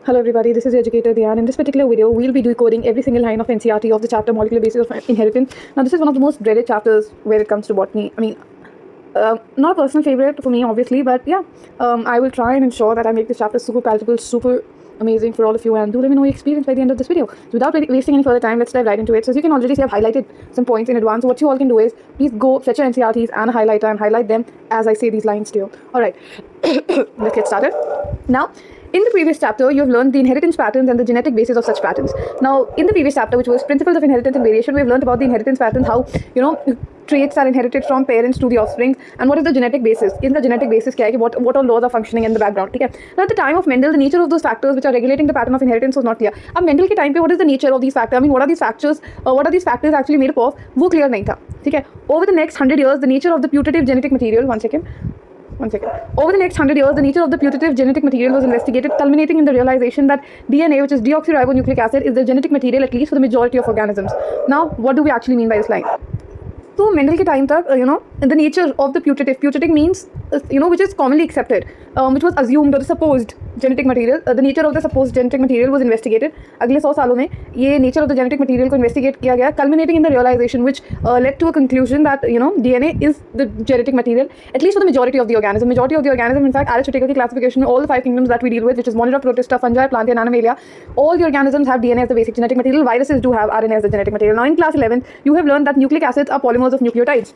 Hello everybody, this is your educator Dhyan. In this particular video, we'll be decoding every single line of NCERT of the chapter Molecular Basis of Inheritance. Now this is one of the most dreaded chapters where it comes to botany. Not a personal favorite for me obviously, but yeah, I will try and ensure that I make this chapter super palatable, super amazing for all of you, and do let me know your experience by the end of this video. So without wasting any further time, let's dive right into it. So as you can already see, I've highlighted some points in advance. So what you all can do is please go fetch your NCERTs and a highlighter and highlight them as I say these lines to you. Alright, let's get started. Now, in the previous chapter, you have learned the inheritance patterns and the genetic basis of such patterns. Now, in the previous chapter, which was Principles of Inheritance and Variation, we have learned about the inheritance patterns, how, traits are inherited from parents to the offspring, and what is the genetic basis. In the genetic basis, what all laws are functioning in the background. Okay? Now, at the time of Mendel, the nature of those factors which are regulating the pattern of inheritance was not clear. Ab Mendel ke time pe, what is the nature of these factors? What are these factors? What are these factors actually made up of? वो clear नहीं था. ठीक है? Over the next 100 years, the nature of the putative genetic material. One second. Over the next 100 years, the nature of the putative genetic material was investigated, culminating in the realization that DNA, which is deoxyribonucleic acid, is the genetic material at least for the majority of organisms. Now, what do we actually mean by this line? So, Mendel ke time tak, the nature of the putative means, which is commonly accepted, which was assumed or the supposed genetic material. The nature of the supposed genetic material was investigated. अगले 100 सालों में ये nature of the genetic material को investigate किया गया, culminating in the realization which led to a conclusion that DNA is the genetic material at least for the majority of the organism. Majority of the organism, in fact, Aristotle की classification में all the 5 kingdoms that we deal with, which is Monera, Protista, Fungi, Plantae, and Animalia, all the organisms have DNA as the basic genetic material. Viruses do have RNA as the genetic material. Now, in class 11th, you have learned that nucleic acids are polymers of nucleotides.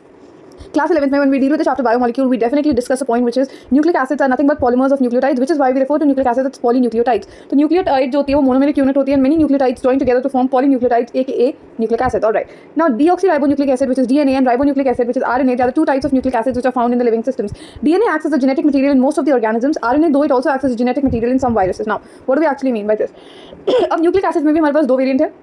Class 11th, when we deal with the chapter biomolecule, we definitely discuss a point which is nucleic acids are nothing but polymers of nucleotides, which is why we refer to nucleic acids as polynucleotides. So nucleotide जो होती है वो monomeric unit होती है, and many nucleotides join together to form polynucleotides, aka nucleic acid. All right. Now deoxyribonucleic acid, which is DNA, and ribonucleic acid, which is RNA, they are the two types of nucleic acids which are found in the living systems. DNA acts as a genetic material in most of the organisms. RNA, though, it also acts as a genetic material in some viruses. Now, what do we actually mean by this? अब nucleic acids में भी हमारे पास दो variant है.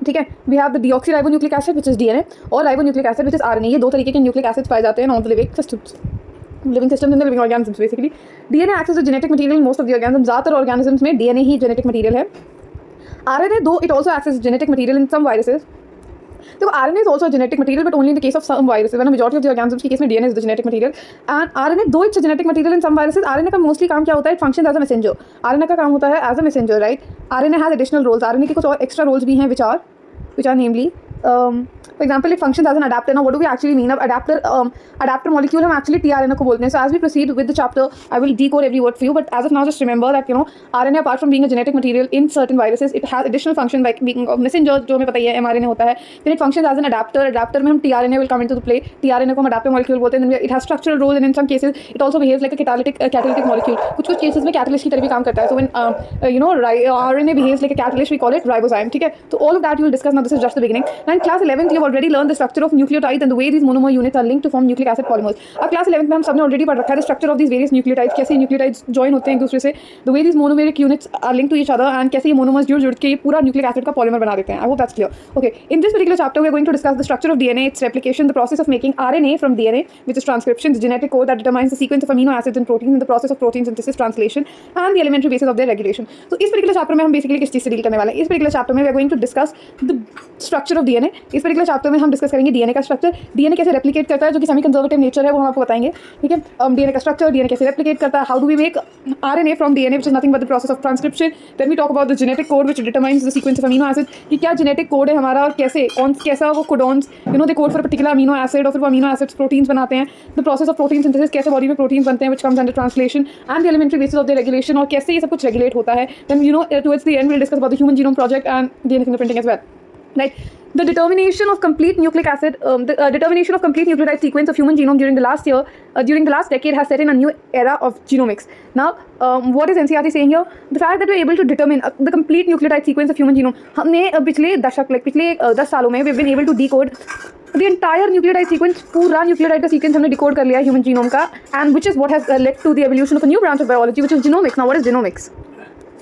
ठीक है, we have the deoxyribonucleic acid which is DNA और ribonucleic acid which is RNA. ये दो तरीके के न्यूक्लिक एसिड्स पाए जाते हैं on the living systems in the living organisms. Basically DNA acts as a genetic material in most of the organisms. ज़्यादातर organisms में डीएनए ही जेनेटिक मटेरियल है. RNA, though it also acts as genetic material in some viruses. So RNA is also a genetic material, but only in the case of some viruses. When a majority of the organisms के case में DNA is the genetic material, and RNA, though it's a genetic material in some viruses, RNA का mostly काम क्या होता है? It functions as a messenger. RNA का काम होता है as a messenger, right? RNA has additional roles. RNA के कुछ और extra roles भी हैं, which are namely, for example, it functions as an adapter. Now, what do we actually mean? Adapter molecule हम actually tRNA को बोलते हैं. So as we proceed with the chapter, I will decode every word for you. But as of now, just remember that RNA, apart from being a genetic material in certain viruses, it has additional functions like being a messenger, जो हमें पता ही है mRNA होता है. Then it functions as an adapter. Adapter में हम tRNA will come into the play. tRNA को हम adapter molecule बोलते हैं. Then it has structural roles, and in some cases, it also behaves like a catalytic molecule. कुछ cases में catalyst की तरह भी काम करता है. So when RNA behaves like a catalyst, we call it ribozyme. ठीक है? So all of that you will discuss. Now this is just the beginning. Now in class 11th, you have already learned the structure of nucleotides and the way these monomer units are linked to form nucleic acid polymers. अब class 11th में हम सबने already पढ़ रखा है the structure of these various nucleotides, कैसे nucleotides join होते हैं एक दूसरे से, the way these monomeric units are linked to each other, and कैसे ये monomers जुड़ के ये पूरा nucleic acid का polymer बना देते हैं. I hope that's clear. Okay, in this particular chapter, we are going to discuss the structure of DNA, its replication, the process of making RNA from DNA, which is transcription, the genetic code that determines the sequence of amino acids and proteins, and the process of protein synthesis, translation, and the elementary basis of their regulation. So इस particular chapter में हम basically किस चीज़ से deal करने वाले हैं? इस particular chapter में we are going to discuss the structure of DNA. इस particular chapter में हम discuss करेंगे DNA का structure, DNA कैसे replicate करता है, जो कि semi conservative nature है वो हम आपको बताएंगे. ठीक है, DNA का structure, DNA कैसे replicate करता है, how do we make RNA from DNA, which is nothing but the process of transcription. Then we talk about the genetic code which determines the sequence of amino acids, कि क्या genetic code है हमारा और कैसा वो codons they code for a particular amino acid, और फिर वो amino acids proteins बनाते हैं. The process of protein synthesis, कैसे body में proteins बनते हैं, which comes under translation, and the elementary basis of their regulation, और कैसे ये सब कुछ regulate होता है. Then towards the end we'll discuss about the Human Genome Project and DNA fingerprinting as well. Right. The determination of complete nucleic acid, determination of complete nucleotide sequence of human genome during the last decade has set in a new era of genomics. Now, what is NCERT saying here? The fact that we're able to determine the complete nucleotide sequence of human genome. हमने पिछले 10 सालों में we've been able to decode the entire nucleotide sequence. पूरा nucleotide का sequence हमने decode कर लिया है human genome का, and which is what has led to the evolution of a new branch of biology, which is genomics. Now, what is genomics?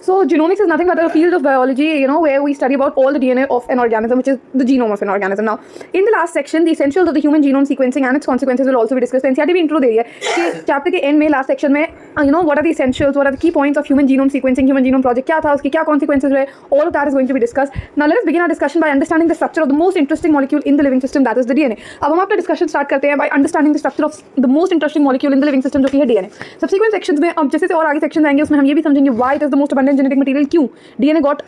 So genomics is nothing but a field of biology, where we study about all the DNA of an organism, which is the genome of an organism. Now, in the last section, the essentials of the human genome sequencing and its consequences will also be discussed. NCERT भी intro दे रही है कि chapter के end में last section में, what are the essentials, what are the key points of human genome sequencing, human genome project क्या था, उसके क्या consequences रहे, all of that is going to be discussed. Now, let us begin our discussion by understanding the structure of the most interesting molecule in the living system, that is the DNA. अब हम अपना discussion start करते हैं by understanding the structure of the most interesting molecule in the living system, जो कि है DNA. Subsequent sections में अब जैसे और आगे sections आएंगे उसमें हम ये भी समझेंगे why it is the most abundant redundant genetic material? क्यों DNA got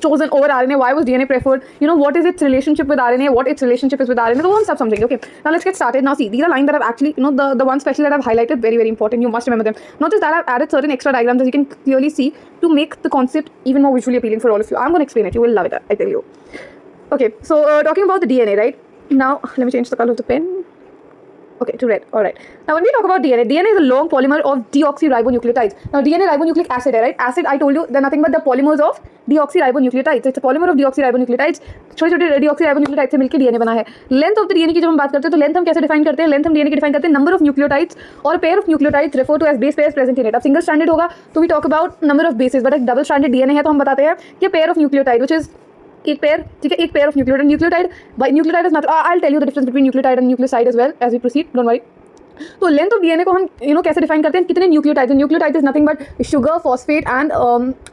chosen over RNA? Why was DNA preferred? You know, what is its relationship with RNA? What its relationship is with RNA? तो वो हम सब समझेंगे. Okay, now let's get started. Now see, these are lines that I've actually, you know, the one special that I've highlighted, very very important. You must remember them. Not just that, I've added certain extra diagrams that you can clearly see to make the concept even more visually appealing for all of you. I'm going to explain it. You will love it, I tell you. Okay, so talking about the DNA, right? Now let me change the color of the pen. Okay, to red. All right. Now, when we talk about DNA, DNA is a long polymer of deoxyribonucleotides. Now, DNA ribonucleic acid, right? Acid, I told you, they're nothing but the polymers of deoxyribonucleotides. So, it's a polymer of deoxyribonucleotides. छोटे-छोटे deoxyribonucleotides से मिलकर DNA बना है. Length of the DNA की जब हम बात करते हैं तो length हम कैसे define करते हैं? Length हम DNA की define करते हैं number of nucleotides or a pair of nucleotides referred to as base pairs present in it. अब single stranded होगा तो we talk about number of bases, but एक double stranded DNA है तो हम बताते हैं कि pair of nucleotide, which is एक पेयर, ठीक है, एक pair of nucleotide. Nucleotide is not, I will tell you the difference between nucleotide and nucleoside as well as we proceed, don't worry. तो लेंथ ऑफ डीएनए को हम कैसे define करते हैं? कितने nucleotide? Nucleotide is nothing but sugar, phosphate and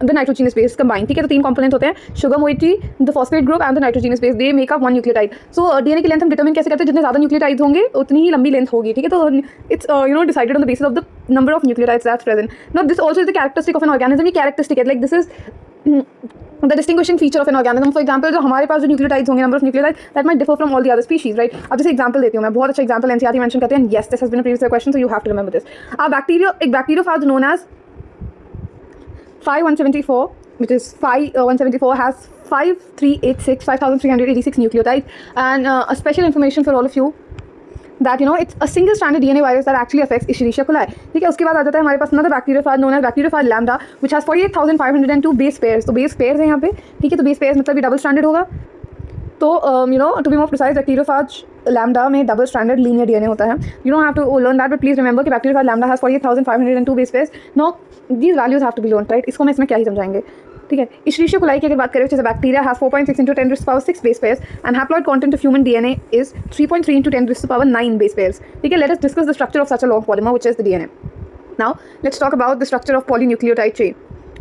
the nitrogenous base combine. ठीक है, तो 3 कंपोनेंट होते हैं, sugar moiety, the phosphate group and the nitrogenous base. They make up 1 nucleotide. So DNA की लेंथ हम डिटरमिन कैसे करते हैं? जितने ज़्यादा न्यूक्लियोटाइड होंगे उतनी ही लंबी लेंथ होगी. ठीक है, तो it's decided on the basis of the number of nucleotides that's present. Now this also is the characteristic of an organism. ये कैरेक्टरिस्टिक है, like this is the distinguishing feature of an organism. For example, जो हमारे पास जो nucleotides होंगे, number of nucleotides that might differ from all the other species, right? अब जैसे example देती हूँ मैं, बहुत अच्छा एग्जांपल एनसीईआरटी मेंशन करते हैं. Yes, this has been a previous question, so you have to remember this. एक bacteriophage known as 5174, which is 5174 has 5386 nucleotides, and a special information for all of you that it's a single stranded DNA virus that actually affects Escherichia coli. ठीक है, उसके बाद आ जाता है हमारे पास another bacteriophage known as bacteriophage lambda, which has 48,502 base pairs. तो base pairs है यहाँ पे, ठीक है, तो base pairs मतलब भी double stranded होगा. तो to be more precise, bacteriophage lambda में double stranded linear DNA होता है. You don't have to learn that, but please remember कि bacteriophage lambda has 48,502 base pairs. Now these values have to be learned, right? इसको मैं इसमें क्या ही समझाएंगे. ठीक है, Escherichia coli की अगर बात करें, जैसे bacteria has 4.6 into 10 raised to power 6 base pairs and haploid content of human DNA is 3.3 into 10 raised to power 9 base pairs. ठीक है, let us discuss the structure of such a long polymer which is the DNA. Now let's talk about the structure of polynucleotide chain.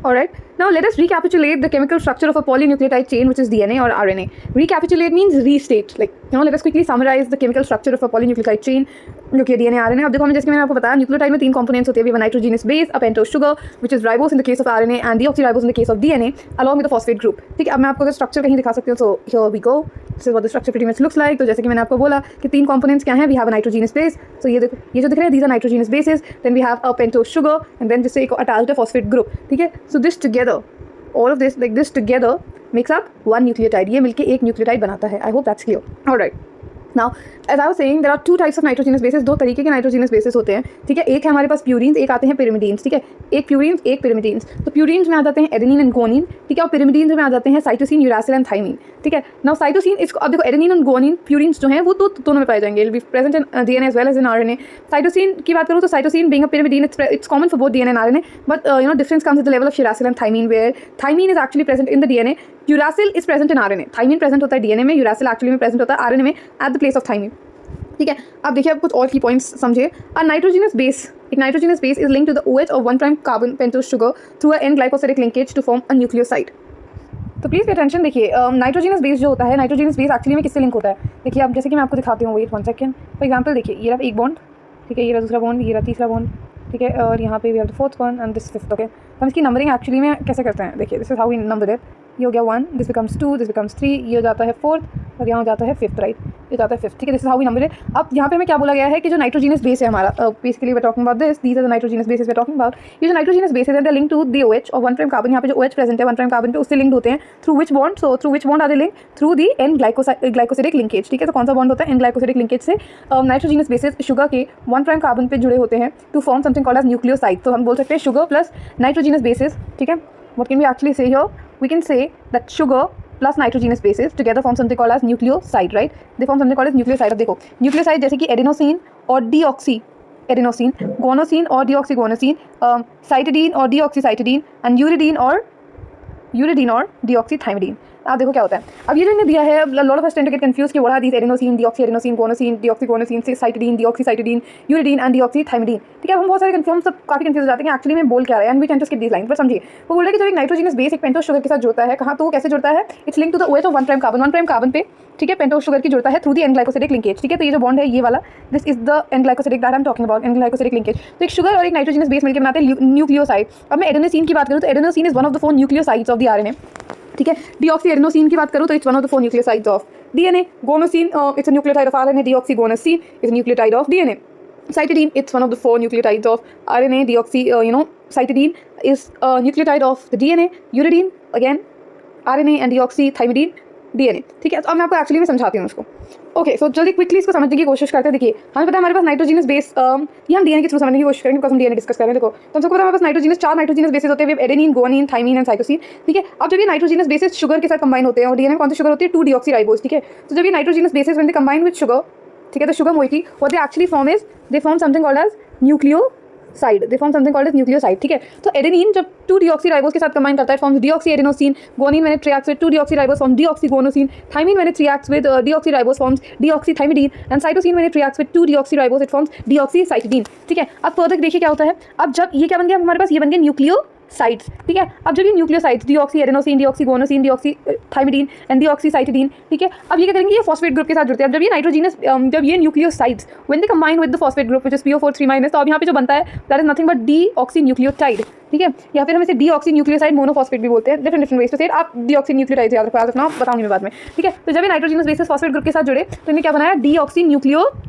Alright, now let us recapitulate the chemical structure of a polynucleotide chain, which is DNA or RNA. Recapitulate means restate, like let us quickly summarize the chemical structure of a polynucleotide chain, जो कि DNA RNA. अब देखो, हमें जैसे मैंने आपको बताया, nucleotide में 3 कंपोनेंट्स होते हैं. We have a nitrogenous base, a pentose sugar, which is ribose in the case of RNA, and deoxyribose in the case of DNA, along with the phosphate group. ठीक है, अब मैं आपको अगर स्ट्रक्चर कहीं दिखा सकती हूँ, so here we go. This is what the structure pretty much looks like. तो जैसे कि मैंने आपको बोला कि 3 कंपोनेंट्स क्या हैं? We have a nitrogenous base. So ये देखो, ये जो दिख रहे हैं, these are nitrogenous bases. Then we have a pentose sugar, and then जिससे एक attached है phosphate group. ठीक है, so this together, all of this, like this together makes up 1 nucleotide. ये मिलके एक न्यूक्लियोटाइड बनाता है. I hope that's clear. All right. Now, as I was saying, there are 2 types of nitrogenous bases. 2 तरीके के nitrogenous bases होते हैं. ठीक है, एक है हमारे पास प्यूरीन्स, एक आते हैं pyrimidines. ठीक है, एक प्यूरीन्स, एक pyrimidines. तो प्यूरीन्स में आ जाते हैं एडेनिन एंड गोनिन. ठीक है, और pyrimidines में आ जाते हैं साइटोसिन, यूरासिल एंड थाइमिन. ठीक है, नाउ साइटोसिन, इसको अब देखो, एडेनिन एंड गोनिन प्यूरीन्स जो हैं वो तो दोनों में पाए जाएंगे. It will be present in DNA as well as in RNA. Cytosine की बात करूँ तो cytosine being a pyrimidine, it's common for both DNA and RNA, but difference comes at the level of urasil and thymine, where thymine is actually present in the DNA, urasil is present in RNA. Thymine present होता है DNA में, urasil actually में present होता है RNA में at the place of thymine. ठीक है, अब देखिए, अब कुछ और की पॉइंट्स समझिए. अ नाइट्रोजनस बेस, एक nitrogenous base is link to the OH और 1' carbon pentose sugar through a N glycosidic linkage to form a nucleoside. तो प्लीज पे अटेंशन. देखिए, नाइट्रोजनस बेस जो होता है, नाइट्रोजनस बेस एक्चुअली में किससे लिंक होता है? देखिए, अब जैसे कि मैं आपको दिखाती हूँ, वेट 1 सेकंड. फॉर एग्जांपल देखिए, ये रहा एक बॉन्ड, ठीक है, ये रहा दूसरा बॉन्ड, ये रहा तीसरा बॉन्ड, ठीक है, और यहाँ पे we have the 4th one and this 5th. Okay, हम इसकी नंबरिंग एक्चुअली में कैसे करते हैं? देखिए, this is how we number it. ये हो गया 1, दिस बिकम्स 2, दिस बिकम्स 3, ये हो जाता है 4th, और यहाँ हो जाता है 5th, राइट, ये जाता है 5th. ठीक है, this is how we number it. अब यहाँ पे हमें क्या बोला गया है कि जो नाइट्रोजनस बेस है हमारा, basically we are talking about this, these are the nitrogenous bases we are talking about. ये जो नाइट्रोजनस बेसेस हैं, they link to the OH और 1' कार्बन. यहाँ पे जो OH प्रेजेंट है 1' कार्बन पे, उससे लिंक्ड होते हैं. Through which bond? So through which bond are they link? Through the N glycosidic linkage. ठीक है, तो कौन सा बॉन्ड होता है? N ग्लाइकोसिडिक लिंकेज से नाइट्रोजनस बेसेस शुगर के 1' कार्बन पे जुड़े होते हैं to form something called as nucleoside. तो हम बोल सकते हैं शुगर प्लस नाइट्रोजनस बेसेस. ठीक है, what can we actually say here? We can say that sugar plus nitrogenous bases together form something called as nucleoside, right? They form something called as nucleoside. अब देखो, nucleoside जैसे कि adenosine और deoxy adenosine, गोनोसिन और डीऑक्सीगोनोसिन, cytidine और डीऑक्सीसाइटिडीन, and uridine और डीऑक्सीथाइमिडीन. आप देखो क्या होता है। अब ये जो इन्हें दिया है, lot of us tend to get confuse कि what are these adenosine, deoxyadenosine, guanosine, deoxyguanosine, cytidine, deoxycytidine, uridine and deoxythymidine. ठीक है, हम बहुत सारे कंफ्यूज सब काफी कंफ्यूज हो जाते हैं एक्चुअली में बोल क्या रहा है, and we tend to skip these lines. पर समझिए, वो बोल रहा है कि जब एक नाइट्रोजनस बेस एक पेंटोस शुगर के साथ जुड़ता है, कहाँ तो वो कैसे जुड़ता है, it's link to the OH of 1' carbon, 1' carbon पे, ठीक है, पेंटोस शुगर की जुड़ता है through the N glycosidic linkage. ठीक है, तो ये जो बॉन्ड है ये वाला, this is the N glycosidic that I am talking about, N glycosidic linkage. तो एक शुगर और एक नाइट्रोजनस बेस मिलकर बनाते हैं न्यूक्लियोसाइड। अब मैं एडेनोसिन की बात करूँ तो adenosine is one of the 4 nucleosides of the RNA। ठीक है, डीऑक्सीएडेनोसिन की बात करूँ तो it's one of the 4 nucleosides of DNA। Guanosine it's a nucleotide of RNA, deoxyguanosine is a nucleotide of DNA। Cytidine, it's one of the 4 nucleotides of RNA. Cytidine is a nucleotide of the DNA. Uridine, again, RNA and deoxythymidine, DNA. ठीक है, तो अब मैं आपको actually में समझाती हूँ उसको। ओके, सो जल्दी क्विकली इसको समझने की कोशिश करते हैं। देखिए, हमें पता है हमारे पास नाइट्रोजनस बेस, ये हम DNA के थ्रू समझने की कोशिश करेंगे बिकॉज हम DNA डिस्कस कर रहे हैं। देखो, तो हम सबको पता है हमारे पास नाइट्रोजनस 4 नाइट्रोजनस बेसेस होते हैं, adenine, guanine, thymine and cytosine. ठीक है, अब जब ये नाइट्रोजनस बेसेस शुगर के साथ कंबाइन होते हैं, और DNA में कौन सी शुगर होती है, 2-deoxyराइबोज। ठीक है, तो जब ये nitrogenous bases when they combine with sugar, ठीक है, तो sugar moiety what they actually form is they form something called as nucleoside. They form something called as nucleoside. ठीक है, तो एडेनिन जब 2-deoxyराइबोज के साथ कंबाइन करता है forms deoxyadenosine, guanine when it reacts with two deoxyribose forms deoxyguanosine, thymine when it reacts with deoxyribose forms deoxythymidine and cytosine when it reacts with two deoxyribose it forms deoxycytidine. ठीक है, अब फर्दर देखिए क्या होता है। अब जब ये क्या बन गया हमारे पास, ये बन गया न्यूक्लियोसाइड्स। ठीक है, अब जब ये न्यूक्लियोसाइड्स डीऑक्सीएडेनोसिन, डीऑक्सीगोनोसिन, डीऑक्सीथाइमिडीन एंड डीऑक्सीसाइटिडीन, ठीक है, अब ये क्या करेंगे, ये फॉस्फेट ग्रुप के साथ जुड़ते हैं। अब जब ये नाइट्रोजनस जब ये nucleosides when they combine with the phosphate group which is PO4 3-, तो अब यहाँ पे जो बनता है दैट इज नथिंग बट डीऑक्सीन्यूक्लियोटाइड। ठीक है, या फिर हम इसे डीऑक्सीन्यूक्लियोसाइड मोनोफॉस्फेट भी बोलते हैं, डिफरेंट वेज टू से। आप डीऑक्सीन्यूक्लियोटाइड याद रखना, बताऊंगी मैं बाद में। ठीक है, तो जब ये नाइट्रोजनस बेसिस फॉस्फेट ग्रुप के साथ जुड़े तो इन्हें क्या बनाया, deoxynucleotide.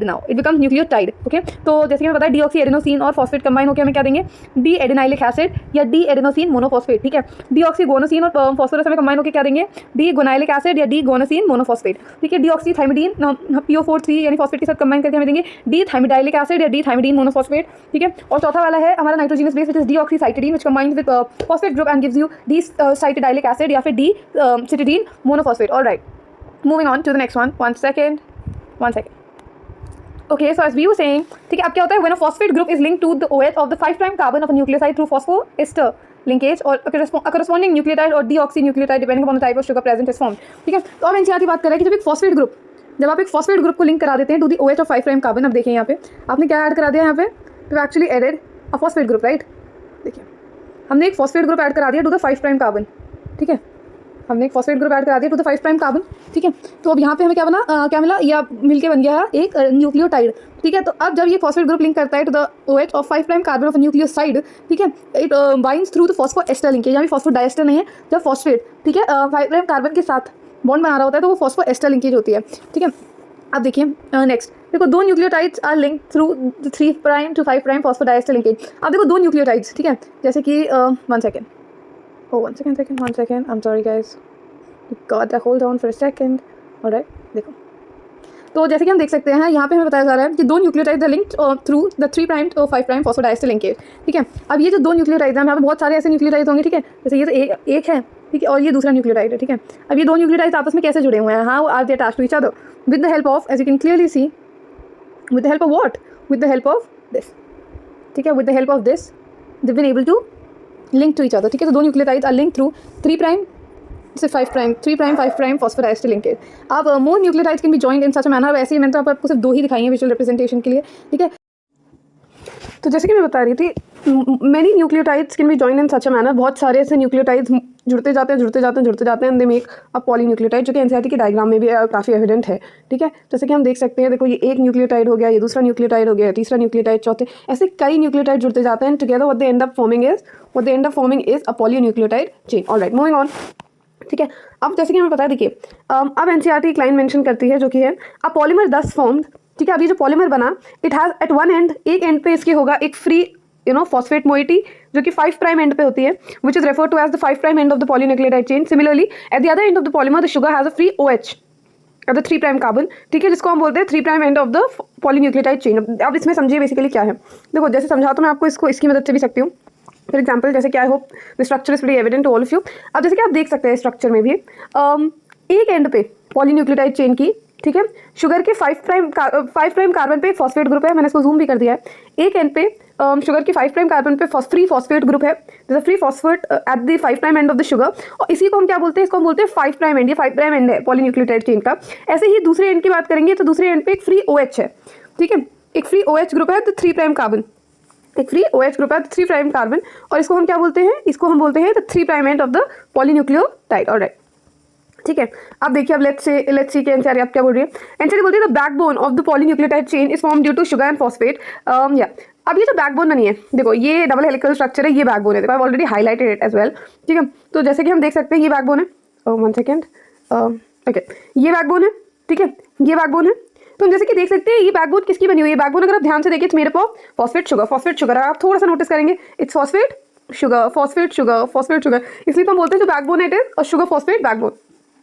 Now it becomes nucleotide. Okay, तो जैसे कि मैं बताया डीऑक्सीएडेनोसिन और फॉस्फेट कंबाइन होकर हमें क्या देंगे, डी एडेनाइलिक एसिड या डी एडेनोसिन मोनोफॉस्फेट। ठीक है, डीऑक्सीगोनोसिन और फॉस्फोरस हमें कंबाइन होकर क्या देंगे, डी गोनाइलिक एसिड या डी गोनोसिन मोनोफॉस्फेट। ठीक है, डीऑक्सीथाइमिडीन PO4 3 यानी फॉस्फेट के साथ कंबाइन करके हमें देंगे डी थाइमिडाइलिक एसिड या डी थाइमिडीन मोनोफॉस्फेट। ठीक है, और चौथा वाला है हमारा nitrogenous base which is deoxycytidine which combines with phosphate group and gives you D cytidylic acid या फिर D cytidine monophosphate. Alright, moving on to the next one. One second. Okay, so as we were saying, ठीक है, अब क्या होता है, when a phosphate group is linked to the OH of the 5' carbon of a nucleoside through phosphoester linkage or a corresponding nucleotide or deoxynucleotide depending upon the type of sugar present is formed. ठीक है, तो अब NCERT बात कर रहा है कि जब आप एक फॉस्फेट ग्रुप को लिंक करा देते हैं to the OH of 5' carbon. अब देखिए यहाँ पे आपने क्या ऐड करा दिया, यहाँ पे तो actually added a phosphate group, right. देखिए, हमने एक फॉस्फेट ग्रुप ऐड करा दिया टू द 5' कार्बन। ठीक है, हमने एक फॉस्फेट ग्रुप ऐड करा दिया टू द 5' कार्बन। ठीक है, तो अब यहाँ पे हमें क्या मिला, या मिलके बन गया एक न्यूक्लियोटाइड। ठीक है, तो अब जब ये फॉस्फेट ग्रुप लिंक करता है to the OH of 5' carbon of nucleoside, ठीक है, it binds through the phosphoester linkage, यानी फॉस्फोडाइएस्टर नहीं है, जब फॉस्फेट, ठीक है, 5' कार्बन के साथ बॉन्ड बना रहा होता है तो वो फॉस्फोएस्टर लिंकेज होती है। ठीक है, अब देखिए नेक्स्ट, देखो दो nucleotides are link through 3' to 5' phosphodiester linkage. अब देखो दो न्यूक्लियोटाइड्स, ठीक है, जैसे कि one second, I'm sorry guys, God, hold on for a second. Alright, देखो, तो जैसे कि हम देख सकते हैं यहाँ पे हमें बताया जा रहा है कि दो nucleotides are linked through the 3' to 5' phosphodiester linkage. ठीक है, अब ये जो दो न्यूक्लियोटाइड्स हैं, यहाँ पे बहुत सारे ऐसे न्यूक्लियोटाइड्स होंगे। ठीक है, जैसे ये तो एक है, ठीक है, और ये दूसरा न्यूक्लियोटाइड है। ठीक है, अब ये दो न्यूक्लियोटाइड्स आपस में कैसे जुड़े हुए हैं, how are they attached to each other with the help of, as you can clearly see, with the help of what, with the help of this. ठीक है, with the help of this they been able to link to each other. ठीक है, तो दो nucleotides are link through 3' से 5', 3', 5' phosphodiester linkage. अब more nucleotides can be joined in such a manner. वैसे ही मैंने तो आपको सिर्फ दो ही दिखाई हैं विजुअल रिप्रेजेंटेशन के लिए। ठीक है, तो जैसे कि मैं बता रही थी, many nucleotides can be joined in such a manner. बहुत सारे ऐसे न्यूक्लियोटाइड्स जुड़ते जाते हैं and they make a polynucleotide, जो कि NCERT के डायग्राम में भी काफ़ी एविडेंट है। ठीक है, जैसे कि हम देख सकते हैं, देखो ये एक न्यूक्लियोटाइड हो गया, ये दूसरा न्यूक्लियोटाइड हो गया, तीसरा न्यूक्लियोटाइड, चौथे, ऐसे कई न्यूक्लियोटाइड जुड़ते जाते हैं together. What they and up forming is a polynucleotide chain. Alright, moving on. ठीक है, अब जैसे कि हमें पता है, देखिए अब NCERT एक लाइन मेंशन करती है जो कि है अ पॉलीमर दस फॉर्म्ड। ठीक है, अब ये जो पॉलीमर बना, it has at one end, एक एंड पे इसके होगा एक फ्री फॉस्फेट मोइटी जो कि 5' एंड पे होती है, which is refer to as the 5' end of the polynucleotide chain. Similarly at the other end of the polymer the sugar has a free OH at the 3' carbon. ठीक है, जिसको हम बोलते हैं 3' end of the polynucleotide chain. अब इसमें समझिए basically क्या है। देखो, जैसे समझा तो मैं आपको इसको इसकी मदद से भी सकती हूँ। फॉर एग्जाम्पल, जैसे कि I hope the structure is very evident to all of you. अब जैसे कि आप देख सकते हैं स्ट्रक्चर में भी एक एंड पे पॉलीन्यूक्लियोटाइड चेन की ठीक है। शुगर के 5 प्राइम कार्बन पे फॉस्फेट ग्रुप है, मैंने इसको जूम भी कर दिया है। एक एंड पे शुगर के 5 प्राइम कार्बन पे फ्री फॉस्फेट ग्रुप है, free phosphate at the 5 prime and of the sugar, और इसी को हम क्या बोलते हैं, इसको हम बोलते हैं 5 प्राइम एंड। ये 5 प्राइम एंड है पॉलीन्यूक्लियोटाइड चेन का। ऐसे ही दूसरे एंड की बात करेंगे तो दूसरे एंड पे एक फ्री OH है, ठीक है, एक फ्री OH ग्रुप है तो 3 प्राइम कार्बन, एक फ्री OH ग्रुप है तो 3 प्राइम कार्बन, और इसको हम क्या बोलते हैं, इसको हम बोलते हैं the 3 prime and of the polynucleotide. Alright, ठीक है। अब देखिए, अब लेट्स सी के एनसीईआरटी आप क्या बोल रही है। एनसीईआरटी बोलती है the backbone of the polynucleotide chain is form due to sugar and phosphate. या अब ये जो बैकबोन बनी है, देखो ये डबल हेलिकल स्ट्रक्चर है, ये बैकबोन है, देखो I already highlighted it as well, ठीक है। तो जैसे कि हम देख सकते हैं ये बैकबोन है, 1 सेकेंड, ओके, ये बैकबोन है, ठीक है, ये बैकबोन है। तो हम जैसे कि देख सकते हैं ये बैकबोन किसकी बनी हुई है, बैकबोन अगर आप ध्यान से देखिए तो मेरे पास फॉस्फेट शुगर आप थोड़ा सा नोटिस करेंगे, इट्स फॉस्फेट शुगर, इसलिए तो हम बोलते हैं जो बैकबोन है it is sugar phosphate backbone.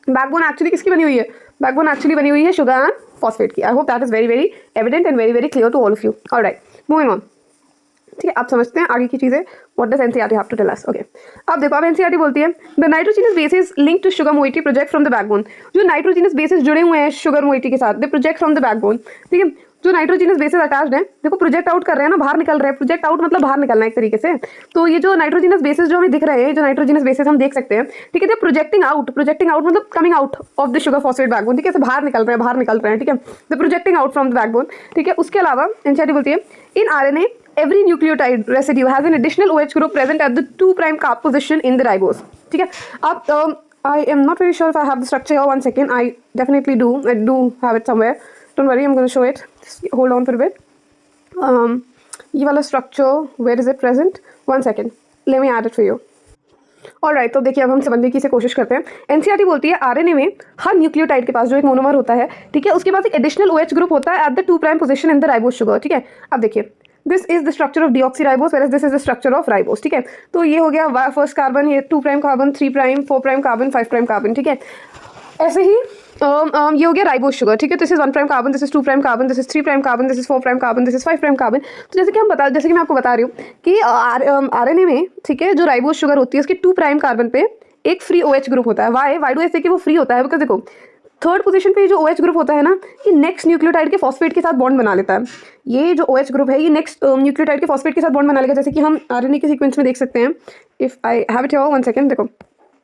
Backbone actually किसकी बनी हुई है, बैकबोन एक्चुअली बनी हुई है शुगर एंड फॉस्फेट की। I hope that is very very evident and very very clear to all of you. Alright, moving on, ठीक है। आप समझते हैं आगे की चीजें, what does NCERT have to tell us. Okay, अब देखो, अब एनसीईआरटी बोलती है the nitrogenous bases link to sugar moiety project from the backbone. जो नाइट्रोजीनस बेसिस जुड़े हुए हैं शुगर मोइटी के साथ, they project from the backbone, ठीक है। जो नाइट्रोजीनस बेसिस अटैच्ड है, देखो प्रोजेक्ट आउट कर रहे हैं ना, बाहर निकल रहे हैं, प्रोजेक्ट आउट मतलब बाहर निकलना एक तरीके से। तो ये जो नाइट्रोजीनस बेसिस जो हमें दिख रहे हैं, जो नाइट्रोजीनस बेसिस हम देख सकते हैं, ठीक है, दे प्रोजेक्टिंग आउट मतलब coming out of the sugar phosphate backbone, ठीक है, बाहर निकल रहे हैं, ठीक है, the projecting out from the backbone, ठीक है। उसके अलावा एनसीईआरटी बोलती है इन RNA every nucleotide residue has an additional OH group present at the 2' carb position in the ribose, ठीक है। अब I am not very sure if I have the structure here. 1 second, I definitely do. I do have it somewhere. Don't worry, I'm going to show it. Just hold on for a bit. ये वाला structure, where is it present? 1 second. Let me add it for you. Alright, तो देखिए अब हम समझने की कोशिश करते हैं। एनसीईआरटी बोलती है आरएनए में हर न्यूक्लियोटाइड के पास जो एक मोनोमर होता है, ठीक है, उसके पास एक एडिशनल OH ग्रुप होता है at the 2' position in the ribose sugar, ठीक है। अब देखिए, this is the structure of deoxyribose whereas this is the structure of ribose, ठीक है। तो ये हो गया फर्स्ट कार्बन, ये 2' कार्बन, 3', 4' कार्बन, 5' कार्बन, ठीक है। ऐसे ही ये हो गया राइबोस शुगर, ठीक है। This is 1' carbon, this is 2' carbon, this is 3' carbon, this is 4' carbon, this is 5' carbon. तो जैसे कि मैं आपको बता रही हूँ कि आरएनए में, ठीक है, जो राइबोस शुगर होती है उसके 2' कार्बन पे एक फ्री OH ग्रुप होता है। वाई डू आई से कि वो फ्री होता है, बिकॉज देखो थर्ड पोजीशन पे जो OH ग्रुप होता है ना, ये नेक्स्ट न्यूक्लियोटाइड के फॉस्फेट के साथ बॉन्ड बना लेता है। ये जो OH ग्रुप है ये नेक्स्ट न्यूक्लियोटाइड के फॉस्फेट के साथ बॉन्ड बना लेगा, जैसे कि हम आरएनए के सीक्वेंस में देख सकते हैं। If I have it here, 1 second, देखो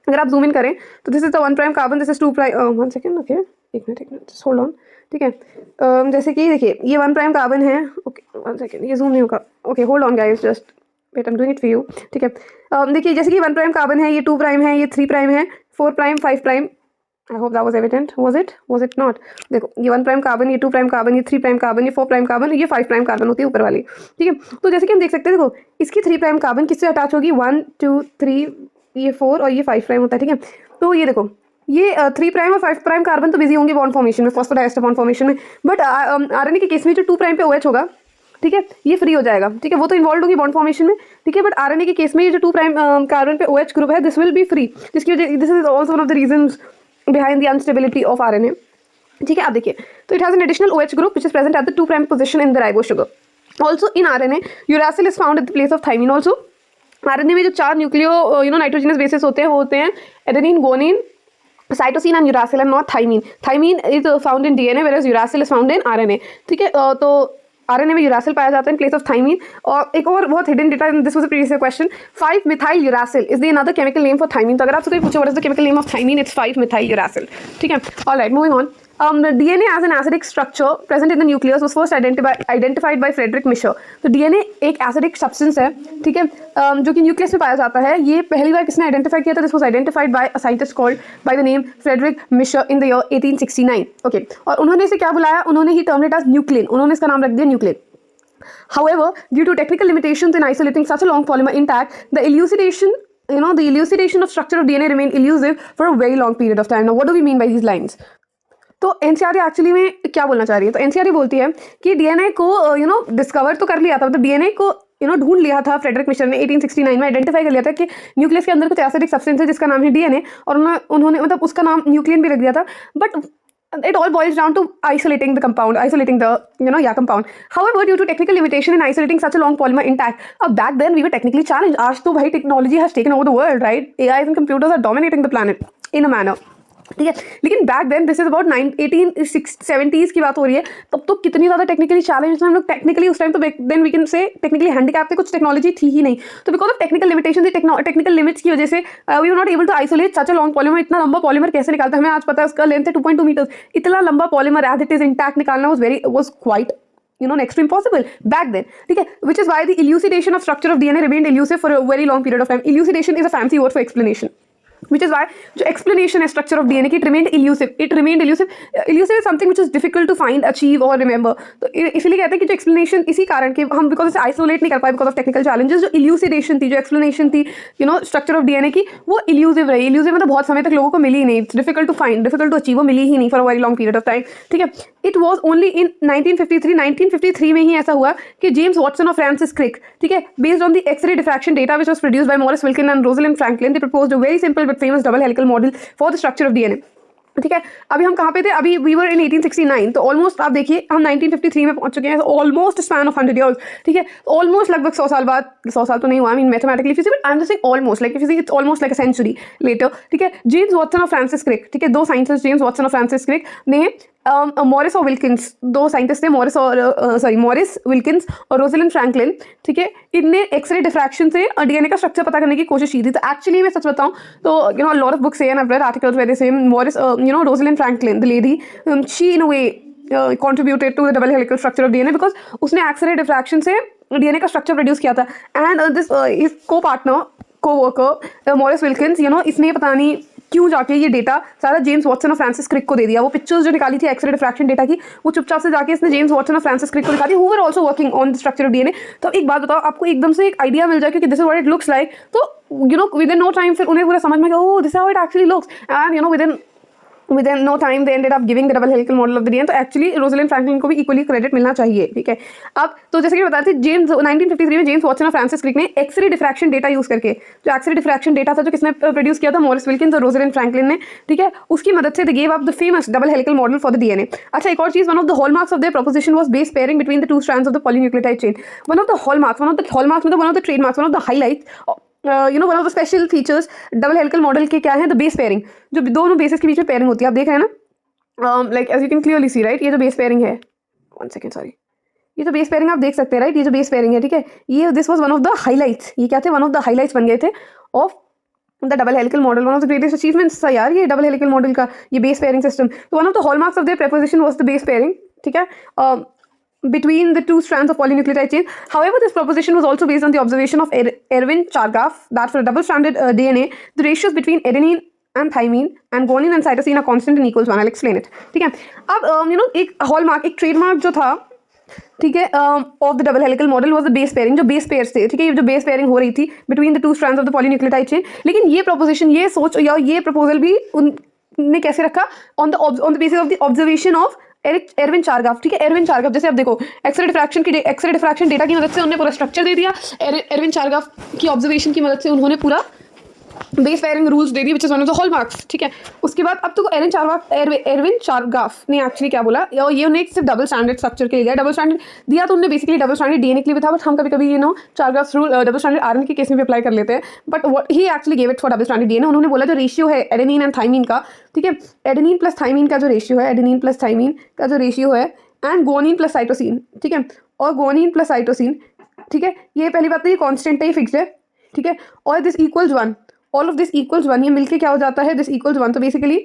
अगर आप जूम इन करें तो this is the 1' carbon, this is 2', 1 second, okay, एक मिनट, होल्ड ऑन, ठीक है। जैसे कि देखिए ये 1' कार्बन है, ओके 1 सेकंड, ये जूम नहीं होगा, okay hold on guys, just wait, I am doing it for you, ठीक है। देखिए जैसे कि 1' कार्बन है, ये 2' है, ये 3' है, 4', 5', आई hope that was evident, was it not. देखो ये 1' कार्बन, ये 2' कार्बन, ये 3' कार्बन, ये 4' कार्बन, ये 5' कार्बन होती है ऊपर वाली, ठीक है। तो जैसे कि हम देख सकते हैं, देखो इसकी 3' कार्बन किससे अटैच होगी, 1 2 3, ये 4 और ये 5' होता है, ठीक है। तो ये देखो ये 3' और 5' कार्बन तो बिजी होंगे बॉन्ड फॉर्मेशन में, फॉस्फोडाइएस्टर बॉन्ड फॉर्मेशन में, बट आरएनए के केस में जो 2' पे OH होगा, ठीक है, ये फ्री हो जाएगा, ठीक है, वो तो इन्वॉल्व होगी बॉन्ड फॉर्मेशन में, ठीक है। बट आरएनए के केस में ये जो 2' कार्बन पे OH ग्रुप है, दिस विल बी फ्री, जिसकी वजह, this is also one of the reasons behind the instability of RNA, ठीक है। आप देखिए, तो it has an additional OH group which is present at the 2' position in the ribose sugar. Also in RNA uracil is found at the place of thymine. Also RNA में जो 4 nucleo nitrogenous bases होते हैं adenine, guanine, cytosine and uracil and not thymine. Thymine is found in DNA whereas uracil is found in RNA, ठीक है। तो RNA में uracil पाया जाता है इन प्लेस ऑफ थाइमिन। और एक और बहुत hidden data, this was a previous question, 5-methyl uracil is the another chemical name for thymine. तो अगर आपसे कोई पूछे what is the chemical name of thymine, it's 5-methyl uracil, ठीक है। Alright, moving on. DNA as an acidic structure present in the nucleus was first identified by Friedrich Mischer। तो DNA एक acidic substance है, ठीक है, जो कि nucleus में पाया जाता है। ये पहली बार किसने आइडेंटिफाई किया था, this was identified by a scientist called by the name Friedrich Miescher in the year 1869, okay. और उन्होंने इसे क्या बुलाया, उन्होंने ही टर्म इट एज न्यूक्लिन, उन्होंने इसका नाम रख दिया nuclein. However, due to technical limitations in isolating such a long polymer intact, the elucidation of structure of DNA remained elusive for a very long period of time. Now, what do we mean by these lines? तो NCERT actually में क्या बोलना चाह रही है, तो NCERT बोलती है कि डीएनए को डिस्कवर तो कर लिया था, मतलब डीएनए को ढूंढ लिया था फ्रेडरिक मिशर ने 1869 में, आइडेंटिफाई कर लिया था कि न्यूक्लियस के अंदर कुछ एसिडिक सब्सटेंस है जिसका नाम है डीएनए, और उन्होंने मतलब उसका नाम न्यूक्लियन भी रख दिया था। But it all boils down to isolating the compound. However, due to technical limitation in isolating such a long polymer intact, back then we were technically challenged. आज तो भाई technology has taken over the world, right? AIs and computers are dominating the planet in a manner. ठीक है। लेकिन back then, this is about 1870s की बात हो रही है, तब तो कितनी ज़्यादा टेक्निकली चैलेंज हम लोग टेक्निकली उस टाइम तो then we can say technically handicap थे, कुछ टेक्नोलॉजी थी ही नहीं। तो because of technical limitation, technical limits की वजह से we were not able to isolate such a long polymer. इतना लंबा पॉलीमर कैसे निकालता है, हमें आज पता है उसका लेंथ है 2.2 मीटर्स। इतना लंबा polymer as it is intact निकालना was quite next to impossible back then. ठीक है, which is why the elucidation of structure of DNA remained elusive for a very long period of time. Elucidation is a fancy word for explanation. Which is why जो explanation है structure of DNA की, it remained elusive. Elusive is something which is difficult to find, achieve or remember. तो इसीलिए कहते हैं कि जो explanation, इसी कारण के हम because इसे isolate नहीं कर पाए because of technical challenges, जो elucidation थी, जो explanation थी structure of DNA की, वो elusive रही। elusive मतलब बहुत समय तक लोगों को मिली ही नहीं, it's difficult to find, difficult to achieve, वो मिली ही नहीं for a very long period of time। ठीक है, it was only in 1953 में ही ऐसा हुआ कि जेम्स वॉटसन और फ्रांसिस क्रिक, ठीक है, based on the X-ray diffraction data which was produced by Morris Wilkin and Rosalind Franklin, they proposed a very simple but famous double helical model for the structure of DNA। ठीक है, अभी हम कहाँ पे थे, अभी वी वर इन 1869, तो almost आप देखिए हम 1953 में पहुंच चुके हैं, ऑलमोस्ट स्पैन ऑफ 100 ईयर्स। ठीक है, ऑलमोस्ट लगभग 100 साल बाद, 100 साल तो नहीं हुआ, I mean mathematically physics, but I am just saying almost, like physics it's almost like a century later. ठीक है, जेम्स वॉटसन और फ्रांसिस क्रिक, ठीक है, दो साइंटिस्ट जेम्स वॉटसन और फ्रांसिस क्रिक ने मॉरिस और विल्किंस, दो साइंटिस्ट थे, मॉरिस विल्किंस और रोजलिंड फ्रैंकलिन, ठीक है, इनने एक्सरे डिफ्रैक्शन से डीएनए का स्ट्रक्चर पता करने की कोशिश की थी। तो एक्चुअली मैं सच बताऊं तो lot of books and I have read articles where they say Maurice Rosalind Franklin the lady, she in a way contributed to the double helical structure of DNA because उसने एक्सरे डिफ्रैक्शन से DNA का structure produce किया था। And this his co worker Maurice Wilkins, इसने पता नहीं क्यों जाके ये डेटा सारा जेम्स वॉटसन और फ्रांसिस क्रिक को दे दिया। वो पिक्चर्स जो निकाली थी एक्सरे डिफ्रैक्शन डेटा की, वो चुपचाप से जाके इसने जेम्स वॉटसन और फ्रांसिस क्रिक को दिखा दी, who were also working on the structure of DNA. तो एक बात बताओ, आपको एकदम से एक आइडिया मिल जाए कि this is what it looks like, तो विद इन नो टाइम फिर उन्हें पूरा समझ में गया, oh this is how it actually looks, and within no time they ended up giving the double helical model of the DNA। तो actually Rosalind Franklin को भी इक्वली क्रेडिट मिलना चाहिए। ठीक है, अब तो जैसे कि बता रहे थे, 1953 में जेम्स वॉटसन और फ्रांसिस क्रिक ने एक्सरे डिफ्रैक्शन डेटा यूज करके, जो एक्सरे डिफ्रैक्शन डेटा था जो किसने प्रोड्यूस किया था, मॉरिस विल्किंस और रोजलिंड फ्रैंकलिन ने, ठीक है, उसकी मदद से they gave up the famous double helical model for the DNA. अच्छा, एक और चीज, one of the hallmarks of their proposition was base pairing between the two strands of the polynucleotide chain. One of the hallmarks मतलब one of the trademarks, one of the highlights, one of the special features double helical model के क्या है, the base pairing, जो दोनों basis के बीच में pairing होती है। आप देख रहे हैं ना, like as you can clearly see, right, ये जो बेस पेयरिंग है, one second sorry, ये जो बेस पेयरिंग आप देख सकते हैं, राइट, ये जो बेस पेयरिंग है, ठीक है, ये this was one of the highlights, ये क्या थे, वन ऑफ द हाइलाइट्स बन गए थे of the double helical model, one of the greatest achievements था यार ये डबल हेलिकल मॉडल का, ये बेस पेयरिंग सिस्टम। तो one of the hallmarks of there preposition was the base pairing, ठीक है, between the two strands of polynucleotide chain. However, this proposition was also based on the observation of Erwin Chargaff that for a double-stranded DNA, the ratios between adenine and thymine and guanine and cytosine are constant and equals 1. I'll explain it. ठीक है, अब एक hallmark, एक trademark जो था, ठीक है, of the double helical model was the base pairing, जो बेस पेयर्स थे, ठीक है, ये जो बेस पेयरिंग हो रही थी between the two strands of the polynucleotide chain. लेकिन ये प्रोपोजिशन, ये सोच या ये प्रपोजल भी उनने कैसे रखा, on the basis of the observation of Erwin Chargaff. ठीक है, एरविन चारगाफ, जैसे आप देखो एक्सरे डिफ्रैक्शन डेटा की मदद से उन्होंने पूरा स्ट्रक्चर दे दिया, एरविन चारगाफ की ऑब्जर्वेशन की मदद से उन्होंने पूरा बेस पेयरिंग रूल्स दे दिए, which is one of the hallmarks. ठीक है, उसके बाद अब तो एरविन चारगाफ ने एक्चुअली क्या बोला, ये उन्हें सिर्फ डबल स्टैंडर्ड स्ट्रक्चर के लिए डबल स्टैंडर्ड दिया, तो उन्होंने बेसिकली डबल स्टैंडर्ड डीएनए के लिए भी था, बट हम कभी कभी चारगाफ रूल डबल स्टैंडर्ड आरएनए के केस में भी अप्लाई कर लेते हैं, but what he actually gave it for double standard DNA. उन्होंने बोला जो रेशियो है एडेनिन एंड थाइमिन का, ठीक है, एडेनिन प्लस थाइमिन का जो रेशियो है, एडेनिन प्लस थाइमिन का जो रेशियो है, एंड गोनिन प्लस साइटोसिन, ठीक है, और गोनिन प्लस साइटोसिन, ठीक है, ये पहली बात तो ये कांस्टेंट है, ये फिक्स्ड है, ठीक है, और this equals 1, all of this equals 1, ये मिलके क्या हो जाता है, दिस इक्वल्स 1। तो बेसिकली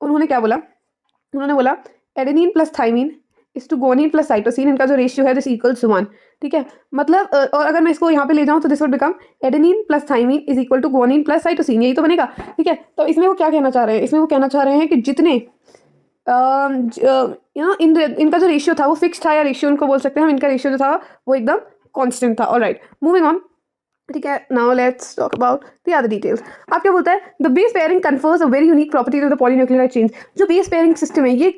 उन्होंने क्या बोला, उन्होंने बोला adenine plus thymine is to guanine plus cytosine, इनका जो रेशियो है दिस इक्वल्स 1। ठीक है, मतलब और अगर मैं इसको यहाँ पे ले जाऊँ तो this would become adenine plus thymine is equal to guanine plus cytosine, यही तो बनेगा। ठीक है, तो इसमें वो क्या कहना चाह रहे हैं, इसमें वो कहना चाह रहे हैं कि जितने इनका जो रेशियो था वो फिक्स था, या रेशियो उनको बोल सकते हैं हम, इनका रेशियो जो था वो एकदम कांस्टेंट था। Alright, moving on. ठीक है, now let's talk about the other details. आप क्या बोलता है, the base pairing confers a very unique property to the polynucleotide chains. जो बेस पेयरिंग सिस्टम है ये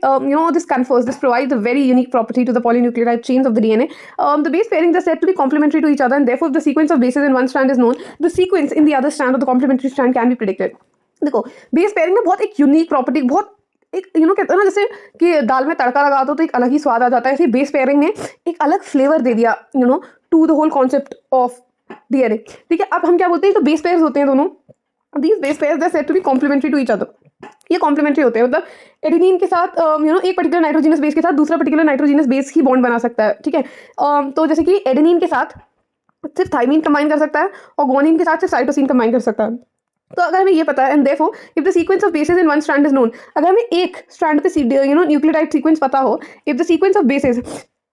this provides a very unique property to the polynucleotide chains of the DNA. The base pairing are said to be complementary to each other, and therefore the sequence of bases in one strand is known, the sequence in the other strand of the complementary strand can be predicted. देखो, base pairing में बहुत एक unique property, बहुत एक कहते हैं ना जैसे कि दाल में तड़का लगा दो तो एक अलग ही स्वाद आ जाता है, ऐसे बेस पेयरिंग ने एक अलग फ्लेवर दे दिया to the whole concept of DNA. ठीक है, अब हम क्या बोलते हैं, तो बेस पेयर्स होते हैं दोनों, these base pairs are said to be complementary to each other, ये कॉम्प्लीमेंट्री होते हैं, मतलब एडेनिन के साथ एक पर्टिकुलर नाइट्रोजिनस बेस के साथ दूसरा पर्टिकुलर नाइट्रोजिनस बेस ही बॉन्ड बना सकता है, ठीक है। तो जैसे कि एडेनिन के साथ सिर्फ थाइमिन कंबाइन कर सकता है और गुआनिन के साथ सिर्फ साइटोसिन कंबाइन कर सकता है। तो अगर हमें ये पता है, and therefore if the sequence of bases in one strand is known, अगर हमें एक स्ट्रैंड पे न्यूक्लियोटाइड सीक्वेंस पता हो, if the sequence of bases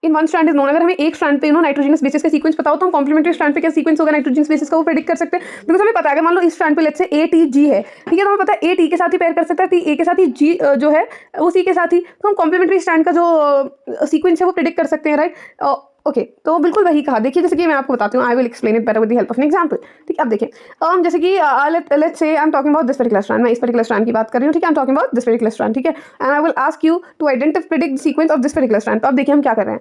in one strand is known, अगर हमें एक स्ट्रैंड पे नाइट्रोजनस बेसिस का सीक्वेंस पता हो तो हम कॉम्प्लीमेंट्री स्ट्रैंड पे क्या सीक्वेंस होगा नाइट्रोजनस बेसिस का वो प्रेडिक्ट कर सकते हैं। बिकॉज हमें पता है, अगर मान लो इस स्ट्रैंड पे let's say A T G है, ठीक है, तो हमें पता है ए टी के साथ ही पेयर कर सकता है, ए के साथ ही जी जो है उसी के साथ ही, तो हम कॉम्प्लीमेंट्री स्ट्रैंड का जो सीक्वेंस है वो प्रेडिक्ट कर सकते हैं, राइट। ओके, तो बिल्कुल वही कहा। देखिए जैसे कि मैं आपको बताती हूँ, आई will explain it better with the help of an example, ठीक है। अब देखिए जैसे कि let's say I am talking about this particular strand, मैं इस पर्टिकुलर स्ट्रैंड की बात कर रही हूँ, ठीक है। I am talking about this particular strand, ठीक है, and I will ask you to identify predict the sequence of this particular strand. तो अब देखिए हम क्या कर रहे हैं।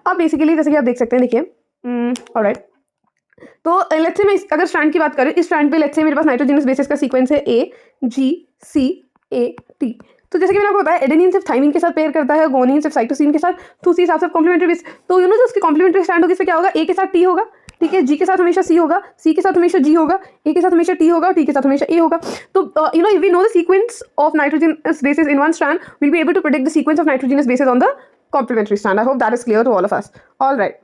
अब बेसिकली जैसे कि आप देख सकते हैं, देखिए ऑलराइट, तो लेट्स से मैं अगर स्ट्रैंड की बात करूँ, इस स्ट्रैंड पे लेट्स से मेरे पास नाइट्रोजनस बेसिस का सीक्वेंस है ए जी सी ए टी। तो जैसे कि मैंने आपको बताया, एडेनिन सिर्फ थाइमिन के साथ पेयर करता है, गुआनिन सिर्फ साइटोसिन के साथ, तो उसी हिसाब से कॉम्प्लीमेंट्री बेस, तो जो उसकी कॉम्प्लीमेंट्री स्ट्रैंड होगी इसमें क्या होगा, ए के साथ टी होगा, ठीक है, जी के साथ हमेशा सी होगा, सी के साथ हमेशा जी होगा, ए के साथ हमेशा टी होगा, टी के साथ हमेशा ए होगा। तो if we know the sequence of nitrogenous bases in one strand, we'll be able to predict the sequence of nitrogenous bases on the complementary strand. I hope that is clear to all of us. All right.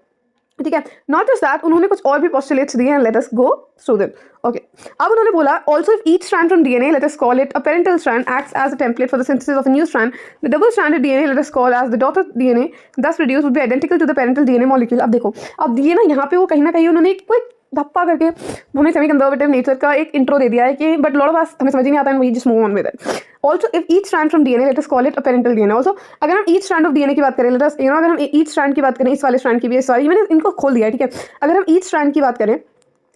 ठीक है, not just that, उन्होंने कुछ और भी postulates दिए हैं, let us go through them. Okay, अब उन्होंने बोला also if each strand from DNA, let us call it a parental strand, acts as a template for the synthesis of a new strand, the double stranded DNA, let us call as the daughter DNA thus produce would be identical to the parental DNA molecule. अब देखो, अब ये ना यहाँ पे वो कहीं ना कहीं उन्होंने कोई धप्पा करके हमें सेमी कंजर्वेटिव नेचर का एक इंट्रो दे दिया है कि बट लॉट ऑफ अस हमें समझ ही नहीं आता है, we just move on with it. Also if each strand from DNA, let us call it a parental DNA. Also अगर हम ईच स्ट्रैंड ऑफ डीएनए की बात करें, लेट अस अगर हम ईच स्ट्रैंड की बात करें, इस वाले स्ट्रैंड की भी, सॉरी मैंने इनको खोल दिया है, ठीक है। अगर हम ईच स्ट्रैंड की बात करें,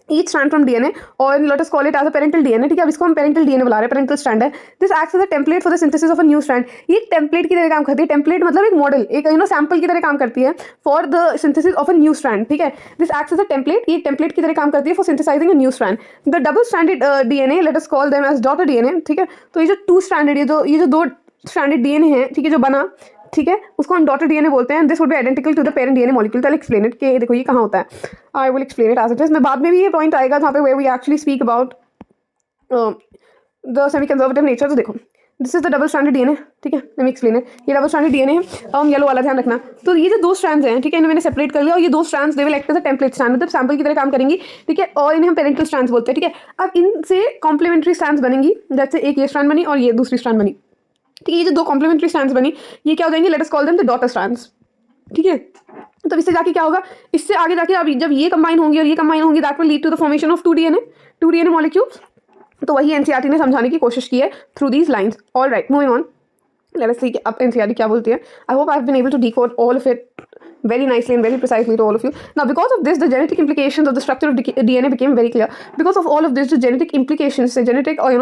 ईच स्ट्रैंड फ्रॉम डीएनए और let us call it as a parental DNA, ठीक है। अब इसको हम पेरेंटल डीएनए बुला रहे हैं, पेरेंटल स्ट्रैंड है। This acts as a template for the synthesis of a new strand. ये एक टेम्पलेट की तरह काम करती है। टेम्पलेट मतलब एक मॉडल, एक सैंपल की तरह काम करती है for the synthesis of a new strand, ठीक है। This acts as a template, ये टेम्पलेट की तरह काम करती है for synthesising a new strand. The double stranded DNA, let us call them as daughter DNA, ठीक है। तो ये जो टू स्ट्रैंडेड, ये जो दो स्ट्रैंडेड डीएनए है, ठीक है, जो बना, ठीक है, उसको हम डॉटर डीएनए बोलते हैं। This would be identical to the parent DNA molecule. तो आई एक्सप्लेन इट कि देखो ये कहाँ होता है, I will explain it as it is. मैं बाद में भी ये पॉइंट आएगा जहाँ पे वे we actually speak about the semi conservative nature. तो देखो, this is the double stranded DNA, ठीक है, लेट मी एक्सप्लेन इट। ये डबल स्ट्रैंडेड डीएनए है, येलो वाला ध्यान रखना। तो ये जो दो स्ट्रैंड्स हैं, ठीक है, इन्हें मैंने सेपरेट कर लिया और ये दो strands they will act as a template strand, मतलब सैंपल की तरह काम करेंगी, ठीक है, और इन्हें हम पेरेंटल स्ट्रैंड्स बोलते हैं, ठीक है। अब इनसे कॉम्प्लीमेंट्री स्ट्रैंड्स बनेंगी, जैसे एक ये स्ट्रैंड बनी और ये दूसरी स्ट्रैंड बनी, ठीक है। ये जो दो कॉम्प्लीमेंट्री स्ट्रैंड्स बनी, ये क्या हो जाएंगे, late us call them the daughter strands, ठीक है। तो इससे जाके क्या होगा, इससे आगे जाके अब जब ये कंबाइन होंगी और ये कंबाइन होंगी, that will lead to the formation of two DNA molecules. तो वही एनसीईआरटी ने समझाने की कोशिश की है through these lines. All right, moving on, let us see अब एनसीईआरटी क्या बोलती है। I hope I have been able to decode all of it very nicely and very precisely to all of you. Now, because of this, the genetic implications of the structure of DNA became very clear. Because of all of this, the genetic implications, genetic or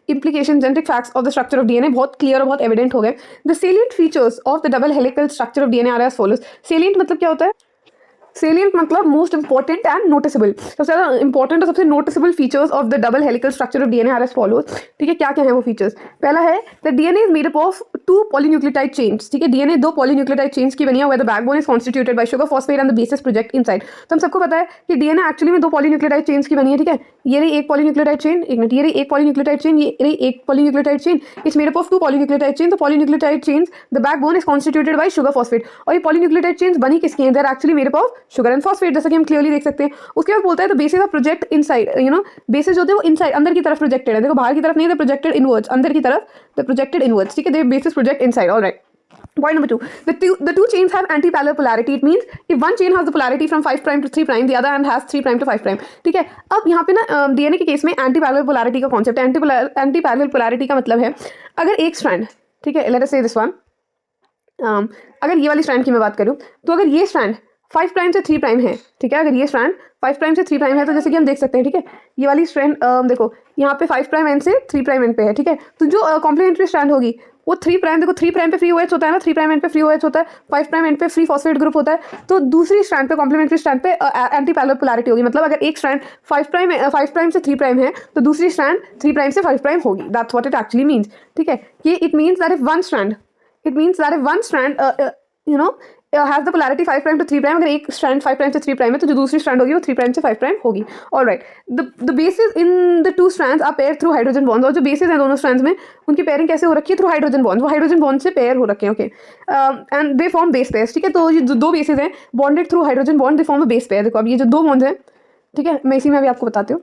implications, genetic facts of the structure of DNA बहुत clear और बहुत evident हो गए. The salient features of the double helical structure of DNA are as follows. Salient मतलब क्या होता है? Salient मतलब मोस्ट इंपॉर्टेंट एंड नोटिसेबल, सबसे ज़्यादा इंपॉर्टेंट और सबसे noticeable features of the double helical structure of DNA are as follows, ठीक है। क्या क्या है वो फीचर्स? पहला है the DNA is made up of two polynucleotide chains, ठीक है। डीएनए दो पॉलीन्यूक्लियोटाइड चेन्स की बनी है, where the backbone is constituted by sugar phosphate and the bases project inside. तो हम सबको पता है कि डीएनए एक्चुअली में दो पॉलीन्यूक्लियोटाइड चेन्स की बनी है, ठीक है। ये रही एक पॉलीन्यूक्लियोटाइड चेन, एक मिनट, ये रही एक पॉलीन्यूक्लियोटाइड चेन, ये रही एक polynucleotide chain, it's made up of two polynucleotide chain. तो polynucleotide chains, the backbone is constituted by sugar phosphate, और ये पॉलीन्यूक्लियोटाइड चेन्स बनी किसकी हैं? They are actually made up of sugar and phosphate, जैसा कि हम क्लियरली देख सकते हैं। उसके बाद बोलता है the basis of project inside, basis होते हैं वो इनसाइड अंदर की तरफ प्रोजेक्टेड है, देखो बाहर की तरफ नहीं, द प्रोजेक्टेड इनवर्ड्स, अंदर की तरफ द प्रोजेक्टेड इनवर्ड्स, ठीक है। The bases project inside, alright. Point number 2, the two chains have anti-parallel polarity. It means if one chain has the polarity from 5 prime to 3 prime, the other hand has 3 prime to 5 prime, ठीक है। अब यहाँ पे ना DNA के case में anti-parallel polarity का concept है। anti-parallel polarity का मतलब है अगर एक स्ट्रैंड, ठीक है, let us say this one, अगर ये वाली स्ट्रैंड की मैं बात करूँ, तो अगर ये स्ट्रैंड 5 प्राइम से 3 प्राइम है, ठीक है, अगर ये स्ट्रैंड 5 प्राइम से 3 प्राइम है, तो जैसे कि हम देख सकते हैं, ठीक है, ये वाली स्ट्रैंड देखो यहाँ पे 5 प्राइम एंड से 3 प्राइम एंड पे है, ठीक है। तो जो कॉम्प्लीमेंट्री स्ट्रैंड होगी वो 3 प्राइम, देखो 3 प्राइम पे फ्री OH होता है ना, 3 प्राइम एंड पे फ्री OH होता है, 5 प्राइम एंड पे फ्री फॉस्फेट ग्रुप होता है। तो दूसरी स्ट्रैंड पे, कॉम्प्लीमेंट्री स्ट्रैंड पे एंटी पैरेलल पोलैरिटी होगी, मतलब अगर एक स्ट्रैंड 5 प्राइम से 3 प्राइम है, तो दूसरी स्ट्रैंड 3 प्राइम से 5 प्राइम होगी। That's what it actually means, ठीक है। कि it means that if one strand has the polarity 5 prime to 3 prime, अगर एक स्ट्रैंड 5 प्राइम से 3 प्राइम है तो जो दूसरी स्ट्रैंड होगी वो 3 प्राइम से 5 प्राइम होगी। Alright, the bases in the two strands are pair through hydrogen bonds, और जो बेसिस हैं दोनों स्ट्रैंड्स में उनकी पेयरिंग कैसे हो रखी है? थ्रू हाइड्रोजन बॉन्ड्स, वो हाइड्रोजन बॉन्ड से पेयर हो रखे हैं। Okay, and they form base pairs, ठीक है। तो ये जो दो बेसिस हैं bonded through hydrogen bond, they form a base pair. देखो अब ये जो दो बॉन्ड्स हैं, ठीक है, मैं इसी में अभी आपको बताती हूँ,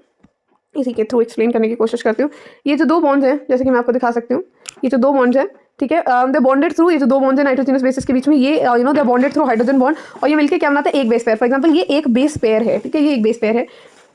इसी के थ्रू एक्सप्लेन करने की कोशिश करती हूँ। ये जो दो बॉन्ड्स हैं, जैसे कि मैं आपको दिखा सकती हूँ, ये जो दो बॉन्ड्स हैं, ठीक है, दे बॉन्डेड थ्रू, ये जो दो बॉन्ड्स हैं नाइट्रोजनस बेसिस के बीच में, ये you know they bonded through hydrogen bond, और ये मिलकर क्या बनाता है? एक बेस पेयर। फॉर एग्जांपल ये एक बेस पेयर है, ठीक है, ये एक बेस पेयर है।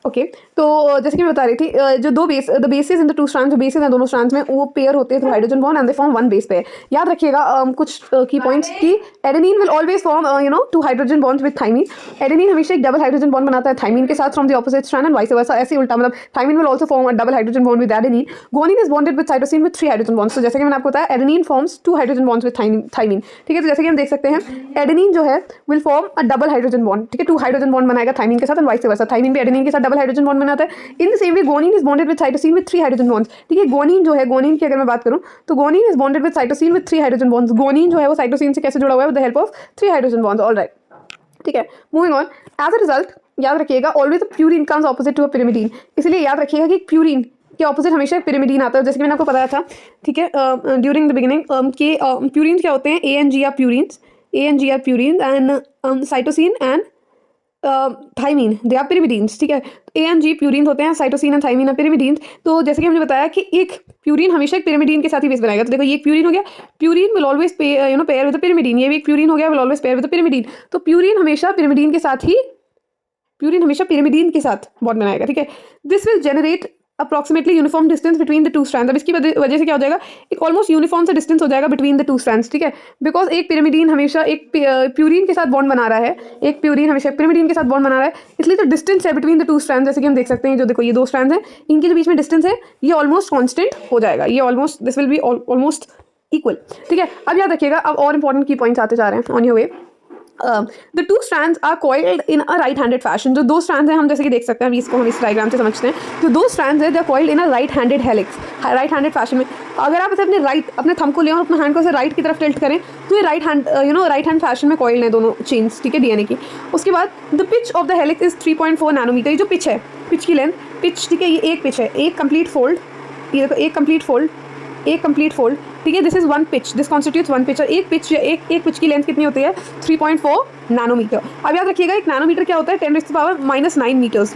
ओके, तो जैसे कि मैं बता रही थी, जो दो base the bases in the two strands, जो बेसिस हैं दोनों स्ट्रैंड्स में, वो पेयर होते हैं through hydrogen bond and they form one base pair. याद रखिएगा कुछ की पॉइंट्स की, adenine will always form you know two hydrogen bonds with thymine. Adenine हमेशा एक डबल हाइड्रोजन बॉन्ड बनाता है थाइमिन के साथ from the opposite strand and vice versa, ऐसे उल्टा, मतलब thymine will also form a double hydrogen bond with adenine. Guanine is bonded with cytosine with 3 hydrogen bonds. तो जैसे कि मैंने आपको बताया, adenine forms 2 hydrogen bonds with thymine, ठीक है। तो जैसे कि हम देख सकते हैं, एडेनिन जो है will form a double hydrogen bond, ठीक है, 2 हाइड्रोजन बॉन्ड बनाएगा थाइमिन के साथ एंड वाइस वर्सा, थाइमिन भी एडेनिन के साथ डबल हाइड्रोजन बॉन्ड बनाता है। In the same way guanine is bonded with cytosine with 3 hydrogen bonds, ठीक है। गुआनिन जो है, गुआनिन की अगर मैं बात करूं तो guanine is bonded with cytosine with 3 hydrogen bonds. Guanine जो है वो साइटोसिन से कैसे जुड़ा हुआ है? With the help of 3 hydrogen bonds. Alright, ठीक है, moving on. As a result याद रखिएगा, always purine comes opposite to a pyrimidine, इसलिए याद रखिएगा कि प्यूरिन के ऑपोजिट हमेशा पिरिमिडीन आता है। जैसे कि मैंने आपको बताया था, ठीक है, ड्यूरिंग द बिगिनिंग, कि प्यूरिन क्या होते हैं? ANG are purines, ANG are purines and cytosine and thymine they are pyrimidines, ठीक है। ANG प्यूरिन होते हैं, cytosine and thymine are pyrimidines. तो जैसे कि हमने बताया कि एक प्यूरिन हमेशा एक पिरिमिडीन के साथ ही बेस बनाएगा। तो देखो ये एक प्यूरिन हो गया, purine will always you know pair with the pyrimidine, ये भी एक प्यूरिन हो गया, will always pair with the pyrimidine. तो प्यूरिन हमेशा पिरिमिडीन के साथ ही, प्यूरिन हमेशा पिरिमिडीन के साथ बॉन्ड बनाएगा, ठीक है। This will generate approximately uniform distance between the two strands. अब इसकी वजह से क्या हो जाएगा? एक ऑलमोस्ट यूनिफॉर्म सा डिस्टेंस हो जाएगा बिटवीन द टू स्ट्रैंड्स, ठीक है। बिकॉज एक पिरिमिडीन हमेशा एक प्यूरिन के साथ बॉन्ड बना रहा है, एक प्यूरिन हमेशा पिरिमिडीन के साथ बॉन्ड बना रहा है, इसलिए जो डिस्टेंस है बिटवीन द टू स्ट्रैंड्स, जैसे कि हम देख सकते हैं, जो देखो ये दो स्ट्रैंड्स हैं, इनके जो बीच में डिस्टेंस है ये ऑलमोस्ट कॉन्स्टेंट हो जाएगा, ये almost this will be almost equal, ठीक है। अब याद रखिएगा, अब और इंपॉर्टेंट की पॉइंट्स आते जा रहे हैं on your way. The two strands are coiled in a right handed fashion. जो दो स्ट्रैंड्स हैं, हम जैसे कि देख सकते हैं, अभी इसको हम इस डायग्राम से समझते हैं। जो दो स्ट्रैंड्स हैं, they are coiled in a right handed helix, right handed fashion में। अगर आप ऐसे अपने थंब को लें और अपने हैंड को ऐसे राइट की तरफ टिल्ट करें तो ये right hand you know right hand fashion में कॉइल्ड है दोनों चेन्स, ठीक है, DNA की। उसके बाद the pitch of the helix is 3.4 nanometre. ये जो पिच है, पिच की लेंथ, पिच, ठीक है, ये एक पिच है, एक कंप्लीट फोल्ड, ये देखो एक कंप्लीट फोल्ड, एक कंप्लीट फोल्ड, ठीक है। This is one pitch, this constitutes one pitch. और एक पिच, एक पिच की लेंथ कितनी होती है? 3.4 नैनोमीटर। अब याद रखिएगा, एक नैनोमीटर क्या होता है? 10⁻⁻9 metres.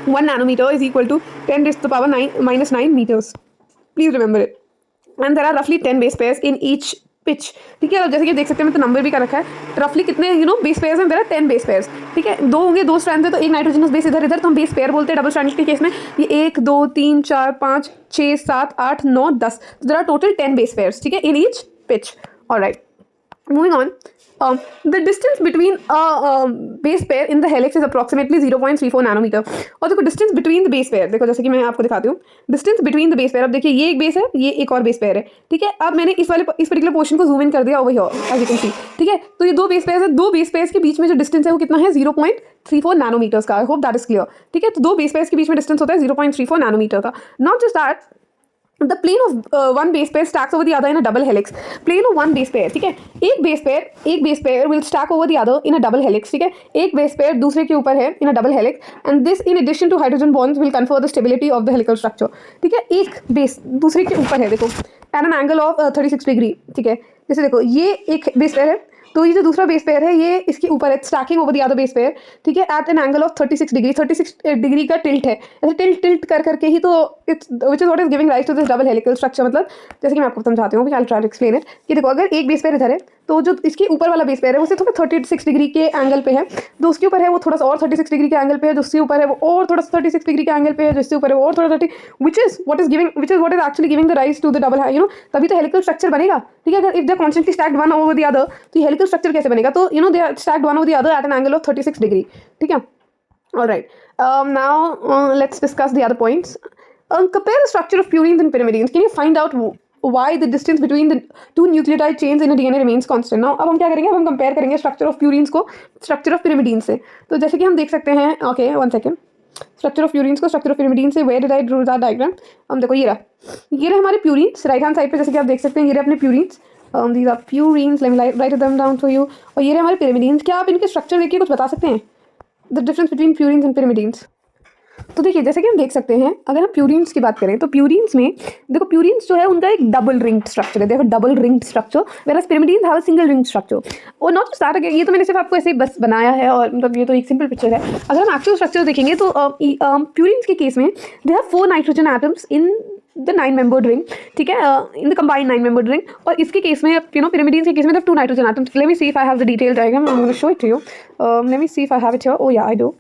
1 nanometre is equal to 10⁻⁻9 metres. Please remember it. And there are रफली 10 base pairs in each pitch, ठीक है। और जैसे कि देख सकते हैं, मैं तो नंबर भी कर रखा है, रफली कितने यू नो बेस पेयर्स हैं? देयर आर 10 बेस पेयर्स, ठीक है। दो होंगे, दो स्ट्रैंड है तो एक नाइट्रोजनस बेस इधर इधर, तो हम बेस पेयर बोलते हैं डबल स्ट्रैंड के केस में। ये 1 2 3 4 5 6 7 8 9 10, there are total 10 base pairs, ठीक है, in each pitch. Alright, moving on. The distance between a base pair in the helix is approximately 0.34 nanometre. और देखो distance between the base pair, देखो जैसे कि मैं आपको दिखाती हूँ, distance between the base pair. अब देखिए ये एक बेस है, ये एक और बेस पेयर है, ठीक है। अब मैंने इस पर्टिकुलर पोर्शन को जूम इन कर दिया over here, as you can see, ठीक है। तो ये दो बेस पेयर्स है, दो बेस पेयर्स के बीच में जो डिस्टेंस है वो कितना है? 0.34 नैनोमीटर्स का। आई होप दैट इज क्लियर, ठीक है। तो दो बेस पेयर्स के बीच में डिस्टेंस होता है 0.34 नैनोमीटर का। Not just that, the plane of one base pair stacks over the other in a double helix. Plane of one base pair, ठीक है, एक base pair will stack over the other in a double helix, ठीक है। एक base pair दूसरे के ऊपर है in a double helix, and this in addition to hydrogen bonds will confer the stability of the helical structure, ठीक है। एक बेस दूसरे के ऊपर है, देखो at an angle of 36 degree, ठीक है। जैसे देखो ये एक बेस पेयर है, तो ये जो दूसरा बेस पेयर है ये इसके ऊपर है, stacking over the other base pair, ठीक है, at an angle of 36 degree. 36 degree का टिल्ट है, ऐसे टिल्ट कर करके ही तो it's which is what is giving rise to this double helical structure. मतलब जैसे कि मैं आपको समझाती हूँ, I try to explain it, कि देखो अगर एक बेस पेयर इधर है तो जो इसके ऊपर वाला बेस पेयर है उससे थोड़ा 36 डिग्री के एंगल पे है, जो उसके ऊपर है वो थोड़ा सा और 36 डिग्री के एंगल पे है, जो उसके ऊपर है वो और थोड़ा सा 36 डिग्री के एंगल पे है, जिससे ऊपर है वो और थोड़ा 30, which is what is actually giving the rise to the double, you know, तभी तो हेलिकल स्ट्रक्चर बनेगा, ठीक है। अगर if they constantly stacked one over the other तो ये हेलिकल स्ट्रक्चर कैसे बनेगा? तो you know they are stacked one over the other at an angle of 36 degree, ठीक है। Alright, now let's discuss the other points. Compare the structure of purines and pyrimidines. Can you find out why the distance between the two nucleotide chains in a DNA remains constant? Now अब हम क्या करेंगे, अब हम compare करेंगे structure of purines को structure of pyrimidines से. तो जैसे कि हम देख सकते हैं, okay one second, structure of purines को स्ट्रक्चर ऑफ pyrimidines से where did I drew that diagram. हम देखो ये रहा हमारे प्यूरिन्स राइट हैंड साइड पे, जैसे कि आप देख सकते हैं ये रहे अपने purines. these are purines, let me write them down for you. और ये रहे हमारे pyrimidines. क्या आप इनके स्ट्रक्चर देखिए कुछ बता सकते हैं? The difference between purines and pyrimidines. तो देखिए जैसे कि हम देख सकते हैं, अगर हम प्यूरिन्स की बात करें तो प्यूरिन्स में देखो, प्यूरिन्स जो है उनका एक डबल रिंग्ड स्ट्रक्चर है, दे have a double ringed structure, whereas pyrimidines have a single ringed structure. और नॉट जस्ट दैट, ये तो मैंने सिर्फ आपको ऐसे ही बस बनाया है, और मतलब ये तो एक सिंपल पिक्चर है. अगर हम एक्चुअल स्ट्रक्चर देखेंगे तो प्यूरिन्स के केस में they have 4 nitrogen atoms in the 9-membered ring, ठीक है, in the combined 9-membered ring. और इसके केस में pyrimidines के केस में 2 nitrogen atoms. Let me see if I have the detail diagram, I am going to show it to you. Let me see if I have it here. Oh yeah I do.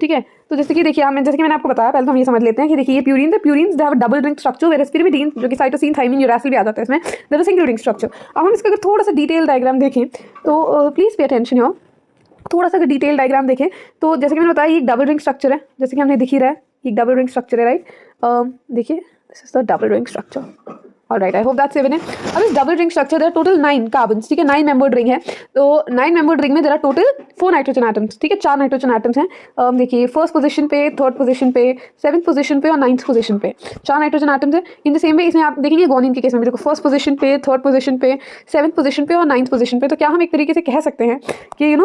ठीक है, तो जैसे कि देखिए, जैसे कि मैंने आपको बताया, पहले तो हम ये समझ लेते हैं कि देखिए ये purines they have a double ring structure, where pyrimidines जो कि साइटोसिन, थाइमिन, यूरासिल भी आ जाता है इसमें, दे have a single ring structure. अब हम इसका अगर थोड़ा सा डिटेल डायग्राम देखें तो प्लीज़ पे अटेंशन हियर. थोड़ा सा अगर डिटेल डायग्राम देखें तो जैसे कि मैंने बताया, ये एक डबल रिंग स्ट्रक्चर है, जैसे कि हमने दिख ही रहा है, ये एक डबल रिंग स्ट्रक्चर है, राइट. देखिए this is the double ring structure. Alright, I hope that's even. अब इस double ring structure there total 9 carbons, ठीक है, 9-membered रिंग है. तो 9-membered रिंग में there are total 4 nitrogen atoms, ठीक है, 4 नाइट्रोजन एटम्स हैं. देखिए फर्स्ट पोजीशन पे, थर्ड पोजीशन पे, 7th पोजीशन पे और 9th पोजीशन पे 4 नाइट्रोजन एटम्स है. इन द सेम वे इसमें आप देखेंगे गोनिन के केस में भी देखो, फर्स्ट पोजीशन पे, थर्ड पोजीशन पे, 7th पोजीशन पे और 9th पोजीशन पे. तो क्या हम एक तरीके से कह सकते हैं कि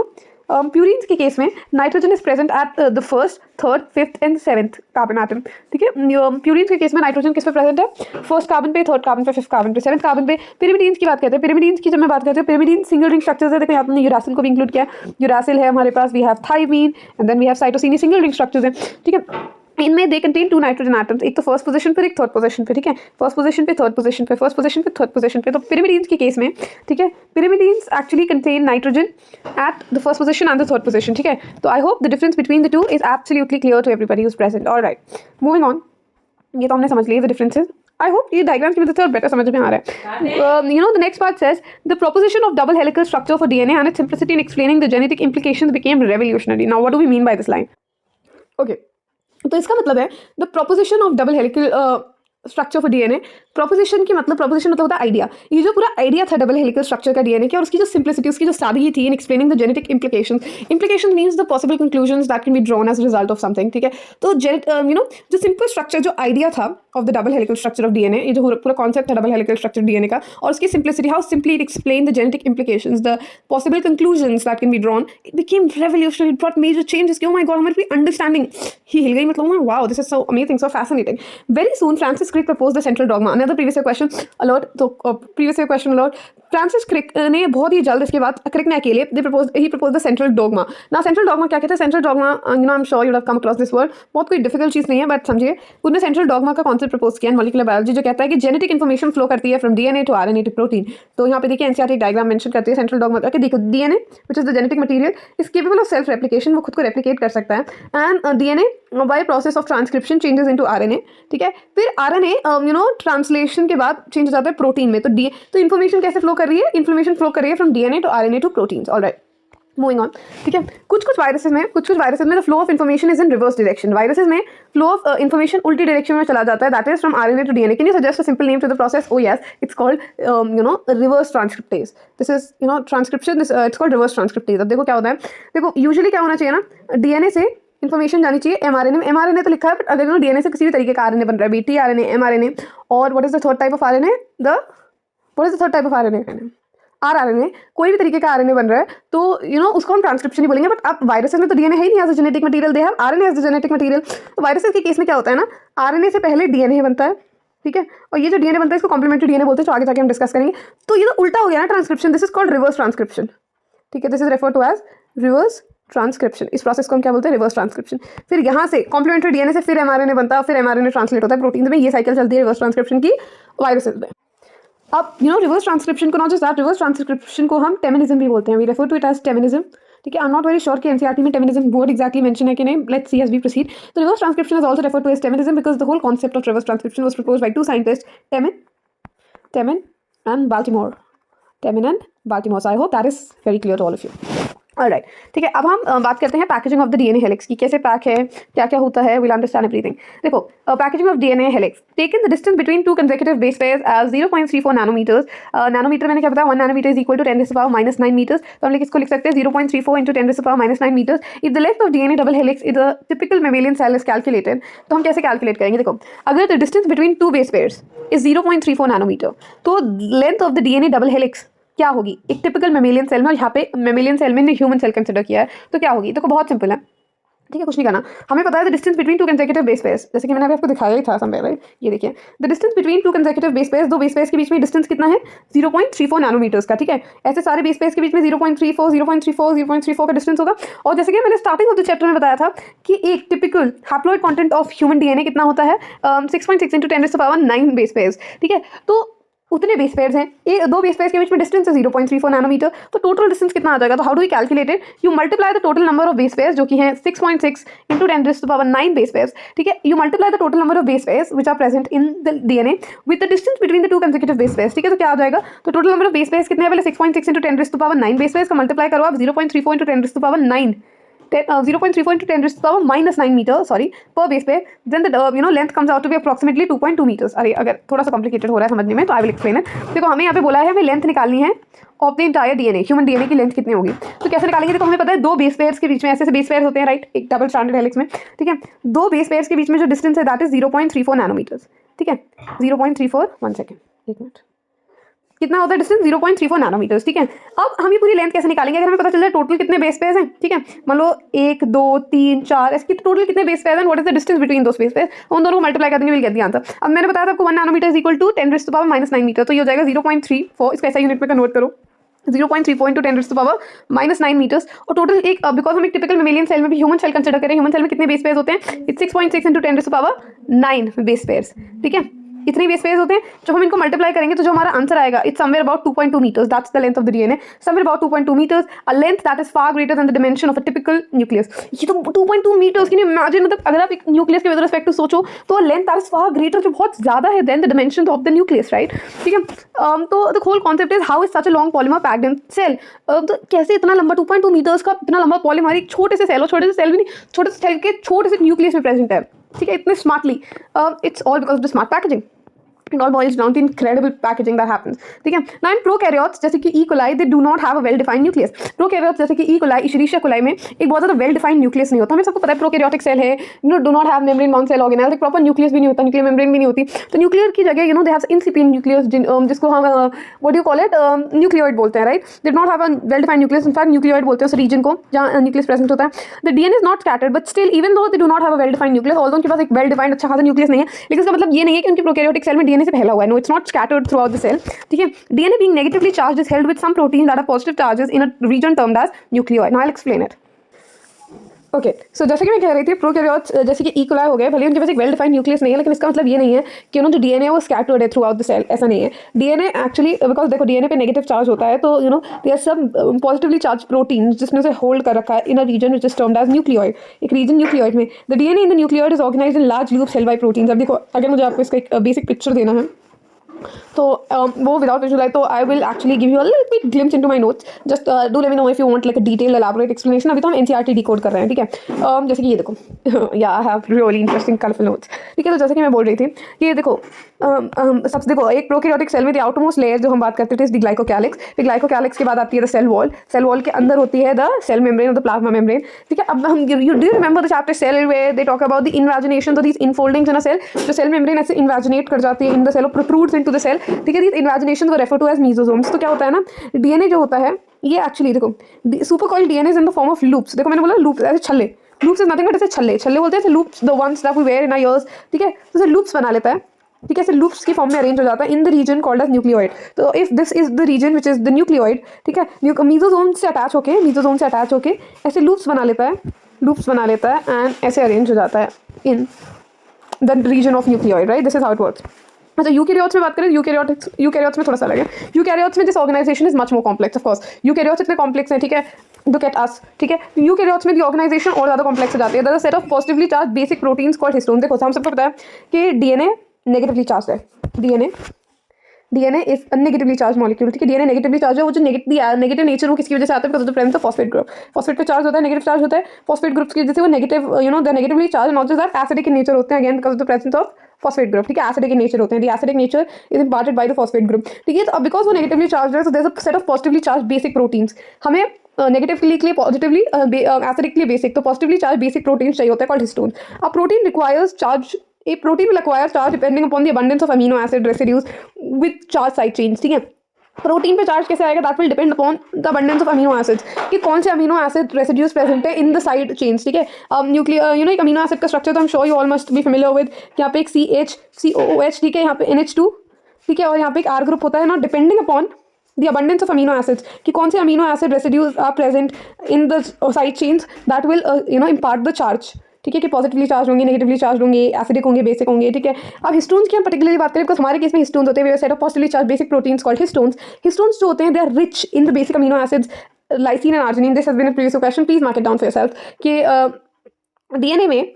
प्यूरिन्स के केस में nitrogen is present at the first, third, 5th and 7th carbon atom, ठीक है. प्यूरिन्स के केस में नाइट्रोजन किस पे प्रेजेंट है? फर्स्ट कार्बन पे, थर्ड कार्बन पे, 5th कार्बन पे, 7th कार्बन पे. pyrimidines की बात करते हैं. pyrimidines की जब मैं बात करती हूँ, pyrimidines सिंगल रिंग स्ट्रक्चर्स है. देखो यहाँ पे यूरासिल को भी इंक्लूड किया. यूरासिल है हमारे पास, we have thymine and then we have cytosine. Single ring structures है, ठीक है. इनमें दे कंटेन 2 नाइट्रोजन एटम्स, एक तो फर्स्ट पोजीशन पर, एक थर्ड पोजीशन पे, ठीक है. फर्स्ट पोजीशन पे, थर्ड पोजीशन पे, फर्स्ट पोजीशन पे, थर्ड पोजीशन पे. तो pyrimidines के केस में, ठीक है, pyrimidines actually contain nitrogen at the first position and the third position, ठीक है. तो I hope the difference between the two is absolutely clear to everybody who is present. Alright, moving on. ये तो हमने समझ लिया द डिफरेंसेस. आई होप ये diagrams की मदद से और बेटर समझ में आ रहा है. The next part says the proposition of double helical structure for DNA and it's simplicity in explaining the genetic implications became revolutionary. Now what do we mean by this line? Okay, तो इसका मतलब है the proposition of double helical structure for DNA. Proposition मतलब होता है idea. ये जो पूरा आइडिया था डबल हेलिकल स्ट्रक्चर का डीएनए के, और उसकी जो सिंप्लिसिटी, उसकी जो सादगी थी in explaining the genetic implications means the possible conclusions that can be drawn as result of something, ठीक है. तो जो सिंपल स्ट्रक्चर, जो आइडिया था of the double helical structure of DNA, ये जो पूरा कॉन्सेप्ट था डबल हेलिकल स्ट्रक्चर डीएनए का, और उसकी simplicity, how simply it explain the genetic implications, the possible conclusions that can be drawn, it became revolutionary, it brought major changes. Oh my God, हमारी understanding ही हिल गई. मतलब wow, this is so amazing, so fascinating. Very soon Francis Crick propose the central dogma. Another previous question alert. तो previous question alert. Francis Crick ने बहुत ही जल्द इसके बाद, क्रिक ने अकेले, ही प्रपोज द सेंट्रल डॉगमा. ना सेंट्रल डॉगमा क्या कहते हैं? Central dogma, I am sure you have come across this word. बहुत कोई डिफिकल्ट चीज़ नहीं है, बट समझिए उन्होंने सेंट्रल डॉगमा का कॉन्सेप्ट प्रपोज किया मॉलिक्यूलर बायोलॉजी, जो कहता है कि जेनेटिक इन्फॉर्मेशन फ्लो करती है from DNA to RNA to protein. तो यहाँ पे देखिए एनसीईआरटी डायग्राम मेंशन करती है सेंट्रल डॉगमा का, कि देखो DNA which is the genetic material is capable of self replication, वो खुद को रेप्लिकेट कर सकता है. And DNA by process of transcription changes into RNA, ठीक है. फिर आरएनए ट्रांसलेशन के बाद चेंज हो जाता है प्रोटीन में. तो इन्फॉर्मेशन कैसे फ्लो कर रही है? इन्फॉर्मेशन फ्लो कर रही है from DNA to RNA to proteins. Alright, moving on, ठीक है. कुछ वायरसेस में the flow of information is in reverse direction. Viruses में फ्लो ऑफ इन्फॉर्मेशन उल्टी डायरेक्शन में चला जाता है, that is from RNA to DNA. Can you suggest a simple name to the process? Oh yes, it's called reverse transcriptase. This is transcription, it's called reverse transcriptase. अब देखो क्या होता है, देखो यूजुअली क्या होना चाहिए ना, डीएनए से इन्फॉर्मेशन जानी चाहिए एमआरएनए में. एमआरएनए तो लिखा है, बट अगर डीएनए से किसी भी तरीके का आरएनए बन रहा है, बीटी आरएनए, एमआरएनए, और what is the third type of RNA? RRNA, कोई भी तरीके का आरएनए बन रहा है, तो उसको हम ट्रांसक्रिप्शन ही बोलेंगे. बट अब वायरसेस में तो डीएनए है ही नहीं as a genetic material, they have RNA as the genetic material. तो वायरसेस के केस में क्या होता है ना, आरएनए से पहले डीएनए बनता है, ठीक है. और ये जो डीएनए बनता है इसको कॉम्प्लीमेंट्री डीएनए बोलते हैं, जो आगे जाके हम डिस्कस करेंगे. तो ये तो उल्टा हो गया ना transcription. This is called reverse transcription, ठीक है. This is refer to as reverse transcription. इस प्रोसेस को हम क्या बोलते हैं? Reverse transcription. फिर यहाँ से कॉम्प्लीमेंट्री डीएनए से फिर एमआरएनए बनता है, फिर एमआरएनए ट्रांसलेट होता है प्रोटीन में. ये साइकिल चलती है रिवर्स ट्रांसक्रिप्शन की वायरसेस में. अब रिवर्स ट्रांसक्रिप्शन को, not just that, reverse transcription को हम टेमिनिज्म भी बोलते हैं. We refer to it as Teminism, ठीक है. I am not very sure कि एनसीईआरटी में टेमिनिज्म वर्ड एक्जैक्टली मेंशन है कि नहीं. Let's see as we proceed. तो reverse transcription is also referred to as Teminism because the whole concept of reverse transcription was proposed by 2 scientist, Temin and Baltimore. So I hope that is very clear to all of you. Alright, ठीक है। अब हम बात करते हैं packaging of the DNA helix की, कैसे pack है, क्या क्या होता है, विल अंडरस्टैंड एवरीथिंग। देखो, packaging of DNA helix, taken the distance between two consecutive base pairs as 0.34 nanometers. Nanometer मैंने क्या बताया, 1 nanometre is equal to 10⁻⁹ meters, तो हम लोग इसको लिख सकते हैं 0.34 into 10⁻⁹ meters. If the length of DNA double helix is a typical mammalian cell is calculated, तो हम कैसे कैलकुलेट करेंगे? देखो, अगर the distance between two base pairs is 0.34 nanometer, तो length of the DNA double helix क्या होगी एक टिपिकल मेमेलियन सेल में, और यहाँ पे मेमेलियन सेल में ह्यूमन सेल कंसिडर किया है, तो क्या होगी? देखो बहुत सिंपल है, ठीक है, कुछ नहीं करना। हमें पता है the distance between two consecutive base pairs, जैसे कि मैंने अभी आपको दिखाया ही था समवेयर, राइट? ये देखिए, the distance between two consecutive base pairs, दो बेस पेयर्स के बीच में डिस्टेंस कितना है? 0.34 नैनोमीटर्स का, ठीक है। ऐसे सारे बेस पेयर्स के बीच में 0.34 0.34 0.34 का डिस्टेंस होगा। और जैसे कि मैंने स्टार्टिंग ऑफ द चैप्टर में बताया था कि एक typical haploid content of human DNA कितना होता है? 6.6 इंटू 10⁻⁹ बेस पेयर्स, ठीक है। तो उतने बेस पेयर्स हैं, एक दो बेस पेयर्स के बीच में डिस्टेंस है 0.34 नैनोमीटर, तो टोटल डिस्टेंस कितना आ जाएगा? तो how do we calculate it? You multiply the total number of base pairs, जो कि है 6.6 इंटू 10⁻⁹ बेस पेयर्स, ठीक है। You multiply the total number of base pairs which are present in the DNA with the distance between the two consecutive base pairs, ठीक है। तो क्या आ जाएगा? तो total number of base pairs कितने हैं? पहले 6.6 इंटू 10⁻⁹ बेस पेयर्स का मल्टीप्लाई करो आप 0.34 into 10⁻⁹ 0.34 into 10⁻⁹ meter, sorry, per base pair. Then the length comes out to be approximately 2.2 meters. अरे अगर थोड़ा सा कॉम्प्लिकेटेड हो रहा है समझने में तो आई विल एक्सप्लेन इट। देखो, हमें यहाँ पे बोला है हमें लेंथ निकालनी है of the entire DNA, human DNA की लेंथ कितनी होगी, तो कैसे निकालेंगे? देखो, हमें पता है दो बेस पेयर्स के बीच में ऐसे बेस पेयर्स होते हैं, राइट, एक डबल स्ट्रैंडेड हेलिक्स में, ठीक है। दो बेस पेयर्स के बीच में जो डिस्टेंस है दैट इज 0.34 नैनोमीटर्स, ठीक है। 0.34, 1 सेकेंड, 1 मिनट, कितना होता है डिस्टेंस? 0.34 नैनोमीटर्स, ठीक है। अब हम ये पूरी लेंथ कैसे निकालेंगे? अगर हमें पता चल जाए टोटल कितने बेस पेयर्स हैं, ठीक है, मान लो 1 2 3 4, इसकी टोटल कितने बेस पेयर्स हैं, what is the distance between those base pairs, उन दोनों को मल्टीप्लाई कर देंगे, विल गेट द आंसर। अब मैंने बताया था आपको 1 nanometre is equal to 10⁻⁹ meter, तो ये हो जाएगा 0.34, इसको ऐसा यूनिट में कन्वर्ट करो, 0.34 इंटू 10⁻⁹ मीटर्स। और टोटल एक, बिकॉज हम एक टिपिकल मेमेलियन सेल में भी ह्यूमन सेल कंसिडर करें, ह्यूमन सेल में कितने बेस पेयर्स होते हैं? इट्स 6.6 इंटू 10⁻⁹ बेस पेयर्स, ठीक है। इतने बेस पेयर्स होते हैं, जब हम इनको मल्टीप्लाई करेंगे तो जो हमारा आंसर आएगा it's somewhere about 2.2 meters, that's the length of the DNA, somewhere about 2.2 meters, a length that is far greater than the dimension of a typical nucleus. ये तो 2.2 मीटर्स, कैन यू इमेजिन? मतलब अगर आप एक nucleus के with respect to सोचो तो length that is far greater, जो बहुत ज्यादा है than the dimension of the nucleus, right, ठीक है। तो the whole concept is how is such a long polymer packed in cell, तो कैसे इतना लंबा 2.2 मीटर्स का इतना लंबा पॉलीमर एक छोटे से सेल, और छोटे से सेल भी नहीं, छोटे से सेल के छोटे से न्यूक्लियस में प्रेजेंट है, ठीक है, इतने smartly. It's all because of the smart packaging. It all boils down to incredible packaging that happens, ठीक है। Now in prokaryotes जैसे कि E. coli they do not have a well defined nucleus. Prokaryotes जैसे कि E. coli, Escherichia coli में एक बहुत ज़्यादा well defined nucleus नहीं होता। हमें सबको पता है prokaryotic cell है, do not have membrane bound cell organelles, एक proper nucleus भी नहीं होता, nuclear membrane भी नहीं होती। तो nuclear की जगह they have incipient nucleus, जिसको हम what do you call it, nucleoid बोलते हैं, right? They do not have a well defined nucleus. In fact nucleoid बोलते हैं उस region को जहाँ nucleus present होता है। The DNA is not scattered, but still even though they do not have a well defined nucleus, although उनके पास एक well defined अच्छा खासा nucleus नहीं है, लेकिन इसका मतलब ये नहीं है कि उनके prokaryotic cell में DNA से फैला हुआ है। No, it's not scattered throughout the cell, ठीक है। DNA being negatively charged is held with some proteins that have positive charges in a region termed as nuclei. Now I'll explain it. Okay, so जैसे कि मैं कह रही थी prokaryotes जैसे कि E. coli हो गए, भले उनके पास एक वेल डिफाइंड न्यूक्लियस नहीं है, लेकिन इसका मतलब ये नहीं है कि उन्होंने जो डीएनए है वो स्कैटर्ड है थ्रू आउट द सेल, ऐसा नहीं है। डीएनए एक्चुअली, बिकॉज देखो डीएनए पे नेगेटिव चार्ज होता है, तो दे आर सब पॉजिटिवली चार्ज प्रोटीन जिसमें से होल्ड कर रखा है in a region which is termed as nucleoid, एक रीजन न्यूक्लियोइड में। The DNA in the nucleoid is organized in large loop cell by proteins. अब देखो, अगर मुझे आपको इसका एक बेसिक पिक्चर देना है तो वो विदाउट विजुअलाइज, तो I will actually give you a little bit glimpse into my notes, just do let me know if you want like a detail elaborate explanation. अभी तो हम एनसीईआरटी डिकोड कर रहे हैं, ठीक है। जैसे कि ये देखो, या I have really interesting colourful notes, ठीक है। तो जैसे कि मैं बोल रही थी कि ये देखो, सबसे देखो एक प्रोकैरियोटिक सेल में द आउटरमोस्ट लेयर जो हम बात करते थे इज द ग्लाइकोकैलिक्स, फिर ग्लाइकोकैलिक्स के बाद आती है the cell wall, cell wall के अंदर होती है द सेल मेम्ब्रेन और द प्लाज्मा मेम्ब्रेन, ठीक है। अब हम you do remember the chapter cell where they talk about the invagination, तो these infoldings in a cell, जो सेल मेम्ब्रेन ऐसे इन्वेजिनेट कर जाती है इन द सेल और प्रोट्रूड्स इनटू द सेल, ठीक है। Invagination refer to as mesosomes. तो क्या होता है ना, डीएनए जो होता है ये एक्चुअली देखो supercoiled DNA is in the form of loops. देखो मैंने बोला लूप्स, ऐसे छल्ले, लूप्स इज नथिंग बट ऐसे छल्ले, छल्ले बोलते हैं loops, the ones that we wear in our ears, ठीक है। तो ऐसे लूप्स बना लेता है, ठीक है, ऐसे लूप्स की फॉर्म में अरेंज हो जाता है in the region called as nucleoid. तो if this is the region which is the nucleoid, ठीक है, मीजोसोम से अटैच होके ऐसे लूप्स बना लेता है एंड ऐसे अरेंज हो जाता है in the region of nucleoid, right. This is how it works. अच्छा, यूकैरियोट्स में बात करें, यूकैरियोट्स में थोड़ा सा अलग है। यूकैरियोट्स में this organization is much more complex, of course eukaryotes इतने कॉम्प्लेक्स हैं, ठीक है, लुक एट अस, ठीक है। यूकैरियोट्स में दी ऑर्गेनाइजेशन और ज़्यादा कॉम्प्लेक्स हो जाती है। There are set of positively charge basic proteins called histone. देखो हम सबको पता है कि डीएनए नेगेटिवली चार्ज है, DNA DNA is negatively charged molecule, ठीक है। डीएनए नेगेटिवली चार्ज है, वो जो नेगेटिव नेचर वो किसकी वजह से आता है, because of the presence of phosphate group. Phosphate पे चार्ज होता है, नेगेटिव चार्ज होता है, फॉस्फेट ग्रुप्स की वजह से वो negative they negatively charged, not just that acidic in nature होते हैं, again because of the presence of phosphate group, ठीक है। एसिडिक इन नेचर होते हैं, the acidic nature is imparted by the phosphate group, ठीक है। तो अब बिकॉज वो नेगेटिवली चार्ज है, so there is a set of positively charge basic proteins. हमें नेगेटिवली के लिए पॉजिटिवली, एसिडिक के लिए बेसिक, तो पॉजिटिवली चार्ज बेसिक प्रोटीन्स चाहिए होता है called histone. A protein requires charge, a protein will acquire charge depending upon the abundance of amino acid residues with charge side chains, ठीक है। प्रोटीन पे charge कैसे आएगा, that will depend upon the abundance of amino acids, कि कौन से amino acid residues present है in the side chains, ठीक है। न्यूक्लियर एक अमीनो एसिड का स्ट्रक्चर तो आई am sure you all must be familiar with, यहाँ पे एक CH, ठीक है, यहाँ पे NH2, ठीक है, और यहाँ पे एक R ग्रुप होता है ना, depending upon the abundance of amino acids, कि कौन से amino acid residues are present in the side chains that will impart the charge, ठीक है, कि पॉजिटिवली चार्ज होंगे, नेगेटिवली चार्ज होंगे, एसिडिक होंगे, बेसिक होंगे, ठीक है। अब हिस्टोन्स की हम पर्टिकुलरली बात करें, बिकॉज हमारे केस में हिस्टोन्स होते हैं, set of positively charge basic proteins called histones. Histones जो होते हैं they are rich in the basic amino acids lysine and arginine. This has been a previous question, please mark it down for yourself, कि DNA में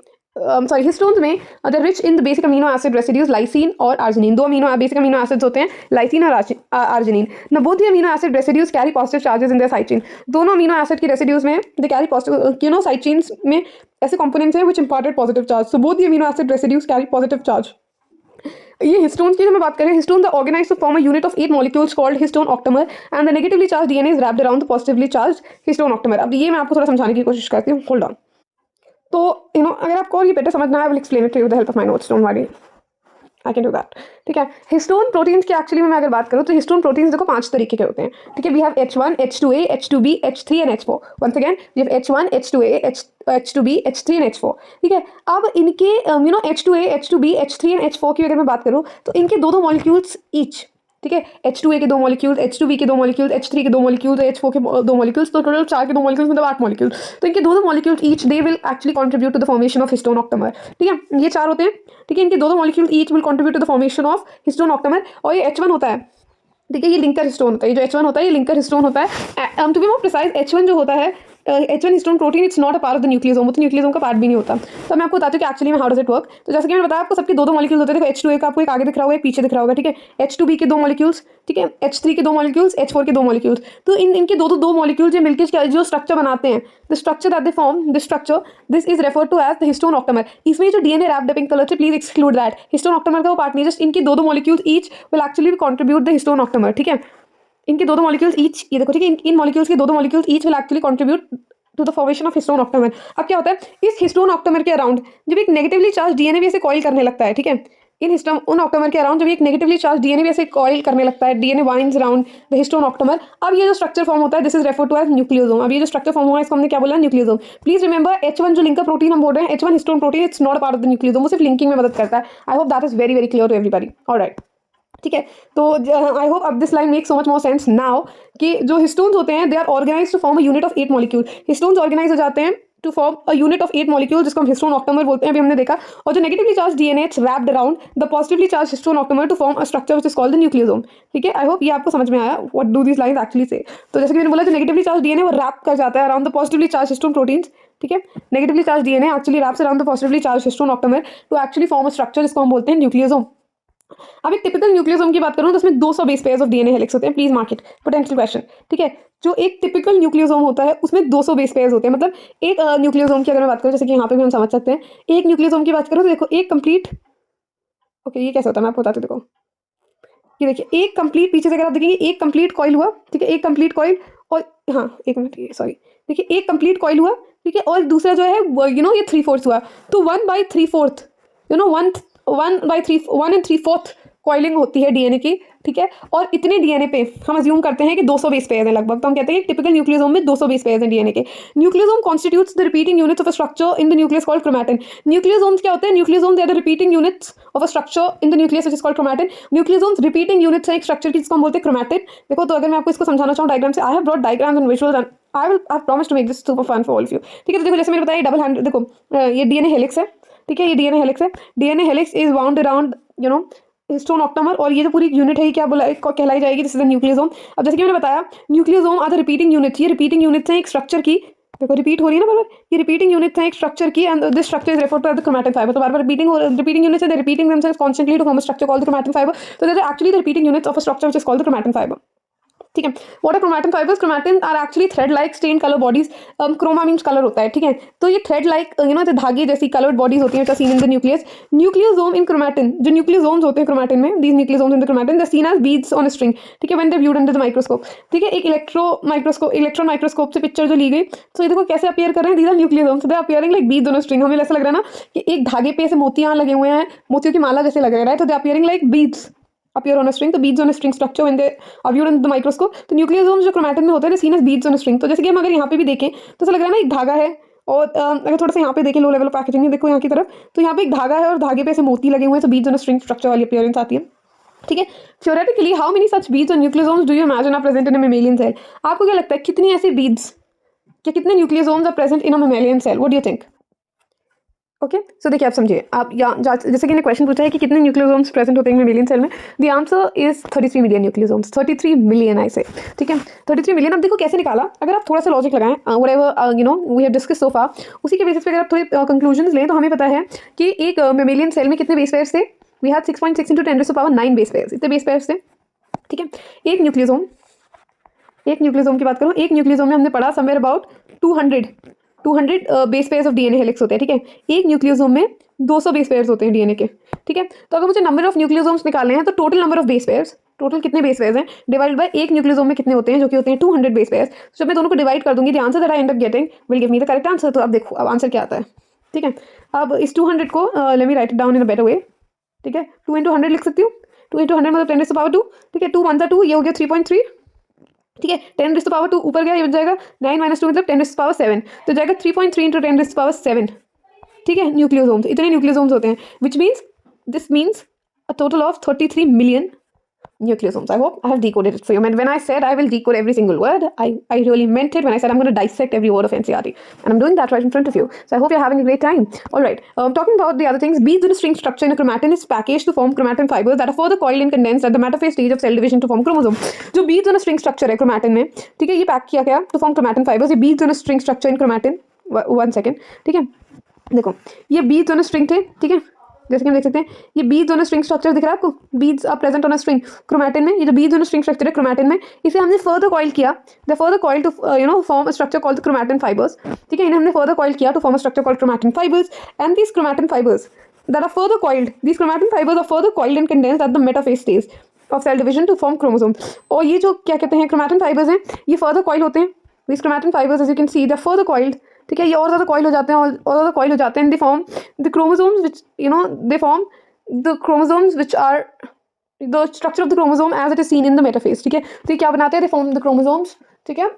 histones में they rich in the basic amino acid residues lysine और arginine. दो basic amino acids होते हैं, lysine और arginine. ना both the amino acid residues carry positive charges in their side chain. दोनों अमीनो एसिड की रेसिड्यूज में they carry positive, side chains में ऐसे कंपोनेंट्स हैं which imparted positive charge, so both the amino acid residues carry positive charge. ये histones की जो मैं बात करें, histone the organize to form a unit of 8 molecules called histone octamer and the negatively charge DNA is wrapped around the positively charge histone octamer. अब ये मैं आपको थोड़ा समझाने की कोशिश करती हूँ, होल्ड ऑन। तो अगर आपको और ये बेटर समझना है, I will explain it to you with the help of my notes, don't worry, I can do that, ठीक है। हिस्टोन प्रोटीन्स की एक्चुअली में मैं अगर बात करूँ तो हिस्टोन प्रोटीन्स देखो 5 तरीके के होते हैं, ठीक है। We have H1, H2A, H2B, H3 and H4। Once again we have H1, H2A, H2B, H3 and H4, ठीक है। अब इनके H2A, H2B, H3 and H4 की अगर मैं बात करूँ तो इनके दो मॉलिक्यूल्स ईच, ठीक है। H2A के 2 मॉलिक्यूल्स, H2B के 2 मॉलिक्यूल्स, H3 के 2 मॉलिक्यूल्स, H4 के 2 मॉलिक्यूल्स, तो टोटल 4 के 2 मॉलिक्यूल्स मतलब 8 मॉलिक्यूल्स। तो इनके दो molecules each they will actually contribute to the formation of histone octamer, ठीक है। ये 4 होते हैं, ठीक है। इनके दो molecules each will contribute to the formation of histone octamer. और ये H1 होता है, ठीक है, ये लिंकर हिस्टोन होता है। ये जो H1 होता है ये लिंकर हिस्टोन होता है। To be more precise, H1 जो होता है, H1 histone protein, it's not a part of the nucleosome, तो न्यूक्लियोसोम का पार्ट भी नहीं होता। तो मैं आपको बताती हूँ कि एक्चुअली में हाउ डज इट वर्क। तो जैसे कि मैंने बताया आपको सबके दो मॉलिक्यूल्स होते हैं, देखो H2A का आपको एक आगे दिख रहा होगा, एक पीछे दिख रहा होगा, ठीक है। H2B के 2 मॉलिक्यूल्स, ठीक है, H3 के 2 मॉलिक्यूल्स, H4 के 2 मॉलिक्यूल्स। तो इनके दो मॉलिक्यूल्स मिलकर जो स्ट्रक्चर बनाते हैं, the structure that they form, this structure, this is referred to as the histone octamer. इसमें जो DNA wrapped up in colour से, please exclude that, histone octamer का वो पार्ट नहीं, जस्ट इनके दो molecules each will actually contribute the histone octamer, ठीक है। इनके दो मॉलिक्यूल्स ईच, ये देखो, ठीक है, इन मॉलिक्यूल्स के दो molecules each will actually contribute to the formation of histone octamer. अब क्या होता है, इस हिस्टोन ऑक्टेमर के अराउंड जब एक नेगेटिवली चार्ज डीएनए भी ऐसे कॉइल करने लगता है, ठीक है, इन हिस्टोन ऑक्टेमर के अराउंड जब एक नेगेटिवली चार्ज डीएनए भी ऐसे कॉइल करने लगता है, DNA winds around the histone octamer. अब ये जो स्ट्रक्चर फॉर्म होता है, this is referred to as nucleosome. अब ये जो स्ट्रक्चर फॉर्म हुआ है इसको हमने क्या बोला, न्यूक्लियोसोम। प्लीज रिमेंबर H1 जो लिंकर प्रोटीन हम बोल रहे हैं, H1 histone protein, it's not a part of the nucleosome, वो सिर्फ लिंकिंग में मदद करता है। I hope that is very very clear to everybody, alright, ठीक है। तो आई होप अब this line make so much more sense now, कि जो हिस्टोन्स होते हैं they are organise to form a unit of 8 molecule. Histones organise हो जाते हैं to form a unit of 8 molecule, जिसको हम हिस्टोन ऑक्टेमर बोलते हैं, अभी हमने देखा। और जो negatively charge DNA it's wrapped around the positively charge histone octamer to form a structure which is called the nucleosome, ठीक है। आई होप ये आपको समझ में आया what do this lines actually say. तो जैसे कि मैंने बोला, जो नेगेटिवली चार्ज डीएनए वो रैप कर जाता है around the positively charge histone proteins, ठीक है। Negatively charge DNA actually wraps around the positively charge histone octamer to actually form a structure जिसको हम बोलते हैं न्यूक्लियोसोम। अब एक टिपिकल न्यूक्लियोसोम की बात करूँ तो उसमें 200 base pairs of DNA helix होते हैं, please mark it, potential question, ठीक है। जो एक टिपिकल न्यूक्लियोसोम होता है उसमें 200 बेस पेयर्स होते हैं, मतलब एक न्यूक्लियोसोम की अगर मैं बात करूँ, जैसे कि यहाँ पे भी हम समझ सकते हैं, एक न्यूक्लियोसोम की बात करूँ तो देखो एक कंप्लीट, ओके, ये कैसे होता है मैं आपको बताती हूँ। देखो ये देखिए, एक कंप्लीट, पीछे से अगर आप देखेंगे एक कंप्लीट कॉइल हुआ, ठीक है, एक कंप्लीट कॉइल, और हाँ एक मिनट, सॉरी, देखिए एक कंप्लीट कॉइल हुआ, ठीक है, और दूसरा जो है ये 3/4 हुआ, तो 1/3 1 and 3/4 कॉइलिंग होती है डीएनए की, ठीक है। और इतने डीएनए पे हम अज्यूम करते हैं कि 200 बेस पेयर है लगभग, तो हम कहते हैं कि टिपिकल न्यूक्लियोसोम में 200 बेस पेयर हैं डीएनए के। Nucleosome constitutes the repeating units of a structure in the nucleus called chromatin. Nucleosomes क्या होते हैं, nucleosome they are the repeating units of a structure in the nucleus which is called chromatin. Nucleosomes repeating units है एक structure की, जिसको हम बोलते हैं क्रोमैटिन। देखो, तो अगर मैं आपको इसको समझाना चाहूँ डायग्राम से, I have brought diagrams and visuals and I promise to make this super fun for all of you, ठीक है। तो देखो, जैसे मैंने बताया डबल हैंड, देखो ये डीएनए हेलिक्स है, ठीक है, ये डीएनए हेलिक्स है। DNA helix is bound around histone octamer, और ये जो पूरी यूनिट है क्या बोला कहलाई जाएगी, दिस इज द न्यूक्लियोसोम। अब जैसे कि मैंने बताया, nucleosome are the repeating units, ये रिपीटिंग यूनिट्स हैं एक स्ट्रक्चर की, देखो रिपीट हो रही है ना बार, ये रिपीटिंग यूनिट्स हैं एक स्ट्रक्चर की, and this structure is referred to as the chromatin fibre. तो बार रिपीटिंग यूनिट्स है, repeating themselves constantly to form a structure called the chromatin fibre. तो they are actually the repeating units of a structure which is called the chromatin fibre. ठीक है, what are chromatin fibres? Chromatin are actually thread like stain colour bodies. Chroma means colour होता है, ठीक है। तो ये thread like धागे जैसी कलर्ड बॉडीज होती हैं seen in the nucleus. Nucleosome in chromatin, जो न्यूक्लियोसोम्स होते हैं क्रोमैटिन में, these nucleosomes in the chromatin the seen as beads on a string. ठीक है, when they viewed under the microscope. ठीक है, एक इलेक्ट्रॉन माइक्रोस्कोप से पिक्चर जो ली गई, तो ये देखो कैसे अपीयर कर रहे हैं, these are nucleosomes, they are appearing like beads on a string. हमें ऐसा लग रहा है ना कि एक धागे पे ऐसे मोतियां लगे हुए हैं, मोतियों की माला जैसे लग रहा है, तो they are appearing like beads appear on a string। तो beads on a string structure when they are viewed under the microscope। तो न्यूक्लियोसोम्स जो क्रोमैटिन में होते हैं seen as beads on a string। तो जैसे कि हम अगर यहाँ पे भी देखें तो ऐसा लग रहा है ना एक धागा है, और अगर थोड़ा सा यहाँ पे देखें लो लेवल पैकेजिंग में, देखो यहाँ की तरफ, तो यहाँ पे एक धागा है और धागे पे ऐसे मोती लगे हुए हैं, तो beads on a string structure वाली अपीयरेंस आती है। ठीक है, theoretically how many such beads और nucleosomes do you imagine are present in a mammalian cell? आपको क्या लगता है कितनी ऐसी beads या कितने nucleosomes are present in a mammalian cell? What do you think? Okay, so देखिए आप समझिए, आप जैसे कि क्वेश्चन पूछा है कि कितने न्यूक्लियोसोम्स प्रेजेंट होते हैं मेमेलियन सेल में, the answer is 33 million nucleosomes. 33 million ऐसे, ठीक है, 33 मिलियन। अब देखो कैसे निकाला, अगर आप थोड़ा सा लॉजिक लगाएं, whatever we have discuss so far, उसी के बेसिस पे अगर आप थोड़े कंक्लूजन्स लें, तो हमें पता है कि एक मेमेलियन सेल में कितने बेस पेयर्स थे? वी हैड 6.6 × 10⁻⁹ बेस पेयर्स, इतने बेस पेयर्स थे। ठीक है, एक न्यूक्लियोसोम की बात करूँ, एक न्यूक्लियोसोम में हमने पढ़ा somewhere about 200 base pairs of DNA helix होते हैं। ठीक है, एक न्यूक्लियोसोम में 200 बेस पेयर्स होते हैं डीएनए के। ठीक है, तो अगर मुझे नंबर ऑफ न्यूक्लियोसोम्स निकालने हैं, तो total number of base pairs, total कितने बेस पेयर्स हैं, डिवाइड बाय एक न्यूक्लियोसोम में कितने होते हैं, जो कि होते हैं 200 बेस पेयर्स। जब मैं दोनों को डिवाइड कर दूंगी, the answer that I and up getting will give me the correct answer. तो अब देखो अब आंसर क्या आता है। ठीक है, अब इस 200 को let me right it down in a better way. ठीक है, 2 × 100 लिख सकती हूँ, 2 × 100 मतलब 10⁻²। ठीक है, 2 × 1 = 2, ये हो गया 3.3। ठीक है, 10⁻², ऊपर गया, ये बन जाएगा 9 - 2 मतलब 10⁻7, तो जाएगा 3.3 × 10⁻7। ठीक है, न्यूक्लियोसोम्स, इतने न्यूक्लियोसोम्स होते हैं, which means this means a total of 33 million nucleosomes. I hope I have decoded it for you. And when I said I will decode every single word, I really meant it when I said I'm going to dissect every word of NCERT. And I'm doing that right in front of you. So I hope you're having a great time. All right. Talking about the other things, beads in a string structure in a chromatin is packaged to form chromatin fibers that are further coiled and condensed at the metaphase stage of cell division to form chromosome. जो beads on a string structure है chromatin में, ठीक है, ये pack किया गया to form chromatin fibers. ये beads on a string structure in chromatin. One second. ठीक है, देखो ये beads on a string थे, ठीक है, जैसे कि हम देख सकते हैं, ये beads on a string structure दिख रहा है आपको, beads are present on a string chromatin में। ये जो beads on a string structure है क्रोमैटिन में, इसे हमने फर्दर कॉइल किया, the further coil to form a structure called the chromatin fibres. ठीक है, इन्हें हमने फर्दर कॉइल किया to form a structure called chromatin fibres, and these chromatin fibres that are further coiled, these chromatin fibers are further coiled and condensed at the metaphase stage of cell division to form chromosome। और ये जो क्या कहते हैं chromatin fibres हैं, ये further coil होते हैं, these chromatin fibers as you can see they are further coiled। ठीक है, ये और ज़्यादा कॉइल हो जाते हैं, और ज़्यादा कॉइल हो जाते हैं, दे form the chromosomes which they form the chromosomes which are the structure of the chromosome as it is seen in the metaphase। ठीक है, तो ये क्या बनाते हैं, they form the chromosomes। ठीक है,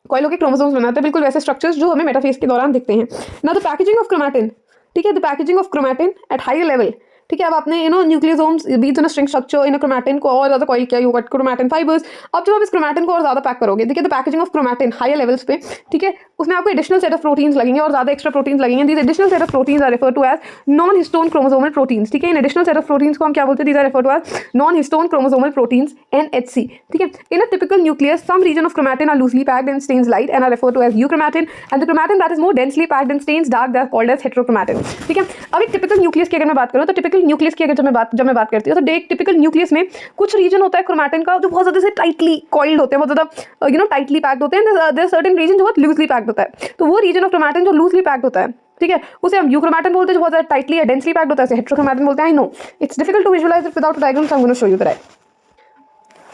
कॉइल होकर क्रोमोसोम्स बनाते हैं, बिल्कुल वैसे स्ट्रक्चर्स जो हमें मेटाफेज के दौरान दिखते हैं। ना द पैकेजिंग ऑफ क्रोमैटिन, ठीक है, the packaging of chromatin at higher level. ठीक है, अब आपने nucleosomes beads on a string structure in chromatin को और ज़्यादा कॉइल किया, यू गॉट क्रोमैटिन फाइबर्स। अब जब आप इस क्रोमैटिन को और ज़्यादा पैक करोगे, देखिए the packaging of chromatin higher levels पे, ठीक है, उसमें आपको एडिशनल सेट ऑफ प्रोटीन्स लगेंगे और ज़्यादा एक्स्ट्रा प्रोटीन्स लगेंगे। These additional set of proteins are refer to as non histone chromosomal proteins. ठीक है, in additional set of proteins को हम क्या बोलते हैं, these are refer to as non histone chromosomal proteins NHC। ठीक है, in a typical nucleus some region of chromatin are loosely packed and stains light and are refer to as euchromatin, and the chromatin that is more densely packed and stains dark that called as heterochromatin. ठीक है, अब एक typical nucleus की अगर मैं बात करूँ, तो टिपिकल न्यूक्लियस की अगर जब मैं बात करती हूँ, तो एक टिपिकल न्यूक्लियस में कुछ रीजन होता है क्रोमैटिन का जो बहुत ज़्यादा से टाइटली कॉइल्ड होते हैं, बहुत ज़्यादा टाइटली पैक्ड होते हैं, देयर सर्टेन रीजन जो बहुत लूजली पैक्ड होता है। तो वो रीजन ऑफ क्रोमैटिन जो लूजली पैक्ड होता है, ठीक है, उसे हम यूक्रोमैटिन बोलते हैं, जो बहुत ज़्यादा टाइटली या डेंसली पैक्ड होता है, हेटेरोक्रोमैटिन बोलते हैं। I know it's difficult to visualise it without diagram, so I am gonna show you the right.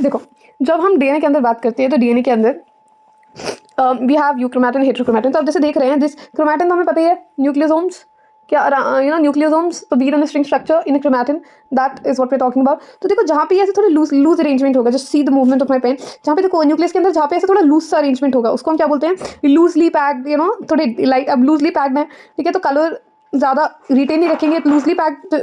देखो जब हम डीएनए के अंदर बात करते हैं, तो डीएनए के अंदर वी हैव यूक्रोमैटिन हेटेरोक्रोमैटिन। तो अब जैसे देख रहे हैं, दिस क्रोमैटिन तो हमें पता ही है, न्यूक्लियोसोम्स क्या न्यूक्लियोसोम्स, तो bead on string structure in chromatin, that is what we are talking about. तो देखो जहाँ पे ऐसे थोड़े लूज अरेंजमेंट होगा, just see the movement of my pen, जहाँ पे देखो न्यूक्लियस के अंदर जहाँ पे ऐसे थोड़ा लूज सा अरेंजमेंट होगा, उसको हम क्या बोलते हैं, लूजली पैक्ड, थोड़े लाइट। अब लूजली पैक्ड है, ठीक है, तो कलर ज़्यादा रिटेन नहीं रखेंगे, लूजली पैक्ड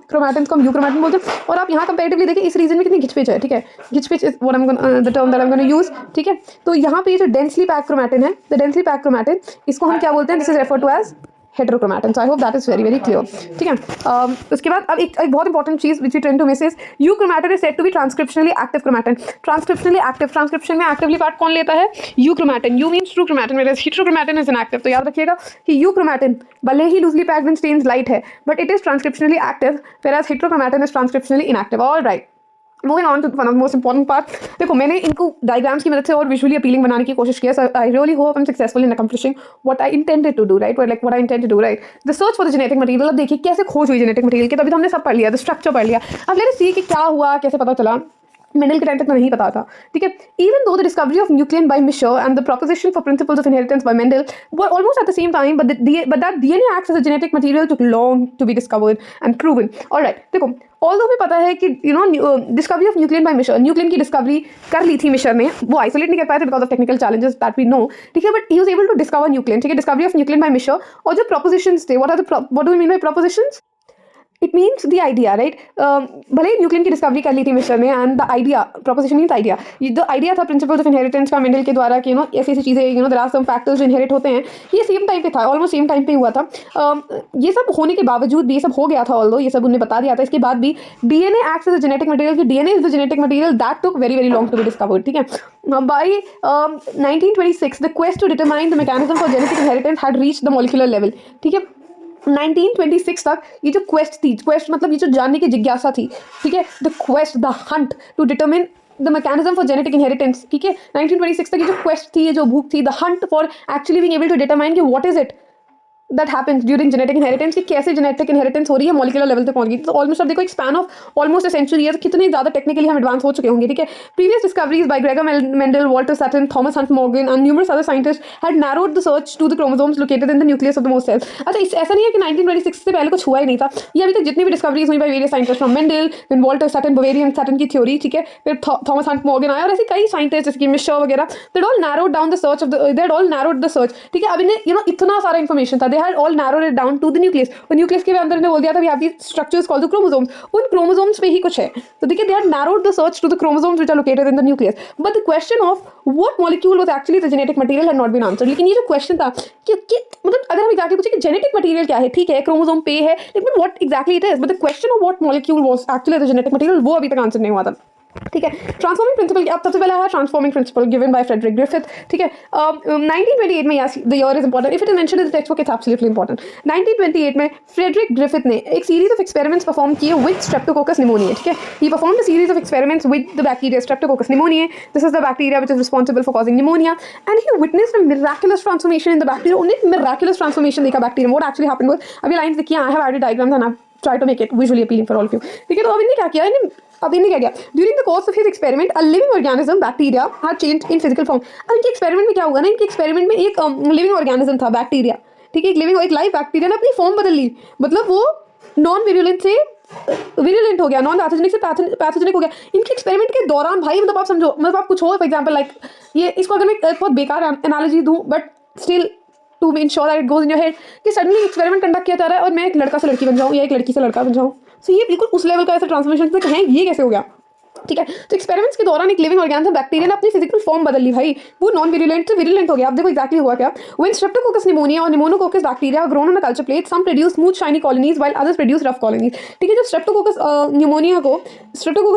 क्रोमैटिन को हम यूक्रोमैटिन बोलते हैं। और आप यहाँ कंपेरेटिवली देखिए इस रीजन में कितनी घिचपिच है, ठीक है, घिचपिच is what I am the term that I am gonna use. ठीक है, तो यहाँ पे जो डेंसली पैक्ड क्रोमैटिन है, द डेंसली पैक्ड क्रोमैटिन, इसको हम क्या बोलते हैं, this is refer to as heterochromatin. So I hope that is very very clear. ठीक है. उसके बाद अब एक बहुत इंपॉर्टेंट चीज which we tend to miss is euchromatin is said to be transcriptionally active chromatin. Transcriptionally active, transcription में actively part कौन लेता है? Euchromatin. Eu means true chromatin, where heterochromatin is inactive. तो याद रखिएगा कि यूक्रोमैटिन भले ही loosely packed in stains light है, but it is transcriptionally active, whereas heterochromatin is transcriptionally inactive. Alright, moving on to one of the most important part. देखो, मैंने इनको डायग्राम्स की मदद से और विजुअली अपीलिंग बनाने की कोशिश किया. So I really hope I am successful in accomplishing what I intended to do, right? Like what I intend to do, right? The search for the genetic material. अब देखिए कैसे खोज हुई जेनेटिक मटेरियल की. तभी तो हमने सब पढ़ लिया, द स्ट्रक्चर पढ़ लिया. अब लेट्स सी कि क्या हुआ, कैसे पता चला. मेंडल के टाइम तक तो नहीं पता था. ठीक है. Even though the discovery of nuclein by Miescher and the proposition for principles of inheritance by Mendel were almost at the same time, but that DNA acts as a genetic material took long to be discovered and proven. Alright, देखो, although भी पता है कि discovery of nuclein by Miescher, nuclein की discovery कर ली थी Miescher ने. वो आइसोलेट नहीं कर पाए थे because of technical challenges that we know. ठीक है. But he was able to discover nuclein. ठीक है. Discovery of nuclein by Miescher. और जो प्रोपोजिशंस थे, what do we mean by propositions? It means the idea, right? भले ही nucleon की डिस्कवरी कर ली थी मिशर ने, and the idea, proposition means idea. The idea था प्रिंसिपल्स ऑफ इनहेरिटेंस का मेंडल के द्वारा कि ऐसी चीज़ें, देयर आर सम फैक्टर्स जो इनहेरिट होते हैं. ये सेम टाइम पे था, ऑलमोस्ट सेम टाइम पे हुआ था. ये सब होने के बावजूद भी, ये सब हो गया था, ऑल्दो ये सब उन्हें बता दिया था, इसके बाद भी DNA acts as a genetic material. DNA is the genetic material that took very very long to be discovered. ठीक है. By 1926 the quest to determine the mechanism for genetic inheritance had reached the molecular level. ठीक है. 1926 तक ये जो quest थी, quest मतलब ये जो जानने की जिज्ञासा थी, ठीक है, the quest, the hunt to determine the mechanism for genetic inheritance. ठीक है. 1926 तक ये जो क्वेस्ट थी, ये जो भूख थी, the hunt for actually being able to determine कि what is it that happens during genetic inheritance, कि कैसे जेनेटिक इनहेरिटेंस हो रही है, मॉलिक्यूलर लेवल तक पहुंच गई. तो ऑलमोस्ट अब देखो, एक span of almost a century है. तो कितने ज़्यादा टेक्निकली हम एडवांस हो चुके होंगे. ठीक है. Previous discoveries by Gregor Mendel, Walter Sutton, Thomas Hunt Morgan and numerous other scientist had narrowed the search to the chromosomes located in the nucleus of the most cells. अच्छा, ऐसा नहीं है कि 1926 से पहले कुछ हुआ ही नहीं था. ये अभी तक जितनी भी डिस्कवरीज हुई by various scientist, from Mendel, then Walter Sutton, Bavarian Sutton की थ्योरी, ठीक है, फिर थॉमस हंट मॉर्गन आया, और ऐसे कई साइंटिस्ट जैसे कि मिशर वगैरह, they all narrowed down the search of the, they all narrowed the search. ठीक है. अब इन्हें इतना सारा इन्फॉर्मेशन था, they had all narrowed it down to the nucleus. और न्यूक्लियस के अंदर ने बोल दिया था we have these structures called the chromosomes. उन क्रोमोसोम्स पे ही कुछ है. तो देखिए, they had narrowed the search to the chromosomes which are located in the nucleus. But the question of what molecule was actually the genetic material had not been answered. लेकिन ये जो क्वेश्चन था कि मतलब अगर हम एग्जैक्टली पूछे कि जेनेटिक मटेरियल क्या है, ठीक है, क्रोमोसोम पे है, लेकिन what exactly it is, but the question of what molecule was actually the genetic material, वो अभी तक आंसर नहीं हुआ था. ठीक है. ट्रांसफॉर्मिंग प्रिंसिपल, अब सबसे पहला है transforming principle given by Frederick Griffith. ठीक है. 1928 में, yes, the year is important, if it is mentioned in the text book it's absolutely important. 1928 में फ्रेडरिक ग्रिफिथ ने एक सीरीज ऑफ एक्सपेरिमेंट्स परफॉर्म किए विद स्ट्रेप्टोकोकस निमोनियाe. ठीक है. He performed a series of experiments with the bacteria Streptococcus pneumoniae. This is the bacteria which is responsible for causing pneumonia, and he witnessed a miraculous transformation in the bacteria. उन्होंने miraculous transformation देखा bacteria में. What actually happened was, अभी lines देखिए, I have added diagrams and I try to make it visually appealing for all of you. ठीक है. तो अब इन्होंने क्या किया, क्या किया, during the course of his experiment a living organism bacteria had changed in physical form. अब इनके एक्सपेरिमेंट में क्या हुआ ना, इनके एक्सपेरिमेंट में एक लिविंग ऑर्गेनिज्म था, बैक्टीरिया. ठीक है. एक लाइव बैक्टीरिया ने अपनी फॉर्म बदल ली. मतलब वो नॉन विरुलेंट से विरुलेंट हो गया, नॉन पैथोजेनिक से पैथोजेनिक हो गया. इनके एक्सपेरिमेंट के दौरान भाई, मतलब आप समझो, मतलब आप कुछ हो, फॉर एग्जाम्पल लाइक ये, इसको अगर मैं बहुत बेकार एनालॉजी दूँ, but still to ensure that it goes in your head, कि सडनली एक्सपेरिमेंट कंडक्ट किया जा रहा है और मैं एक लड़का से लड़की बन जाऊँ या एक लड़की से लड़का बन जाऊँ. सो ये बिल्कुल उस लेवल का ऐसा ट्रांसफॉर्मेशन से कहें, ये कैसे हो गया. ठीक है. तो एक्सपेरिमेंट्स के दौरान एक लिविंग ऑर्गेनिज्म बैक्टीरिया ने अपनी फिजिकल फॉर्म बदल ली भाई. वो नॉन विरुलेंट से विरुलेंट हो गया. अब देखो एग्जैक्टली हुआ क्या. व्हेन स्ट्रेप्टोकोकस निमोनिया और pneumococcus bacteria grown on a culture plate, some produce smooth shiny colonies while others produce rough colonies. ठीक है. जब स्ट्रेप्टोकोकस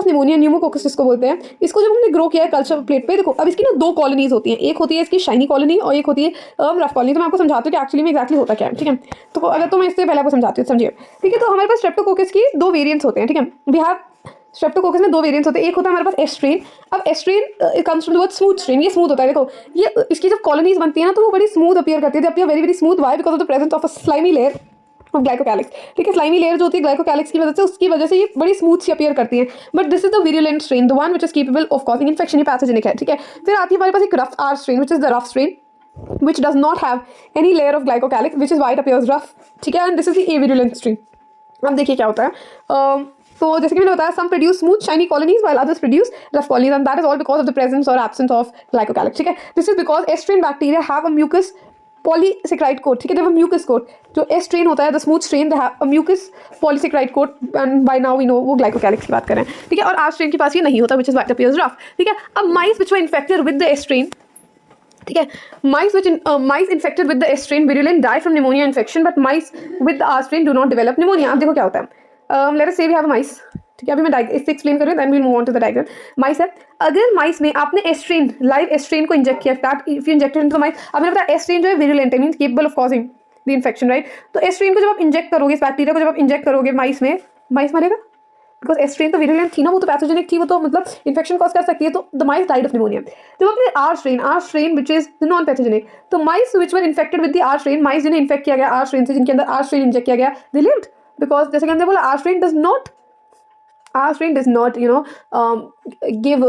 निमोनिया न्यूमोकोकस जिसको बोलते हैं, इसको जब हमने ग्रो किया है कल्चर प्लेट पे, देखो अब इसकी ना दो कॉलोनीज होती हैं. एक होती है इसकी शाइनी कॉलोनी और एक होती है रफ कॉलोनी. तो मैं आपको समझाती हूँ कि एक्चुअली में एग्जैक्टली होता क्या है. ठीक है. तो अगर तो मैं इससे पहले आपको समझाती हूँ, समझिए. ठीक है. तो हमारे पास स्ट्रेप्टोकोकस की दो वेरिएंट्स होते हैं. ठीक है. वी हैव स्ट्रेप्टोकोकस में दो वेरिएंट्स होते हैं. एक होता है हमारे पास एस स्ट्रेन. अब S strain it comes from the word smooth strain. ये स्मूथ होता है. देखो ये इसकी जब कॉलोनीज बनती है ना, तो वो बड़ी स्मूथ अपीयर करती है. दे appear very very smooth. Why? Because of the presence of a slimy layer of glycocalyx. ठीक है. स्लाइमी लेयर जो होती है ग्लाइकोकैलिक्स की वजह से, उसकी वजह से ये बड़ी स्मूथ सी अपीयर करती है. But this is the virulent strain, the one which is capable of causing infection, pathogenic है. ठीक है. फिर आती है हमारे पास एक rough R strain which is the rough strain, which does not have any layer of glycocalyx, which is why it appears rough. ठीक है. And this is the avirulent strain. अब देखिए क्या होता है. तो जैसे कि मैंने बताया, some produce smooth shiny colonies while others produce rough colonies, and that is all because of the presence or absence of glycocalyx. ठीक है. This is because S strain bacteria have a mucus polysaccharide coat. ठीक है. they have a mucus coat. जो S strain होता है, the smooth strain, they have a mucus polysaccharide coat, and by now we know वो glycocalyx की बात करें. ठीक है. और R strain के पास ये नहीं होता, which is why it appears rough. ठीक है. अब mice which were infected with the S strain, ठीक है. Mice infected with the S strain virulent die from pneumonia infection, but mice with the R strain do not develop pneumonia. अब देखो क्या होता है. Let us say we have a mice. ठीक है, अभी मैं इससे एक्सप्लेन कर रही हूँ, then we'll move on to the diagram. माइस है, अगर माइस में आपने एस्ट्रेन, लाइव एस्ट्रेन को इंजेक्ट किया, that if you injected into mice, अब मैंने बताया एस्ट्रेन जो है विरुलेंट है, means capable of causing the infection, right. तो एस्ट्रेन को जब आप इंजेक्ट करोगे, इस बैक्टीरिया को जब आप इंजेक्ट करोगे माइस में, माइस मरेगा, बिकॉज एस्ट्रेन तो विरुलेंट थी ना, वो तो पैथोजेनिक थी, वो तो मतलब इन्फेक्शन कॉज कर सकती है. तो the mice died of pneumonia. जब अपने R strain which is the non pathogenic, तो mice which were infected with the R strain, mice जिन्हें इन्फेक्ट किया गया आर स्ट्रेन से, जिनके अंदर आर स्ट्रेन इंजेक्ट किया गया, दे लिव्ड, बिकॉज जैसे कि हमने बोला R strain does not you know give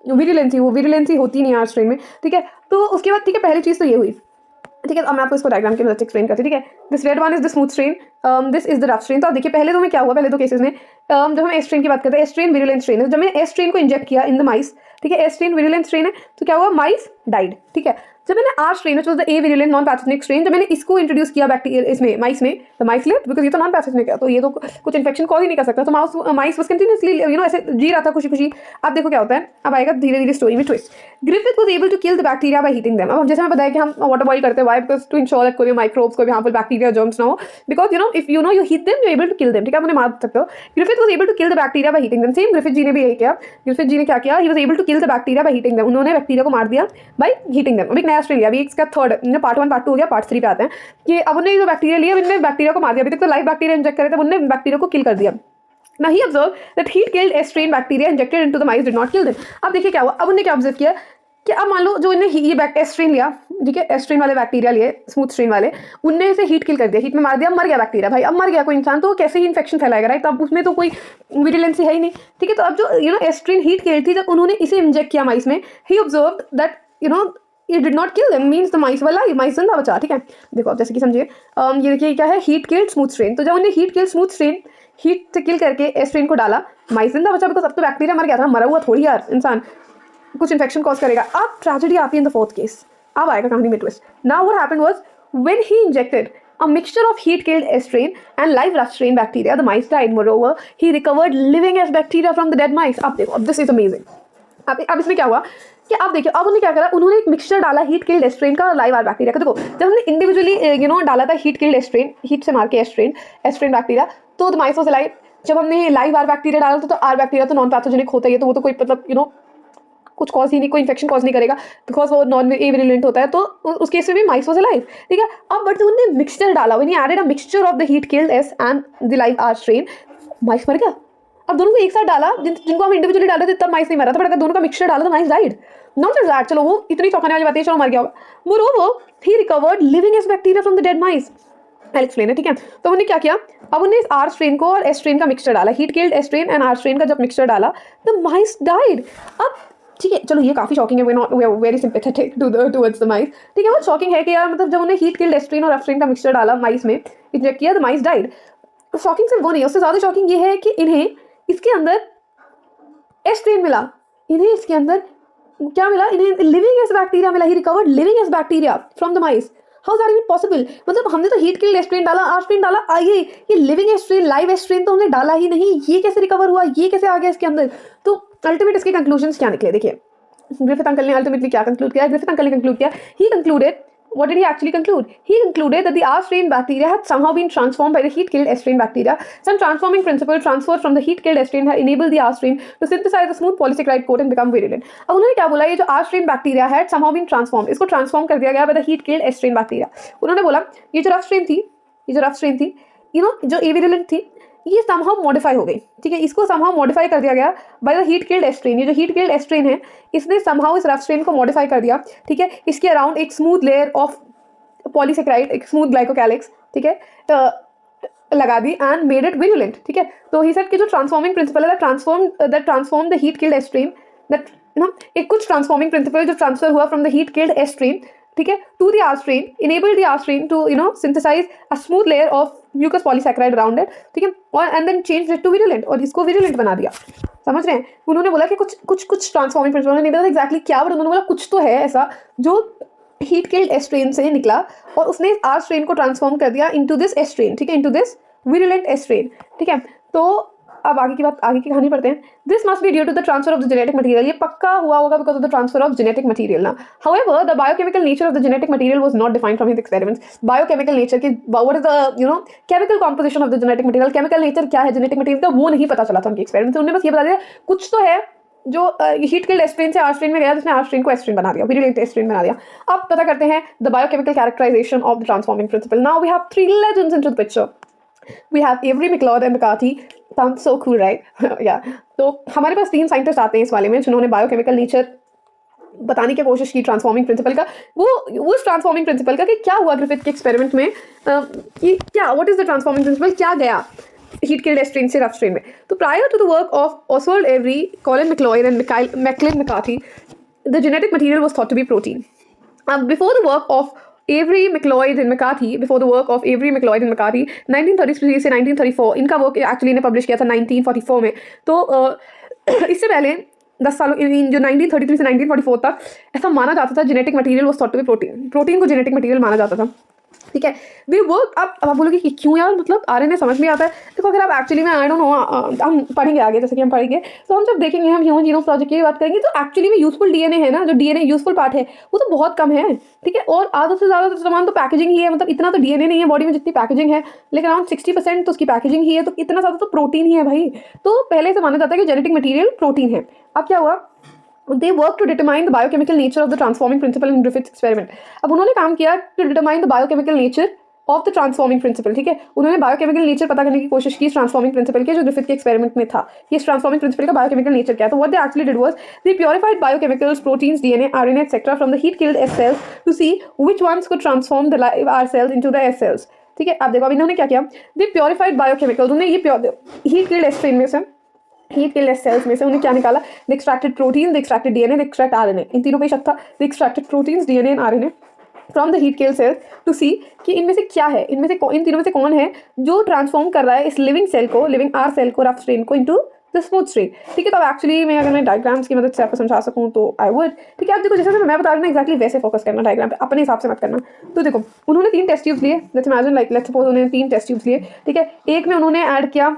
virulency, वो विरुलेंसी होती नहीं आर स्ट्रेन में. ठीक है, तो उसके बाद ठीक है, पहली चीज़ तो ये हुई. ठीक है, अब मैं आपको इसको डायग्राम के मदद से एक्सप्लेन करती हूँ. ठीक है, this red one is the smooth strain, this is the rough strain. तो आप देखिए पहले तो में क्या हुआ, पहले दो केसेस में जब हम एस स्ट्रेन की बात करते हैं, एस स्ट्रेन विरुलेंट स्ट्रेन है. जब मैंने एस स्ट्रेन को इंजेक्ट किया इन द माइस, ठीक है, एस स्ट्रेन विरुलेंट स्ट्रेन है, तो क्या हुआ, माइस डाइड. ठीक है, जब मैंने are strain which was the A virulent non pathogenic strain, जब मैंने इसको इंट्रोड्यूस किया बैक्टीरिया इसमें माइस में, तो माइस लिव्ड, बिकॉज ये तो नॉन पैथोजेनिक है, तो ये तो कुछ इन्फेक्शन कॉज ही नहीं कर सकता. तो माइस वाज कंटिन्यूअसली यू नो ऐसे जी रहा था खुशी खुशी. अब देखो क्या होता है, अब आएगा धीरे धीरे स्टोरी में twist. Griffith was able to kill the bacteria by heating them. अब जैसे मैं बताया कि हम वाटर बॉईल करते हैं, why, because to ensure that कोई माइक्रोब्स, कोई हार्मफुल बैक्टीरिया, जर्म्स ना हो, because you know if you know you heat them, you able to kill them. ठीक है, आप उन्हें मार सकते हो. Griffith was able to kill the bacteria by heating them. Same Griffith ji ने भी यही किया. ग्रिफिथ जी ने क्या किया, he was able to kill the bacteria by heating them. उन्होंने बैक्टीरिया को मार दिया बाय हीटिंग देम. अब एक नया स्ट्रेन लिया, अभी इसका थर्ड, पार्ट 1 पार्ट 2 हो गया, पार्ट 3 पे आते हैं कि अब उन्होंने जो बैक्टीरिया लिया, उन्होंने बैक्टीरिया को मार दिया. अभी तक तो लाइव बैक्टीरिया इंजेक्ट करे थे, उन्होंने बैक्टीरिया को किल कर दिया. Now he observed that heat killed S strain bacteria injected into the mice did not kill them. अब देखिए क्या हुआ, अब उन्होंने क्या ऑब्जर्व किया कि अब मान लो जो इन्हें ये एस स्ट्रेन लिया, ठीक है, एस स्ट्रेन वाले बैक्टीरिया लिए, स्मूथ स्ट्रेन वाले, उनने इसे हीट किल कर दिया, हीट में मार दिया, मर गया बैक्टीरिया. भाई अब मर गया कोई इंसान, तो कैसे ही इन्फेक्शन फैलाएगा, राइट. अब उसमें तो कोई विरुलेंसी है ही नहीं. ठीक है, तो अब जो you know S strain heat kill थी, जब उन्होंने इसे इंजेक्ट किया माइस में, he observed that you know it did not kill them, means the mice were alive, mice जिंदा बचा. ठीक है, देखो अब जैसे कि समझिए, ये देखिए क्या है, हीट किल्ड स्मूथ स्ट्रेन. तो जब उन्हें heat killed smooth strain, heat से किल करके एस स्ट्रेन को डाला, माइस जिंदा बचा, बिकॉज अब तो बैक्टीरिया मर गया था, मरा हुआ थोड़ी यार इंसान कुछ इन्फेक्शन कॉज करेगा. अब ट्रेजेडी आती है इन द फोर्थ केस. अब आएगा कहानी में twist. Now what happened was when he injected a mixture of heat killed S strain and live rough strain bacteria, the mice died. Moreover, he recovered living as bacteria from the dead mice. अब देखो, अब this is amazing. अब इसमें क्या हुआ कि अब देखिए, अब उन्होंने क्या करा, उन्होंने एक मिक्सचर डाला हीट किल्ड एस स्ट्रेन का और लाइव आर बैक्टीरिया का. देखो जब हमने इंडिविजुअली यू नो डाला था heat killed S strain, heat से मार के एस स्ट्रेन बैक्टीरिया, तो द माइस वाज अलाइव. जब हमने लाइव आर बैक्टीरिया डाला था, तो आर बैक्टीरिया तो नॉन पैथोजेनिक होता है, तो वो तो कोई मतलब यू नो कुछ कॉज ही नहीं, कोई इन्फेक्शन कॉज नहीं करेगा, बिकॉज वो नॉन एविरुलेंट होता है. तो उस केस में भी माइस वाज अलाइव. ठीक है, अब बट उन्होंने मिक्सचर डाला, when he added a mixture of the heat killed S and the live R strain, mice मर गया. अब दोनों को एक साथ डाला, जिनको हम इंडिविजुअली डाल रहे थे तब माइस नहीं मरा था, बट अगर दोनों का मिक्सचर डाला तो माइस डाइड. नॉट जस्ट दैट, चलो वो इतनी चौंकाने वाली बात है, चलो मर गया होगा. मोreover he recovered living as bacteria from the dead mice. I'll explain है. ठीक है, तो उन्होंने क्या किया, अब उन्हें आर स्ट्रेन को और एस स्ट्रेन का मिक्सचर डाला, heat killed S strain and R strain का जब मिक्सचर डाला, द माइस डाइड. अब ठीक है, चलो ये काफी शॉकिंग है, we are very sympathetic towards the mice. ठीक है, बहुत शॉकिंग है कि यार मतलब जब उन्हें हीट किल्ड एस स्ट्रेन और एफ स्ट्रेन का मिक्सचर डाला माइस में, इंजेक्ट किया, द माइस डाइड. शॉकिंग सिर्फ वो नहीं है, उससे ज्यादा शॉकिंग ये है कि इन्हें इसके अंदर एस स्ट्रेन मिला, इन्हें इसके अंदर क्या मिला, इन्हें लिविंग एस बैक्टीरिया मिला. He recovered living S bacteria from the mice. How is that even possible? मतलब हमने तो हीट किल्ड एस स्ट्रेन डाला, आर स्ट्रेन डाला, आइए ये living S strain, live S strain तो हमने डाला ही नहीं, ये कैसे रिकवर हुआ, ये कैसे आ गया इसके अंदर? तो अल्टीमेट इसके कंक्लूजन्स क्या निकले, देखिए ग्रिफिथ अंकल ने अल्टीमेटली क्या कंक्लूड किया. ग्रिफिथ अंकल ने कंक्लूड किया, ही concluded, what did he actually conclude? He concluded that the R strain bacteria had somehow been transformed by the heat killed S strain bacteria. Some transforming principle transferred from the heat killed S strain had enabled the R strain to synthesize a smooth polysaccharide coat and become virulent. अब उन्होंने क्या बोला, ये जो R strain bacteria had somehow been transformed, इसको transform कर दिया गया by the heat killed S strain bacteria. उन्होंने बोला ये जो rough strain थी, you know जो avirulent थी, ये somehow modify हो गई. ठीक है, इसको somehow modify कर दिया गया by the heat killed S strain. ये जो heat killed S strain है, इसने somehow इस rough strain को modify कर दिया. ठीक है, इसके अराउंड एक स्मूथ लेयर ऑफ पॉलीसेक्राइड, एक स्मूथ ग्लाइकोकैलिक्स, ठीक है, लगा दी एंड मेड इट विरुलेंट. ठीक है, तो ही सेड कि जो ट्रांसफॉर्मिंग प्रिंसिपल है that transform the heat killed S strain, that ना एक कुछ ट्रांसफॉर्मिंग प्रिंसिपल जो ट्रांसफर हुआ from the heat killed S strain, ठीक है, to the R strain, enabled the R strain to you know synthesise a smooth layer of mucus polysaccharide around it. ठीक है, और and then change it to virulent, और इसको virulent बना दिया. समझ रहे हैं? उन्होंने बोला कि कुछ ट्रांसफॉर्मिंग प्रिंसिपल, नहीं पता एग्जैक्टली क्या, बट उन्होंने बोला कुछ तो है ऐसा जो हीट किल्ड एस स्ट्रेन से निकला और उसने आर स्ट्रेन को ट्रांसफॉर्म कर दिया इनटू दिस एस स्ट्रेन. ठीक है, into this virulent S strain. ठीक है, तो अब आगे की कहानी पढ़ते हैं. This must be due to the transfer of the genetic material. ये पक्का हुआ होगा because of the transfer of genetic material ना. However, the biochemical nature of the genetic material was not defined from his experiments. Biochemical nature की what is the chemical composition of the genetic material, chemical nature क्या है genetic material का, वो नहीं पता चला था उनके experiment से. उन्होंने बस ये बता दिया कुछ तो है जो हीट किल्ड एस्ट्रेन से आर स्ट्रेन में गया, जिसने आर स्ट्रेन को एस्ट्रेन बना दिया, विरुलेंट एस्ट्रेन बना दिया. अब पता करते हैं the biochemical characterisation of the transforming principle. Now we have 3 legends into the picture. We have Avery, McLeod and McCarthy. Sounds so cool, right? Yeah. तो हमारे पास 3 साइंटिस्ट आते हैं इस वाले में जिन्होंने बायोकेमिकल नेचर बताने की कोशिश की ट्रांसफॉर्मिंग प्रिंसिपल का. वो उस ट्रांसफॉर्मिंग प्रिंसिपल का कि क्या हुआ ग्रिफिथ के एक्सपेरिमेंट में, कि क्या what is the transforming principal, क्या गया हीट किल्ड एस्ट्रेन से रफ स्ट्रेन में. तो prior to the work of Oswald Avery, Colin MacLeod and Maclyn McCarty, the genetic material was thought to be protein. Before the work of Avery, McLeod and McCarthy, before the work of Avery, McLeod and McCarthy, 1933 से 1934, इनका work actually इन्हें publish किया था 1944 में. तो इससे पहले 10 सालों जो 1933 से 1944 तक ऐसा माना जाता था genetic material was thought to be protein. Protein को जेनेटिक मटेरियल माना जाता था. ठीक है, वे वर्क. अब आप बोलोगे कि क्यों यार, मतलब आरएनए समझ में आता है. देखो अगर आप एक्चुअली में आई डोंट नो, हम पढ़ेंगे आगे जैसे कि हम पढ़ेंगे, तो हम जब देखेंगे, हम ह्यूमन जीनोम प्रोजेक्ट की बात करेंगे, तो एक्चुअली में यूजफुल डीएनए है ना, जो डीएनए यूजफुल पार्ट है वो तो बहुत कम है. ठीक है, और आधा से ज़्यादा सामान तो पैकेजिंग ही है. मतलब इतना तो डीएनए नहीं है बॉडी में जितनी पैकेजिंग है, लेकिन अराउंड 60% तो उसकी पैकेजिंग ही है. तो इतना ज़्यादा तो प्रोटीन ही है भाई. तो पहले से माना जाता है कि जेनेटिक मटीरियल प्रोटीन है. अब क्या हुआ, they work to determine the biochemical nature of the transforming principle in Griffith's experiment. अब उन्होंने काम किया to determine the biochemical nature of the transforming principle. ठीक है, उन्होंने बायोकेमिकल नेचर पता करने की कोशिश की ट्रांसफॉर्मिंग प्रिंसिपल के, जो ग्रिफिथ के एक्सपेरिमेंट में था. ये ट्रांसफॉर्मिंग प्रिंसिपल का बायोकेमिकल नेचर क्या है. तो what they actually did was they purified biochemicals, proteins, DNA, RNA etcetera from the heat killed S cells to see which ones could transform the live R cells into the S cells. ठीक है, आप देखो अब इन्होंने क्या किया, दे purified biochemicals. उन्होंने ये हीट किल्ड एस स्ट्रेन में से, हीट किल्ड एस सेल्स में से उन्हें क्या निकाला, they extracted protein, they extracted DNA, they extract RNA. इन तीनों पे शक था. They extracted proteins, DNA and RNA from the heat killed cell to see कि इनमें से क्या है, इन तीनों में से कौन है जो ट्रांसफॉर्म कर रहा है इस लिविंग सेल को, लिविंग आर सेल को, रफ स्ट्रेन को, इनटू द स्मूथ स्ट्रेन. ठीक है, तो अब एक्चुअली मैं अगर मैं डायग्राम्स की मदद से आपको समझा सकूँ तो आई वुड. ठीक है, आप देखो जैसे मैं बता रही हूँ एक्जैक्टली वैसे फोकस करना डायग्राम पे, अपने हिसाब से मत करना. तो देखो उन्होंने 3 टेस्ट ट्यूब्स लिए. Let's imagine like let's suppose उन्होंने 3 टेस्ट ट्यूब्स लिए. ठीक है, एक में उन्होंने ऐड किया,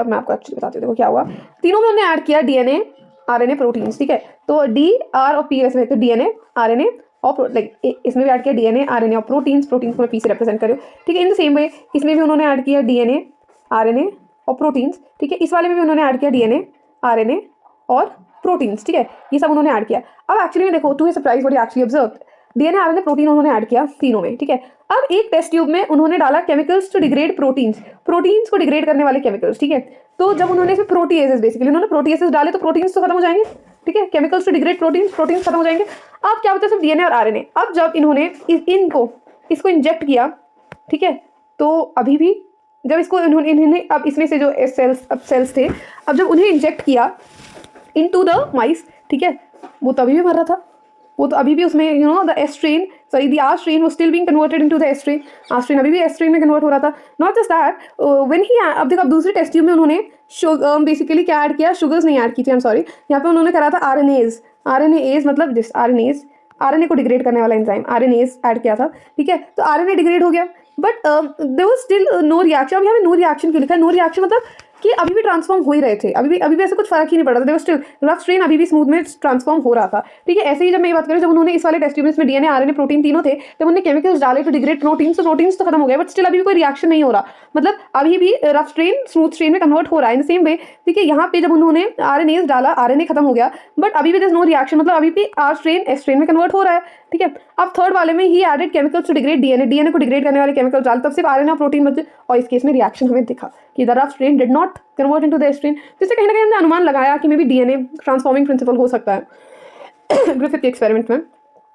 मैं आपको एक्चुअली बताती हूँ. देखो क्या हुआ, तीनों में उन्होंने ऐड किया डीएनए, आरएनए, प्रोटीन्स. ठीक है, तो डी, आर और पी वैसे, तो डीएनए, आरएनए और लाइक इसमें भी ऐड किया डीएनए, आरएनए और प्रोटीन्स को मैं पी से रिप्रेजेंट करूँ. ठीक है, इन द सेम वे इसमें भी उन्होंने ऐड किया डीएनए, आरएनए और प्रोटीन्स. ठीक है, इस वाले में भी उन्होंने ऐड किया डीएनए, आरएनए और प्रोटीन्स. ठीक है, ये सब उन्होंने ऐड किया. अब एक्चुअली में देखो, to your surprise what you actually observe, DNA, RNA, protein उन्होंने ऐड किया तीनों में. ठीक है, अब एक टेस्ट ट्यूब में उन्होंने डाला केमिकल्स टू डिग्रेड प्रोटीन्स को डिग्रेड करने वाले केमिकल्स. ठीक है, तो जब उन्होंने इसमें प्रोटीएसेस, बेसिकली उन्होंने प्रोटीएसेस डाले तो प्रोटीन्स तो खत्म हो जाएंगे. ठीक है, केमिकल्स टू डिग्रेड प्रोटीन्स खत्म हो जाएंगे. अब क्या होता है, सिर्फ डीएनए और आरएनए. अब जब इन्होंने इसको इंजेक्ट किया, ठीक है, तो अभी भी जब इसको इन्होंने अब इसमें से जो सेल्स थे, अब जब उन्हें इंजेक्ट किया इनटू द माइस, ठीक है, वो तभी भी मर रहा था. वो तो अभी भी उसमें the S strain, sorry the R strain was still being converted into the S strain. R strain अभी भी एस्ट्रेन में कन्वर्ट हो रहा था. Not just that, when he, अब देखो अब दूसरे टेस्ट ट्यूब में उन्होंने बेसिकली क्या ऐड किया, शुगर्स नहीं ऐड की थी, आई एम सॉरी, यहाँ पे उन्होंने करा था आरएनएज मतलब दिस आरएनए को डिग्रेड करने वाला एंजाइम आरएनएज ऐड किया था. ठीक है, तो आरएनए डिग्रेड हो गया, but there was still no reaction. अब यहाँ पे नो रिएक्शन क्यों लिखा है, नो रिएक्शन मतलब कि अभी भी ट्रांसफॉर्म हो ही रहे थे, अभी भी ऐसे कुछ फर्क ही नहीं पड़ रहा था. स्टिल रफ स्ट्रेन अभी भी स्मूथ में ट्रांसफॉर्म हो रहा था. ठीक है, ऐसे ही जब मैं ये बात करूँ, जब उन्होंने इस वाले टेस्ट ट्यूब में इसमें डीएनए, आरएनए, प्रोटीन तीनों थे, जब उन्होंने केमिकल्स डाले टू डिग्रेड प्रोटीन्स, तो प्रोटीन्स तो खत्म हो गए, बट स्टिल अभी भी कोई रिएक्शन नहीं हो रहा. मतलब अभी भी रफ स्ट्रेन स्मूथ स्ट्रेन में कन्वर्ट हो रहा है. इन द सेम वे, ठीक है, यहाँ पे जब उन्होंने आरएनएज डाला, आरएनए खत्म हो गया, बट अभी भी देयर इज नो रिएक्शन, मतलब अभी भी आर स्ट्रेन एस स्ट्रेन में कन्वर्ट हो रहा है. ठीक है, अब थर्ड वाले में he added chemicals to degrade DNA को डिग्रेड करने वाले केमिकल्स डाल, तब सिर्फ आरएनए और प्रोटीन बचे, और इस केस में रिएक्शन हमें दिखा कि the rough strain did not convert into the strain. जिससे कहीं ना कहीं हमने अनुमान लगाया कि may be DNA transforming principle हो सकता है ग्रिफिथ के एक्सपेरिमेंट में.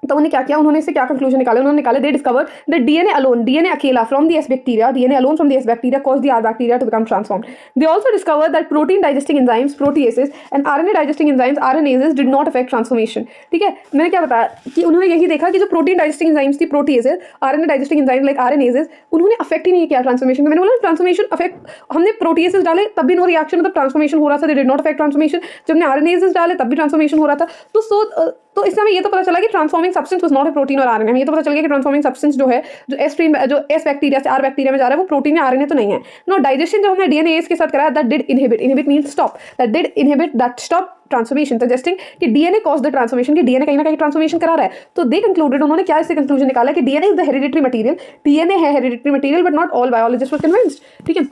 तो उन्हें क्या किया, उन्होंने इससे क्या कंक्लूजन निकाले, उन्होंने निकाले दे डिस्कवर द डीएनए अकेला from the S bacteria, DNA alone from the S bacteria cause the R bacteria to become transformed. They also discover that protein digesting enzymes proteases and RNA digesting enzymes RNases did not affect transformation. ठीक है, मैंने क्या बताया कि उन्होंने यही देखा कि जो प्रोटीन डाइजेस्टिंग एंजाइम्स थी प्रोटीएसेस, आरएनए डाइजेस्टिंग एंजाइम्स लाइक आरएनएजेस, उन्होंने अफेक्ट ही नहीं किया ट्रांसफॉर्मेशन. मैंने बोला ट्रांसफॉर्मेशन अफेक्ट, हमने प्रोटीएसेस डाले तब भी नो रिएक्शन, मतलब ट्रांसफॉर्मेशन हो रहा था, they did not affect transformation. जब हमने आरएनएजेस डाले तब भी ट्रांसफॉर्मेशन हो रहा था. तो तो इससे हमें ये तो पता चला कि transforming substance was not a protein और आरएनए। हमें ये तो पता चल गया कि ट्रांसफॉर्मिंग सब्सटेंस जो है, जो एस बैक्टीरिया से आर बैक्टीरिया में जा रहा है, वो प्रोटीन या आरएनए तो नहीं है। नो, डाइजेशन जो हमने डीएनए के साथ कराया, that did inhibit means stop, that did inhibit that stop transformation, suggesting कि डीएनए कॉज द ट्रांसफॉर्मेशन, कि डीएनए कहीं ना कहीं ट्रांसफॉर्मेशन करा रहा है। तो दे कंक्लूडेड, उन्होंने क्या इससे कंक्लूजन निकाला कि DNA is the hereditary material, DNA है hereditary material, but not all biologist were convinced. ठीक है,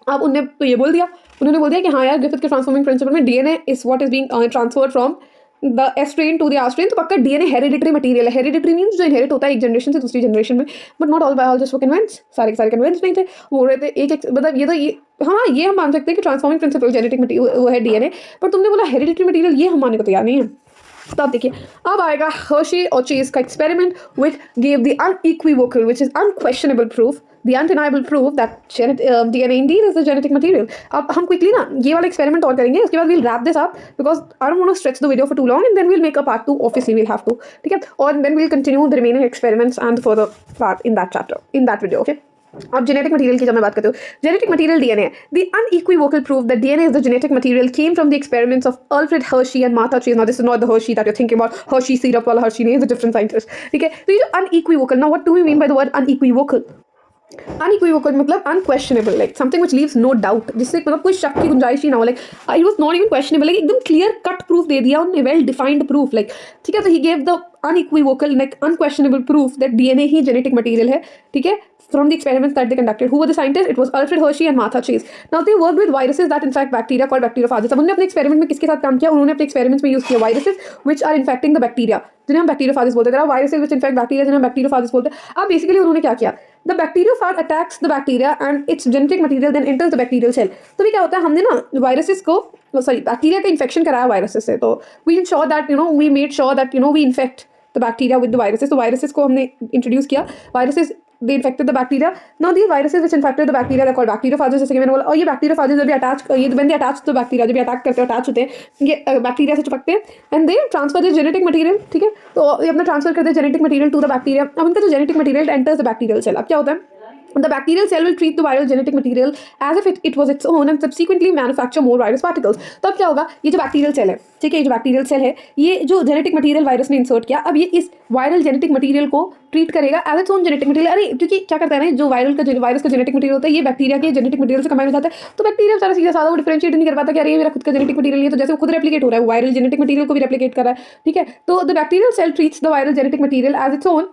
अब उन्होंने तो ये बोल दिया, उन्होंने बोल दिया कि हाँ यार, ग्रिफिथ के ट्रांसफॉर्मिंग प्रिंसिपल में DNA is what is being transferred from the S strain to the R strain, तो पक्का डीएनए हेरिडिटरी मटेरियल है। हेरिडिटरी मींस जो इनहेरिट होता है एक जनरेशन से दूसरी जनरेशन में, but not all biologist were convinced, सारे के सारे कन्विंस्ड नहीं थे, बोल रहे थे एक मतलब ये तो ये हाँ ये हम मान सकते हैं कि ट्रांसफॉर्मिंग प्रिंसिपल जेनेटिक मटेरियल वो है डीएनए, पर तुमने बोला हेरिडिटरी मटेरियल, ये हम मानने को तैयार नहीं है। तो आप देखिए, अब आएगा हर्शी और चेज का experiment which gave the unequivocal, which is unquestionable proof, the undeniable proof that DNA indeed is the genetic material. अब हम quickly ना ये वाला experiment और करेंगे, उसके बाद we'll wrap this up because I don't want to stretch the video for too long, and then we'll make a part 2. Obviously we'll have to, ठीक है, और then we'll continue the remaining experiments and further part in that chapter, in that video. Okay. अब genetic material की जब मैं बात करती हूँ, जेनेटिक मटेरियल डीएनए है। The unequivocal proof that DNA is the genetic material came from the experiments of Alfred Hershey and Martha Chase. Now this is not the Hershey that you thinking about, Hershey syrup वाला Hershey नहीं, is a different scientist. ठीक है, तो ये जो unequivocal, now what do we mean by the word unequivocal? Unequivocal मतलब unquestionable, like something which leaves no doubt, जिससे मतलब कोई शक की गुंजाइश ही ना हो, like it was not even questionable, like एकदम क्लियर कट प्रूफ दे दिया उन्होंने, वेल डिफाइंड प्रूफ, लाइक ठीक है। तो he gave the unequivocal, like unquestionable proof that DNA ही genetic material है, ठीक है, from the experiments that they conducted. Who were the scientists? It was Alfred Hershey and Martha Chase. Now they worked with viruses that infect bacteria called bacteriophages. अब उन्होंने अपने experiment में किसके साथ काम किया? उन्होंने अपने experiments में use किया viruses which are infecting the bacteria, जिन्हें हम bacteriophages बोलते हैं। viruses which infect bacteria, जिन्हें हम bacteriophages बोलते हैं। अब basically उन्होंने क्या किया? The bacteriophage attacks the bacteria and its genetic material then enters the bacterial cell. तो भी क्या होता है, हमने ना viruses को बैक्टीरिया का इन्फेक्शन कराया वायरसेस से, तो we ensured that we made sure that we infect the bacteria with the viruses. तो viruses को हमने इंट्रोड्यूस किया, viruses they infected the bacteria. Now these viruses which infected the bacteria are called bacteriophages, जैसे कि मैंने बोला। और ये bacteriophages जब भी अटैच, ये when they attach to bacteria, जब भी अटैक करते हैं, अटैच होते हैं, ये बैक्टीरिया से चिपकते हैं and they transfer the genetic material, ठीक है, तो ये अपना ट्रांसफर करते हैं genetic material to the bacteria। अब इनका जो genetic material enters the bacterial cell, अब क्या होता है, the bacterial cell will treat the viral genetic material as if it was its own and subsequently manufacture more virus particles. तो अब क्या होगा, ये जो बैक्टीरियल सेल है, ठीक है, ये जो बैक्टीरियल सेल है, ये जो जेनेटिक मटेरियल वायरस ने इंसर्ट किया, अब ये इस वायरल जेनेटिक मटेरियल को ट्रीट करेगा as its own genetic material. अरे क्योंकि क्या करता है ना, जो वायरस का जेनेटिक मटेरियल होता है, ये बैक्टीरिया के जेनेटिक मटेरियल से कंबाइन हो जाता है, तो बैक्टीरिया बेचारा सीधा साधा वो डिफरेंशिएट नहीं कर पाता कि अरे ये मेरा खुद का जेनेटिक मटेरियल है, तो जैसे वो खुद रेप्लिकेट हो रहा है, वायरल जेनेटिक मटेरियल को भी रेप्लिकेट कर रहा है, ठीक है। तो the bacterial cell treats the viral genetic material as its own,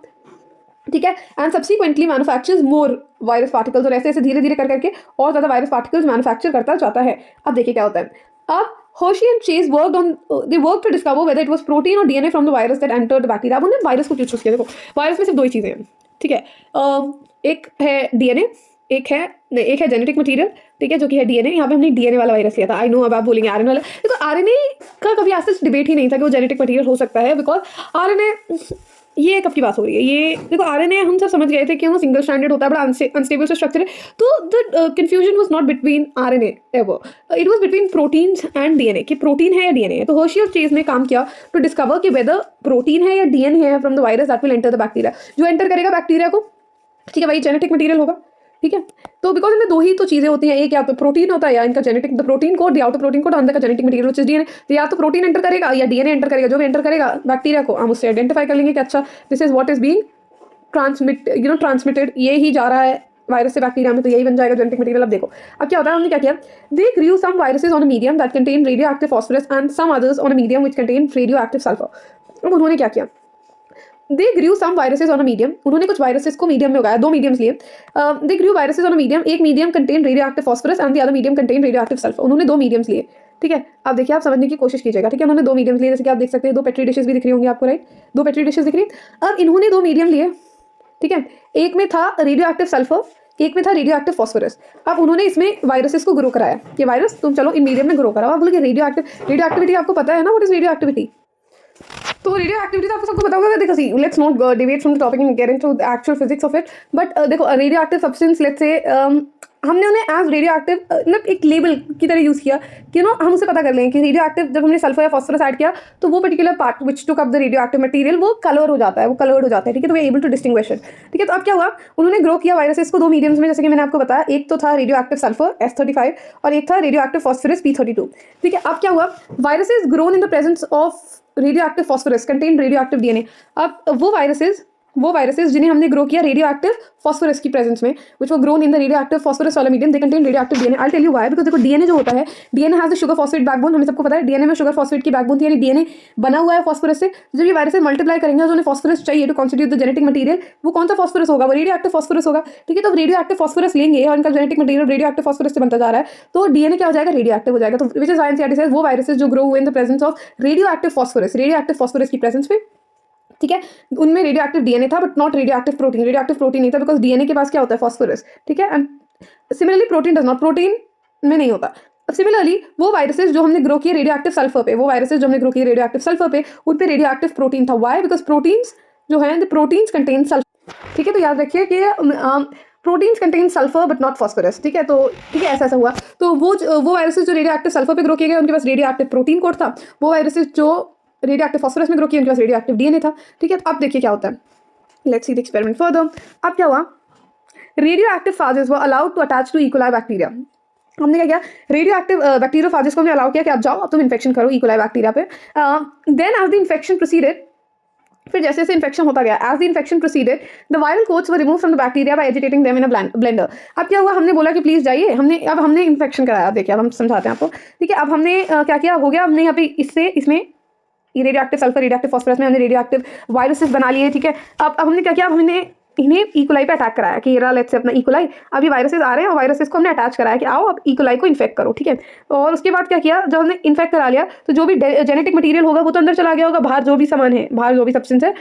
ठीक है, and subsequently manufactures more virus particles, और ऐसे ऐसे धीरे धीरे कर करके और ज़्यादा वायरस पार्टिकल्स मैन्युफैक्चर करता जाता है। अब देखिए क्या होता है, अब Hershey and Chase worked to discover whether it was protein or DNA from the virus that entered the bacteria। अब उन्होंने वायरस को क्यों चूज किया? देखो वायरस में सिर्फ दो ही चीज़ें हैं, ठीक है, एक है डीएनए, एक है जेनेटिक मटेरियल, ठीक है, जो कि है डीएनए। यहाँ पे हमने डीएनए वाला वायरस लिया था। आई नो अब आप बोलेंगे आरएनए वाला, देखो आरएनए का कभी आज तक डिबेट ही नहीं था कि वो जेनेटिक मटेरियल हो सकता है, बिकॉज आरएनए ये कब की बात हो रही है, ये देखो आरएनए हम सब समझ गए थे कि वो सिंगल स्ट्रैंडेड होता है, बड़ा अनस्टेबल स्ट्रक्चर है, तो the confusion was not between RNA ever, it was between proteins and DNA, कि प्रोटीन है या डीएनए है। तो हर्शी और चेज ने काम किया टू डिस्कवर कि वेदर प्रोटीन है या डीएनए है from the virus that will enter the bacteria, जो एंटर करेगा बैक्टीरिया को, ठीक है, वही जेनेटिक मटेरियल होगा, ठीक है। तो बिकॉज इनमें दो ही तो चीज़ें होती हैं, एक या तो प्रोटीन होता है या इनका जेनेटिक, द प्रोटीन कोड या तो प्रोटीन कोड अंदर का genetic material which is DNA, तो या तो प्रोटीन एंटर करेगा या डीएनए एंटर करेगा, जो भी एंटर करेगा बैक्टीरिया को हम उससे आइडेंटिफाई कर लेंगे कि अच्छा this is what is being transmitted, ये ही जा रहा है वायरस से बैक्टीरिया में, तो यही बन जाएगा जेनेटिक मटेरियल। अब देखो अब क्या होता है, हमने क्या किया, they grew some viruses on a medium that contain radio active phosphorus and some others on a medium which contain radio active sulphur. अब उन्होंने क्या किया, they grew some viruses on a medium, उन्होंने कुछ वायरसेस को medium में उगाया, दो मीडियम्स लिए। दे ग्रू वायरसेस ऑन अ मीडियम, एक medium contain radio active phosphorus and the other medium contain radio active sulphur. उन्होंने दो मीडियम्स लिए, ठीक है। अब देखिए आप समझने की कोशिश कीजिएगा, ठीक है, उन्होंने दो मीडियम्स लिए, जैसे कि आप देख सकते हैं, दो पेट्री डिशेस भी दिख रही होंगी आपको, राइट, दो पेट्री डिशेस दिख रही है। अब इन्होंने दो मीडियम लिए, ठीक है, एक में था रेडियो एक्टिव सल्फर, एक में था रेडियो एक्टिव फॉस्फोरस। अब उन्होंने इसमें वायरसेस को ग्रो कराया, ये वायरस तुम चलो इन मीडियम में ग्रो कराओ। आप बोलोगे रेडियो एक्टिविटी आपको पता है ना, व्हाट इज रेडियो एक्टिविटी? तो रेडियो एक्टिविटी तो आपको सबको पता होगा। देखो see let's not debate from the topic and get into the actual physics of it, but देखो radio active substance, let's say हमने उन्हें एज रेडियो एक्टिव मतलब एक लेबल की तरह यूज़ किया कि हम उसे पता कर लें कि रेडियो एक्टिव, जब हमने सल्फर या फॉस्फोरस ऐड किया तो वो particular part which took up the radio active material वो कलर हो जाता है, वो कलर्ड हो जाता है, ठीक है, तो we able to distinguish it, ठीक है। तो अब क्या हुआ, उन्होंने ग्रो किया वायरसेस को दो मीडियम्स में, जैसे कि मैंने आपको बताया, एक तो था रेडियो एक्टिव सल्फर S35 और एक था रेडियो एक्टिव फॉस्फोरस P32, ठीक है। अब क्या हुआ, viruses grown in the presence of radio active phosphorus contain radio active DNA. अब वो वायरसेस जिन्हें हमने ग्रो किया रेडियो एक्टिव फॉस्फोरस की प्रेजेंस में, विच वो grown in the radio active phosphorus वाला medium, they contain radio active DNA. I tell you why, because देखो डीएनए जो होता है, DNA has the sugar phosphate backbone, हमें सबको पता है डीएनए में शुगर फॉस्फेट की बैकबोन थी, यानी डीएनए बना हुआ है फॉस्फोरस से। जब ये वायरसेस मल्टीप्लाई करेंगे जो उन्हें फॉस्फोरस चाहिए to constitute the genetic material, वो कौन सा फॉस्फोरस होगा? वो रेडियो एक्टिव फॉस्फोरस होगा, ठीक है। तो रेडियो एक्टिव फॉस्फोरस लेंगे और इनका genetic material radio active phosphorus से बनता जा रहा है, तो डीएनए क्या हो जाएगा? रेडियो एक्टिव हो जाएगा। तो विच इज एनसीईआरटी सेज वो वायरसेस जो ग्रो हुए इन the presence of radio active phosphorus की प्रेजेंस में, ठीक है, उनमें रेडियो एक्टिव डीएनए था but not radio active protein. Radio active protein नहीं था बिकॉज डीएनए के पास क्या होता है? फॉस्फोरस, ठीक है। And similarly protein does not, protein में नहीं होता। सिमिलरली वो वायरसेस जो हमने ग्रो किए रेडियो एक्टिव सल्फर पे, वो वायरसेस जो हमने ग्रो किए रेडियो एक्टिव सल्फर पे, उन पे रेडियो एक्टिव प्रोटीन था। वाई? बिकॉज प्रोटीन्स जो है द प्रोटीन्स कंटेन सल्फर, ठीक है। तो याद रखिए कि proteins contain sulphur but not phosphorus, ठीक है। तो ठीक है, ऐसा हुआ। तो वो वायरसेस जो रेडियो एक्टिव सल्फर पे ग्रो किए गए उनके पास रेडियो एक्टिव प्रोटीन कोड था। वो वायरसेस जो रेडियो एक्टिव फॉस्फोरस में ग्रो किए उनके पास रेडियो एक्टिव डीएनए था, ठीक है। तो अब देखिए क्या होता है, let's see the experiment further. अब क्या हुआ? Radio active phages were allowed to attach to E coli bacteria. हमने क्या किया? रेडियो एक्टिव बैक्टीरियोफाजेस को हमने अलाउ किया कि आप जाओ, अब तुम इन्फेक्शन करो इकोलाई बैक्टीरिया पे। Then as the infection proceeded, फिर जैसे जैसे इन्फेक्शन होता गया, as the infection proceeded the viral coats were remove from the bacteria by agitating them in a blender. अब क्या हुआ? हमने बोला कि प्लीज जाइए, हमने इन्फेक्शन कराया। देखिए अब हम समझाते हैं आपको, ठीक है। अब हमने क्या किया, हो गया, हमने यहाँ पे इसमें radio active sulphur radio active phosphorus में हमने रेडियो एक्टिव वायरसेस बना लिए, ठीक है। अब हमने क्या किया? अब हमने इन्हें इकोलाई पे अटैक कराया कि ये रहा लेट्स से अपना इकोलाई। अब ये वायरसेस आ रहे हैं और वायरसेस को हमने अटैच कराया कि आओ अब इकोलाई को इन्फेक्ट करो, ठीक है। और उसके बाद क्या किया? जब हमने इन्फेक्ट करा लिया तो जो भी जेनेटिक मटीरियल होगा वो तो अंदर चला गया होगा, बाहर जो भी सामान है, बाहर जो भी सब्सटेंस है,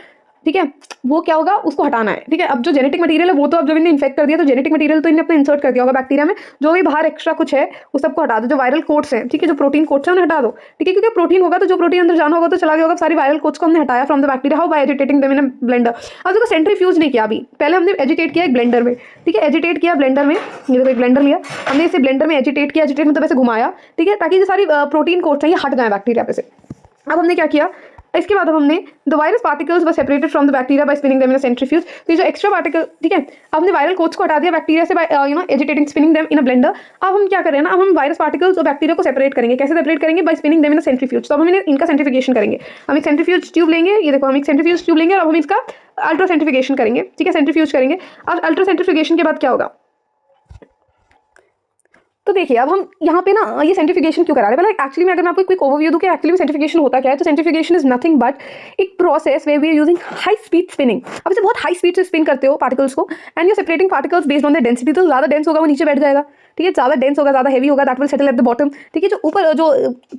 ठीक है, वो क्या होगा? उसको हटाना है, ठीक है। अब जो जेनेटिक मटीरियल है वो तो अब जब इन्हें इन्फेक्ट कर दिया तो जेनेटिक मटीरियल तो इन्हें अपने इंसर्ट कर दिया होगा बैक्टीरिया में, जो भी बाहर एक्स्ट्रा कुछ है उस सबको हटा दो। जो वायरल कोट्स हैं, ठीक है, जो प्रोटीन कोट्स हैं उन्हें हटा दो, ठीक है, क्योंकि प्रोटीन होगा तो जो प्रोटीन अंदर जाना होगा तो चला गया होगा। सारी वायरल कोट्स को हमने हटाया from the bacteria, how? By agitating them in a blender. अब देखो सेंट्रीफ्यूज नहीं किया, अभी पहले हमने एजिटेट किया एक ब्लेंडर में, ठीक है, एजिटेट किया ब्लेंडर में, ये देखो एक ब्लेंडर लिया हमने, इसे ब्लेंडर में एजिटेट किया, एजिटेट मतलब ऐसे घुमाया, ठीक है, ताकि जो सारी प्रोटीन कोट्स हैं ये हट जाए बैक्टीरिया पे से। अब हमने क्या किया? इसके बाद हमने the virus particles were separated from the bacteria bye spinning them in a centrifuge. तो ये जो एक्स्ट्रा पार्टिकल, ठीक है, अब हमने वायरल कोट्स को हटा दिया बैक्टीरिया से by agitating spinning them in a blender. अब हम क्या कर रहे हैं ना, अब हम वायरस पार्टिकल्स और बैक्टीरिया को सेपरेट करेंगे। कैसे सेपरेट करेंगे? By spinning them in a centrifuge. तो अब हम इनका सेंट्रीफिकेशन करेंगे। हम एक सेंट्रीफ्यूज ट्यूब लेंगे, ये देखो हम एक सेंट्रीफ्यूज ट्यूब लेंगे और अब हम इसका अल्ट्रा सेंट्रीफिकेशन करेंगे, ठीक है, सेंट्रीफ्यूज करेंगे। अब अल्ट्रा सेंट्रीफिकेशन के बाद क्या होगा? तो देखिए अब हम यहाँ पे ना ये सेंट्रीफिकेशन क्यों करा रहे हैं? पहले एक्चुअली मैं अगर मैं आपको क्विक ओवरव्यू दूं कि एक्चुअली में सेंट्रीफिकेशन होता क्या है, तो सेंट्रीफिकेशन इज नथिंग बट एक process way we are using high speed spinning. अब इसे बहुत हाई स्पीड से स्पिन करते हो पार्टिकल्स को and you separating particles based on the density. तो ज़्यादा डेंस होगा वो नीचे बैठ जाएगा, ठीक है, ज़्यादा डेंस होगा, ज़्यादा हैवी होगा, that will settle at the bottom, ठीक है। जो ऊपर जो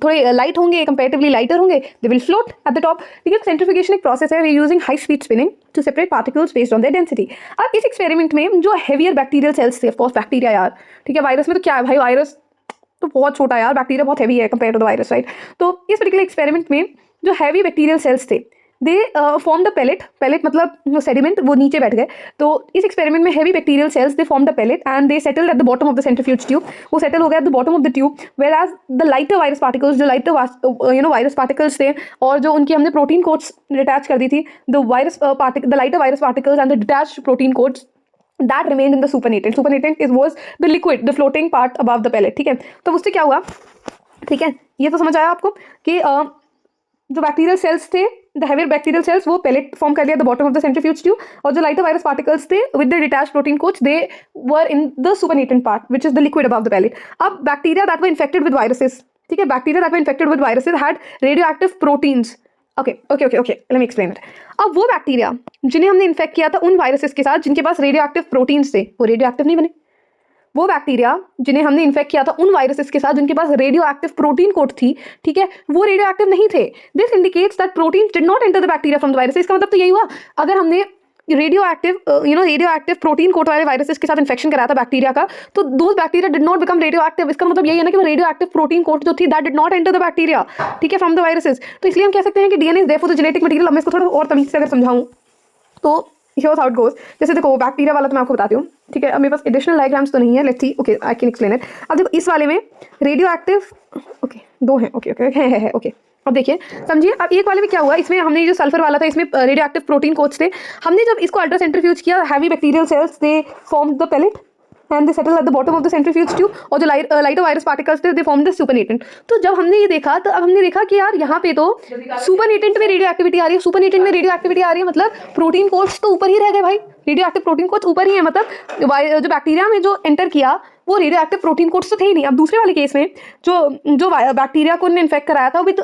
थोड़े लाइट होंगे, कंपेरेटिवली लाइटर होंगे, they will float at the top, ठीक है। सेंट्रीफिकेशन एक प्रोसेस है, we using high speed spinning to separate particles based on their density. अब इस एक्सपेरिमेंट में जो हैवियर बैक्टीरियल सेल्स थे, ऑफ कोर्स बैक्टीरिया यार, ठीक है, वायरस में तो क्या है भाई, वायरस तो बहुत छोटा है यार, बैक्टीरिया बहुत हैवी है compare to the virus, right. तो इस पर्टिकुलर एक्सपेरिमेंट में जो हैवी बैक्टीरियल सेल्स थे दे फॉर्म द पैलेट मतलब सेडिमेंट, वो नीचे बैठ गए। तो इस एक्सपेरिमेंट में heavy bacterial cells they form the pellet and they settled at the bottom of the centrifuge tube. वो सेटल हो गया at the bottom of the tube, where as the lighter virus particles, जो lighter virus particles थे और जो उनकी हमने protein quotes attach कर दी थी, the lighter virus particles and the detached protein quotes that remained in the supernatant. Supernatant was the liquid, the floating part above the pellet, ठीक है। तो उससे क्या हुआ, ठीक है, ये तो समझ आया आपको कि जो बैक्टीरियल सेल्स थे, द हैवियर बैक्टीरियल सेल्स, वो पेलेट फॉर्म कर लिया the bottom of the centrifuge tube, और जो लाइटर वायरस पार्टिकल्स थे with the detached protein coats they were in the supernatant part which is the liquid above the pellet. अब bacteria that were infected with viruses, ठीक है, bacteria that were infected with viruses had radioactive proteins. Okay, let me explain it. अब वो bacteria जिन्हें हमने infect किया था उन वायरसेस के साथ जिनके पास रेडियो एक्टिव प्रोटीन्स थे, वो रेडियो एक्टिव नहीं बने। वो बैक्टीरिया जिन्हें हमने इन्फेक्ट किया था उन वायरसेस के साथ जिनके पास रेडियो एक्टिव प्रोटीन कोड थी, ठीक है, वो रेडियो एक्टिव नहीं थे। This indicates that proteins did not enter the bacteria from the virus. इसका मतलब तो यही हुआ, अगर हमने रेडियो एक्टिव प्रोटीन कोट वाले वायरसेस के साथ इन्फेक्शन कराया था बैक्टीरिया का, तो those bacteria did not become radio active. इसका मतलब यही है ना कि वो रेडियो एक्टिव प्रोटीन कोट जो थी that did not enter the bacteria, ठीक है, फ्रॉम द वायरसेस। तो इसलिए हम कह सकते हैं कि DNA is therefore the genetic material. अब मैं इसको थोड़ा और तमीज से अगर समझाऊं तो हियर्स हाउ इट गोज। जैसे देखो बैक्टीरिया वाला तो मैं आपको बताती हूँ, ठीक है, अब मेरे पास एडिशनल डायग्राम्स तो नहीं है, let's C, okay I can explain it. अब देखो इस वाले में रेडियो एक्टिव, ओके दो हैं, ओके है ओके। अब देखिए समझिए, अब एक वाले में क्या हुआ, इसमें हमने जो सल्फर वाला था इसमें रेडियो एक्टिव प्रोटीन कोट्स थे। हमने जब इसको अल्ट्रा सेंट्रीफ्यूज किया, heavy bacterial cells they form the pellet, and they settle at the bottom of the centrifuge tube, और जो लाइटर वायरस पार्टिकल्स थे दे फॉर्म द सुपरनेटेंट। तो जब हमने ये देखा तो अब हमने देखा कि यार यहाँ पे तो सुपरनेटेंट में रेडियो एक्टिविटी आ रही है, सुपरनेटेंट में रेडियो एक्टिविटी आ रही है, मतलब प्रोटीन कोड्स तो ऊपर ही रह गए भाई, रेडियो एक्टिव प्रोटीन कोड्स ऊपर ही है, मतलब जो बैक्टीरिया में जो एंटर किया वो रेडियो एक्टिव प्रोटीन कोड्स तो थे ही नहीं। अब दूसरे वाले केस में जो बैक्टीरिया को उन्होंने इन्फेक्ट कराया था विद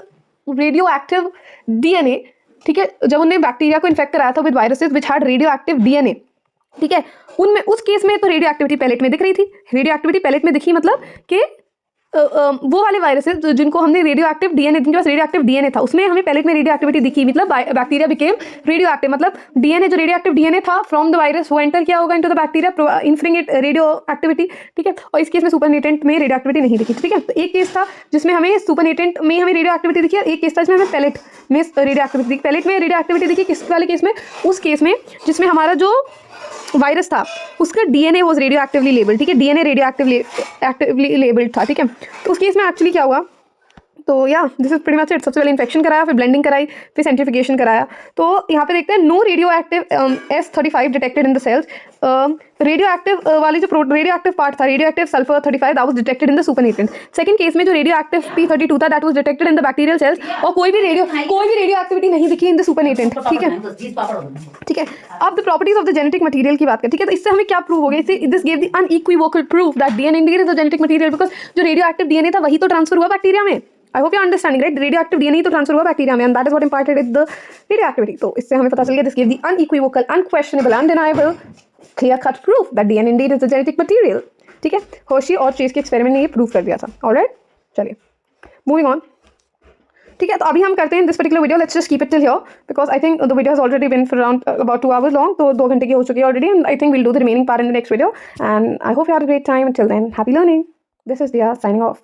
रेडियो एक्टिव डीएनए, ठीक है, जब उन्होंने बैक्टीरिया को इन्फेक्ट कराया था with viruses which had radio active DNA, ठीक है, उनमें उस केस में तो रेडियो एक्टिविटी पैलेट में दिख रही थी, रेडियो एक्टिविटी पैलेट में दिखी, मतलब कि वो वाले वायरसेस जिनको हमने रेडियो एक्टिव डीएनए, जिनके पास रेडियो एक्टिव डीएनए था उसमें हमें पैलेट में रेडियो एक्टिविटी दिखी, मतलब बैक्टीरिया बिकेम रेडियो एक्टिव, मतलब डीएनए जो रेडियो एक्टिव डीएनए था फ्रॉम द वायरस वो एंटर किया होगा into the bacteria inferring it radioactivity, ठीक है। और इस केस में सुपरनेटेंट में रेडियो एक्टिविटी नहीं दिखी, ठीक है। तो एक केस था जिसमें हमें सुपरनेटेंट में हमें रेडियो एक्टिविटी दिखी, और एक केस था जिसमें हमें पैलेट में रेडियो एक्टिविटी दिखी। पैलेट में रेडियो एक्टिविटी दिखी किस वाले केस में, उस केस में जिसमें हमारा जो वायरस था उसका DNA was radio actively labelled, ठीक है, डीएनए रेडियो एक्टिवली लेबल्ड था, ठीक है। तो उस केस में एक्चुअली क्या हुआ, तो या this is pretty much it. सबसे पहले इन्फेक्शन कराया, फिर ब्लेंडिंग कराई, फिर सेंट्रीफिकेशन कराया। तो यहाँ पे देखते हैं no radioactive S35 detected in the cells. Radioactive वाली जो रेडियो एक्टिव पार्ट था, radio active sulphur 35 that was detected in the supernatant. Second case में जो रेडियो एक्टिव P32 था that was detected in the bacterial cells, और कोई भी radio activity नहीं दिखी इन द सुपरनेटेंट, ठीक है, ठीक है। अब the properties of the genetic material की बात करें, ठीक है, तो इससे हमें क्या प्रूव हो गया, this give the unequivocal proof that DNA Indeed is the genetic material, because जो रेडियो एक्टिव डीएनए था वही तो ट्रांसफर हुआ बैक्टीरिया में। आई hope you understanding right, radio active DNA तो ट्रांसफर हुआ बैक्टीरिया में, and that is what imparted is the radio activity. तो इससे हमें पता चल गया this give the unequivocal, unquestionable, undeniable, clear cut proof that DNA Indeed is the genetic material, ठीक है। हर्शी और चेज के एक्सपेरिमेंट ने ये प्रूव कर दिया था। ऑलराइट, चलिए मूविंग ऑन, ठीक है। तो अभी हम करते हैं this particular video, let's just keep it till here because I think the video has already been for around about 2 hours long, तो 2 घंटे की हो चुकी है already, and I think will do the remaining part in the next video, and I hope you had a great time. Till then, happy learning. This is Diya signing of.